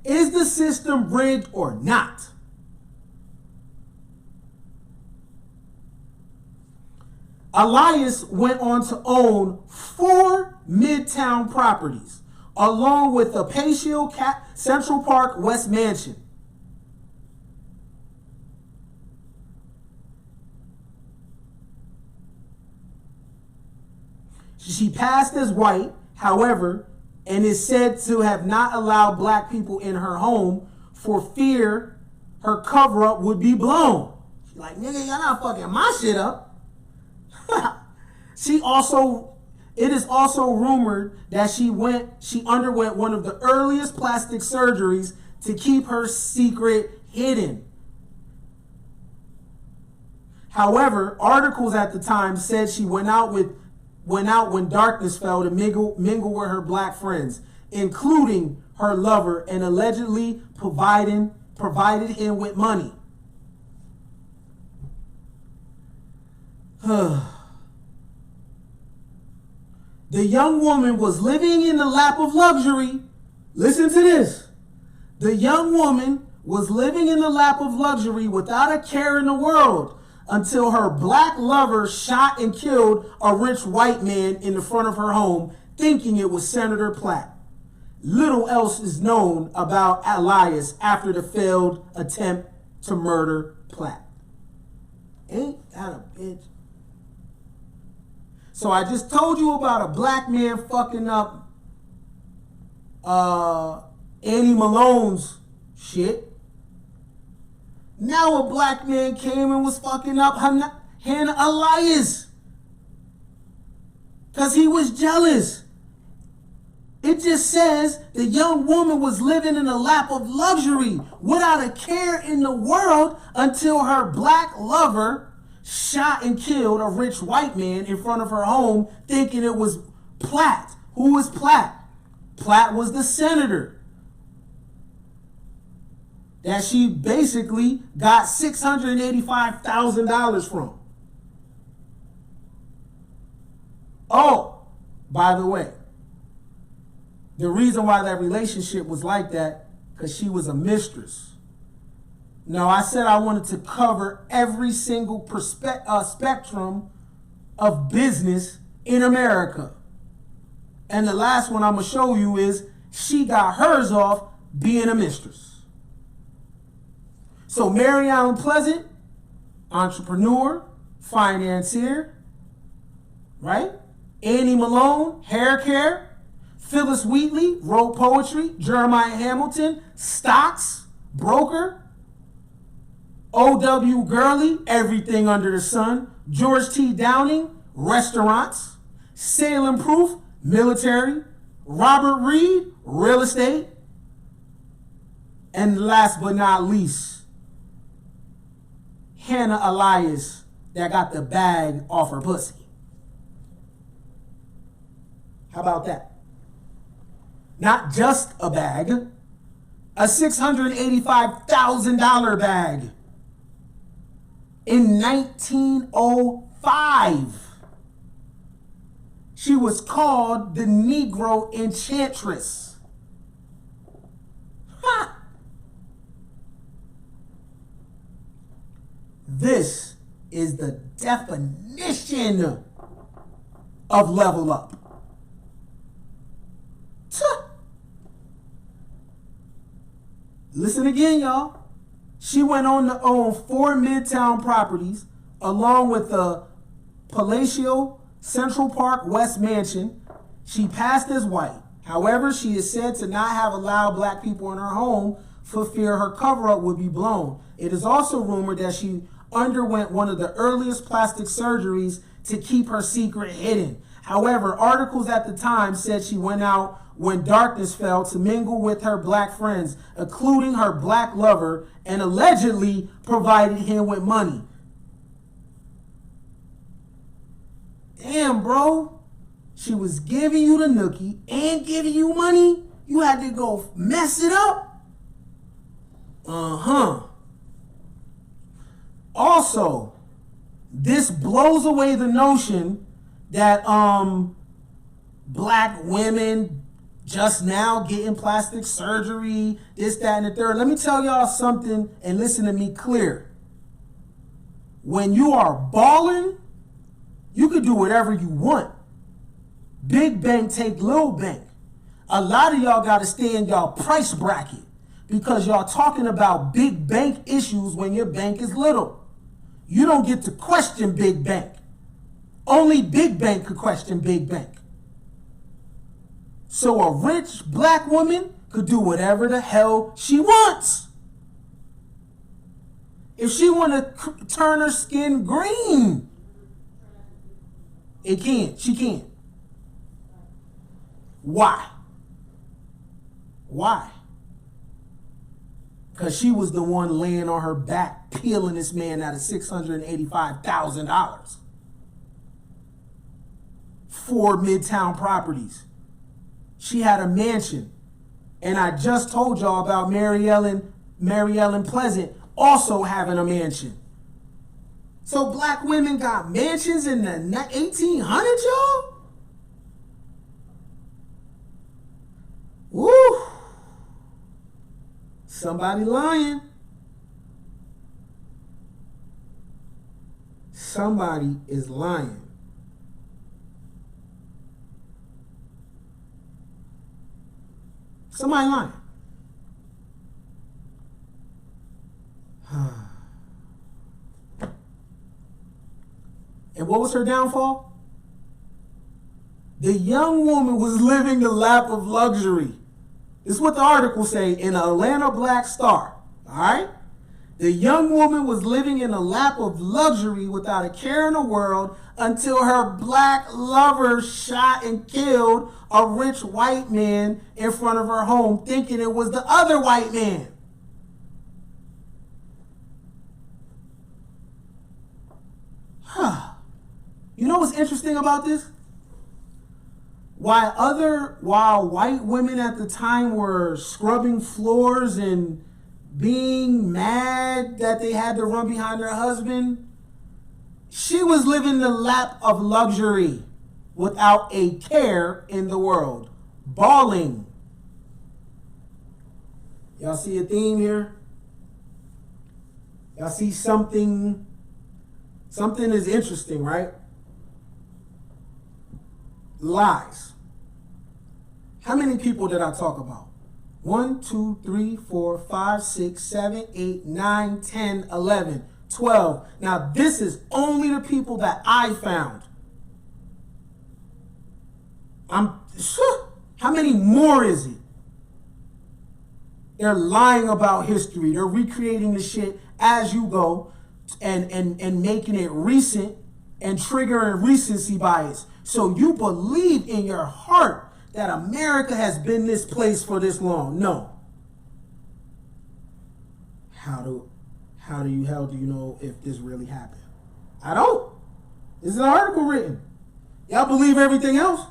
Is the system rigged or not? Elias went on to own 4 Midtown properties, along with the Palatial Central Park West Mansion. She passed as white, however, and is said to have not allowed black people in her home for fear her cover-up would be blown. She's like, nigga, y'all not fucking my shit up. It is also rumored that she underwent one of the earliest plastic surgeries to keep her secret hidden. However, articles at the time said she went out when darkness fell to mingle with her black friends, including her lover, and allegedly provided him with money. The young woman was living in the lap of luxury. Listen to this. The young woman was living in the lap of luxury without a care in the world until her black lover shot and killed a rich white man in the front of her home, thinking it was Senator Platt. Little else is known about Elias after the failed attempt to murder Platt. Ain't that a bitch? So I just told you about a black man fucking up Annie Malone's shit. Now a black man came and was fucking up Hannah Elias. Because he was jealous. It just says the young woman was living in a lap of luxury without a care in the world until her black lover shot and killed a rich white man in front of her home, thinking it was Platt. Who was Platt? Platt was the senator that she basically got $685,000 from. Oh, by the way, the reason why that relationship was like that, because she was a mistress. Now, I said I wanted to cover every single spectrum of business in America. And the last one I'm going to show you is she got hers off being a mistress. So Mary Ellen Pleasant, entrepreneur, financier, right? Annie Malone, hair care. Phyllis Wheatley, wrote poetry. Jeremiah Hamilton, stocks, broker. O.W. Gurley, everything under the sun. George T. Downing, restaurants. Salem Proof, military. Robert Reed, real estate. And last but not least, Hannah Elias, that got the bag off her pussy. How about that? Not just a bag, a $685,000 bag. In 1905, she was called the Negro Enchantress. Ha! This is the definition of level up. Listen again, y'all. She went on to own 4 Midtown properties, along with the Palatial Central Park West Mansion. She passed as white. However, she is said to not have allowed black people in her home for fear her cover-up would be blown. It is also rumored that she underwent one of the earliest plastic surgeries to keep her secret hidden. However, articles at the time said she went out when darkness fell to mingle with her black friends, including her black lover, and allegedly provided him with money. Damn, bro. She was giving you the nookie and giving you money. You had to go mess it up? Also, this blows away the notion that black women just now getting plastic surgery, this, that, and the third. Let me tell y'all something and listen to me clear. When you are balling, You could do whatever you want. Big bank take little bank. A lot of y'all got to stay in y'all price bracket because y'all talking about big bank issues when your bank is little. You don't get to question big bank. Only big bank could question big bank. So a rich black woman could do whatever the hell she wants. If she want to turn her skin green, she can. Why? Why? Because she was the one laying on her back, peeling this man out of $685,000. 4 Midtown properties. She had a mansion. And I just told y'all about Mary Ellen Pleasant also having a mansion. So black women got mansions in the 1800s, y'all? Woo! Somebody lying. Somebody is lying. Somebody lying. And what was her downfall? The young woman was living the lap of luxury. This is what the article say in the Atlanta Black Star. All right? The young woman was living in a lap of luxury without a care in the world until her black lover shot and killed a rich white man in front of her home, thinking it was the other white man. You know what's interesting about this? While white women at the time were scrubbing floors and being mad that they had to run behind their husband, she was living the lap of luxury without a care in the world. Balling. Y'all see a theme here? Y'all see something is interesting, right? Lies. How many people did I talk about? 1, 2, 3, 4, 5, 6, 7, 8, 9, 10, 11, 12. Now this is only the people that I found. How many more is it? They're lying about history. They're recreating the shit as you go and making it recent and triggering recency bias. So you believe in your heart that America has been this place for this long. No. How do you know if this really happened? I don't. This is an article written. Y'all believe everything else?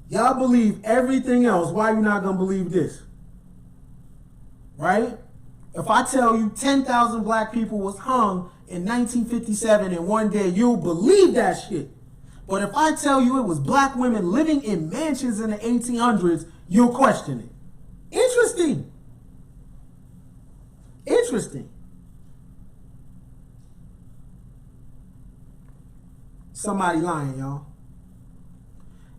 Y'all believe everything else. Why are you not going to believe this? Right? If I tell you 10,000 black people was hung in 1957 in one day, you'll believe that shit. But if I tell you it was black women living in mansions in the 1800s, you'll question it. Interesting. Interesting. Somebody lying, y'all.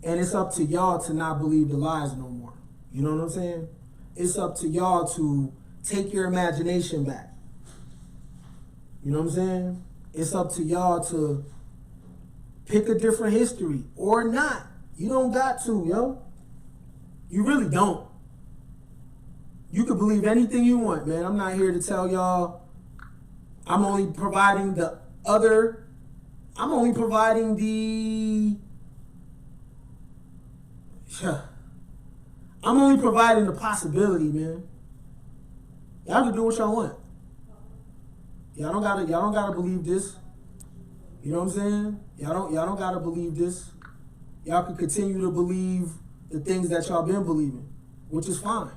And it's up to y'all to not believe the lies no more. You know what I'm saying? It's up to y'all to take your imagination back. You know what I'm saying? It's up to y'all to pick a different history or not. You don't got to, yo. You really don't. You can believe anything you want, man. I'm not here to tell y'all. I'm only providing the possibility, man. Y'all can do what y'all want. Y'all don't gotta believe this. You know what I'm saying? Y'all don't gotta believe this. Y'all can continue to believe the things that y'all been believing, which is fine.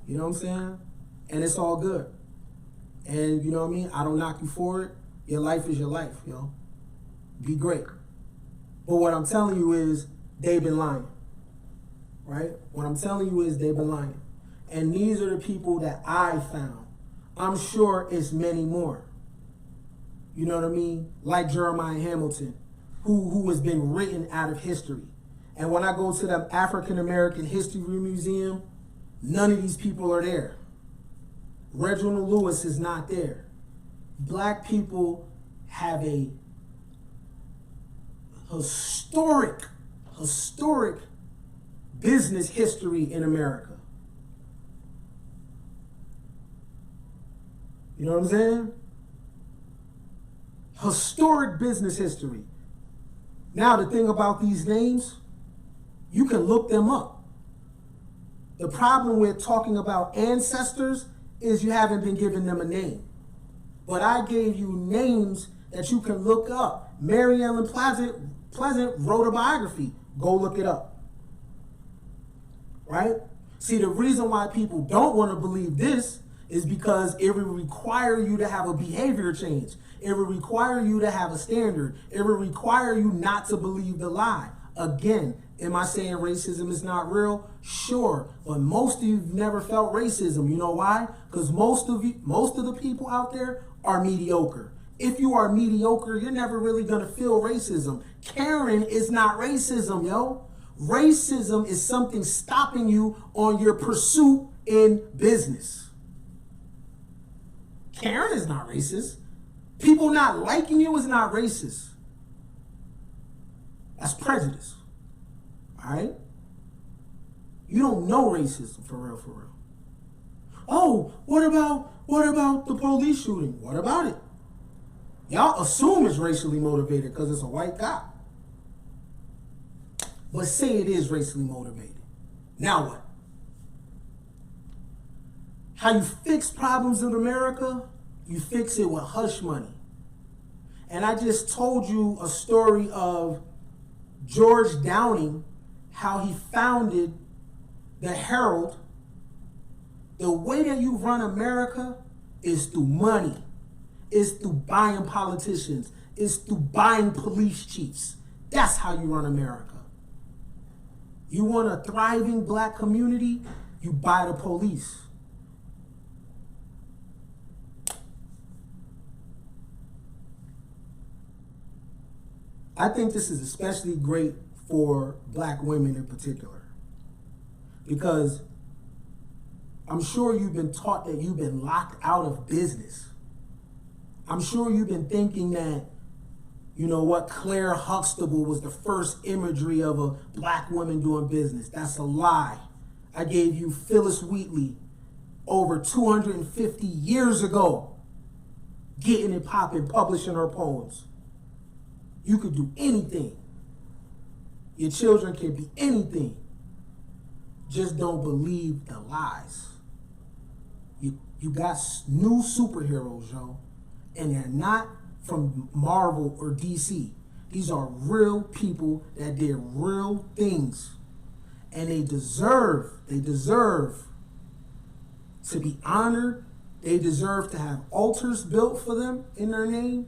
You know what I'm saying? And it's all good. And you know what I mean? I don't knock you for it. Your life is your life, yo. Be great. But what I'm telling you is they've been lying. Right? What I'm telling you is they've been lying. And these are the people that I found. I'm sure it's many more. You know what I mean? Like Jeremiah Hamilton, who has been written out of history. And when I go to the African American History Museum, none of these people are there. Reginald Lewis is not there. Black people have a historic business history in America. You know what I'm saying? Historic business history. Now, the thing about these names, you can look them up. The problem with talking about ancestors is you haven't been giving them a name. But I gave you names that you can look up. Mary Ellen Pleasant wrote a biography. Go look it up. Right? See, the reason why people don't want to believe this is because it will require you to have a behavior change. It will require you to have a standard. It will require you not to believe the lie. Again, am I saying racism is not real? Sure, but most of you have never felt racism. You know why? Because most of the people out there are mediocre. If you are mediocre, you're never really gonna feel racism. Caring is not racism, yo. Racism is something stopping you on your pursuit in business. Caring is not racist. People not liking you is not racist. That's prejudice. All right? You don't know racism for real, for real. Oh, what about the police shooting? What about it? Y'all assume it's racially motivated because it's a white guy. But say it is racially motivated. Now what? How you fix problems in America, you fix it with hush money. And I just told you a story of George Downing, how he founded the Herald. The way that you run America is through money. It's through buying politicians. It's through buying police chiefs. That's how you run America. You want a thriving black community? You buy the police. I think this is especially great for black women in particular, because I'm sure you've been taught that you've been locked out of business. I'm sure you've been thinking that, you know what, Claire Huxtable was the first imagery of a black woman doing business. That's a lie. I gave you Phyllis Wheatley over 250 years ago, getting it popping, publishing her poems. You could do anything. Your children can be anything. Just don't believe the lies. You got new superheroes, yo, and they're not from Marvel or DC. These are real people that did real things, and they deserve to be honored. They deserve to have altars built for them in their name.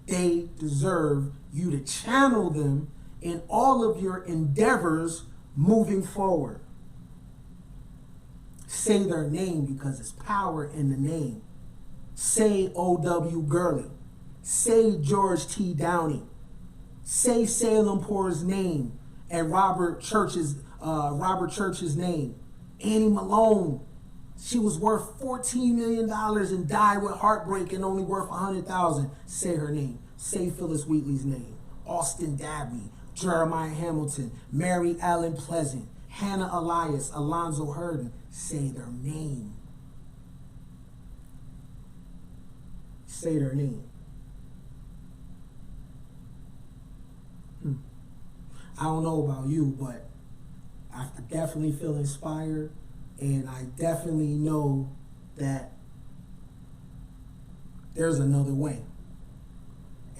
They deserve you to channel them in all of your endeavors moving forward. Say their name because there's power in the name. Say O.W. Gurley. Say George T. Downing. Say Salem Poor's name and Robert Church's name. Annie Malone. She was worth $14 million and died with heartbreak and only worth $100,000. Say her name. Say Phyllis Wheatley's name. Austin Dabney, Jeremiah Hamilton, Mary Ellen Pleasant, Hannah Elias, Alonzo Hurden. Say their name. Say their name. I don't know about you, but I definitely feel inspired, and I definitely know that there's another way.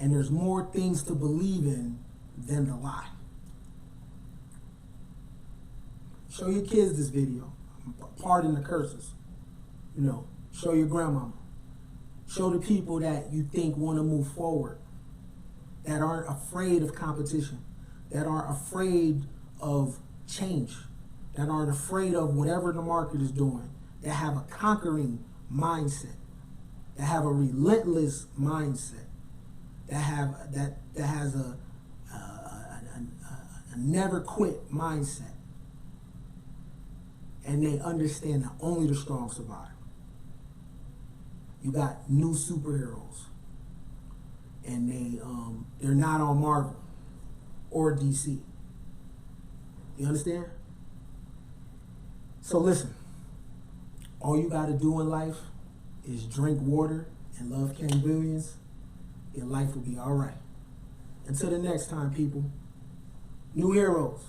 And there's more things to believe in than the lie. Show your kids this video. Pardon the curses. You know, show your grandmama. Show the people that you think want to move forward, that aren't afraid of competition, that aren't afraid of change, that aren't afraid of whatever the market is doing, that have a conquering mindset. that have a relentless mindset, that has a never quit mindset, and they understand that only the strong survive. You got new superheroes, and they're not on Marvel or DC. You understand? So listen, all you got to do in life is drink water and love Ken Billions. Your life will be all right. Until the next time, people, new heroes.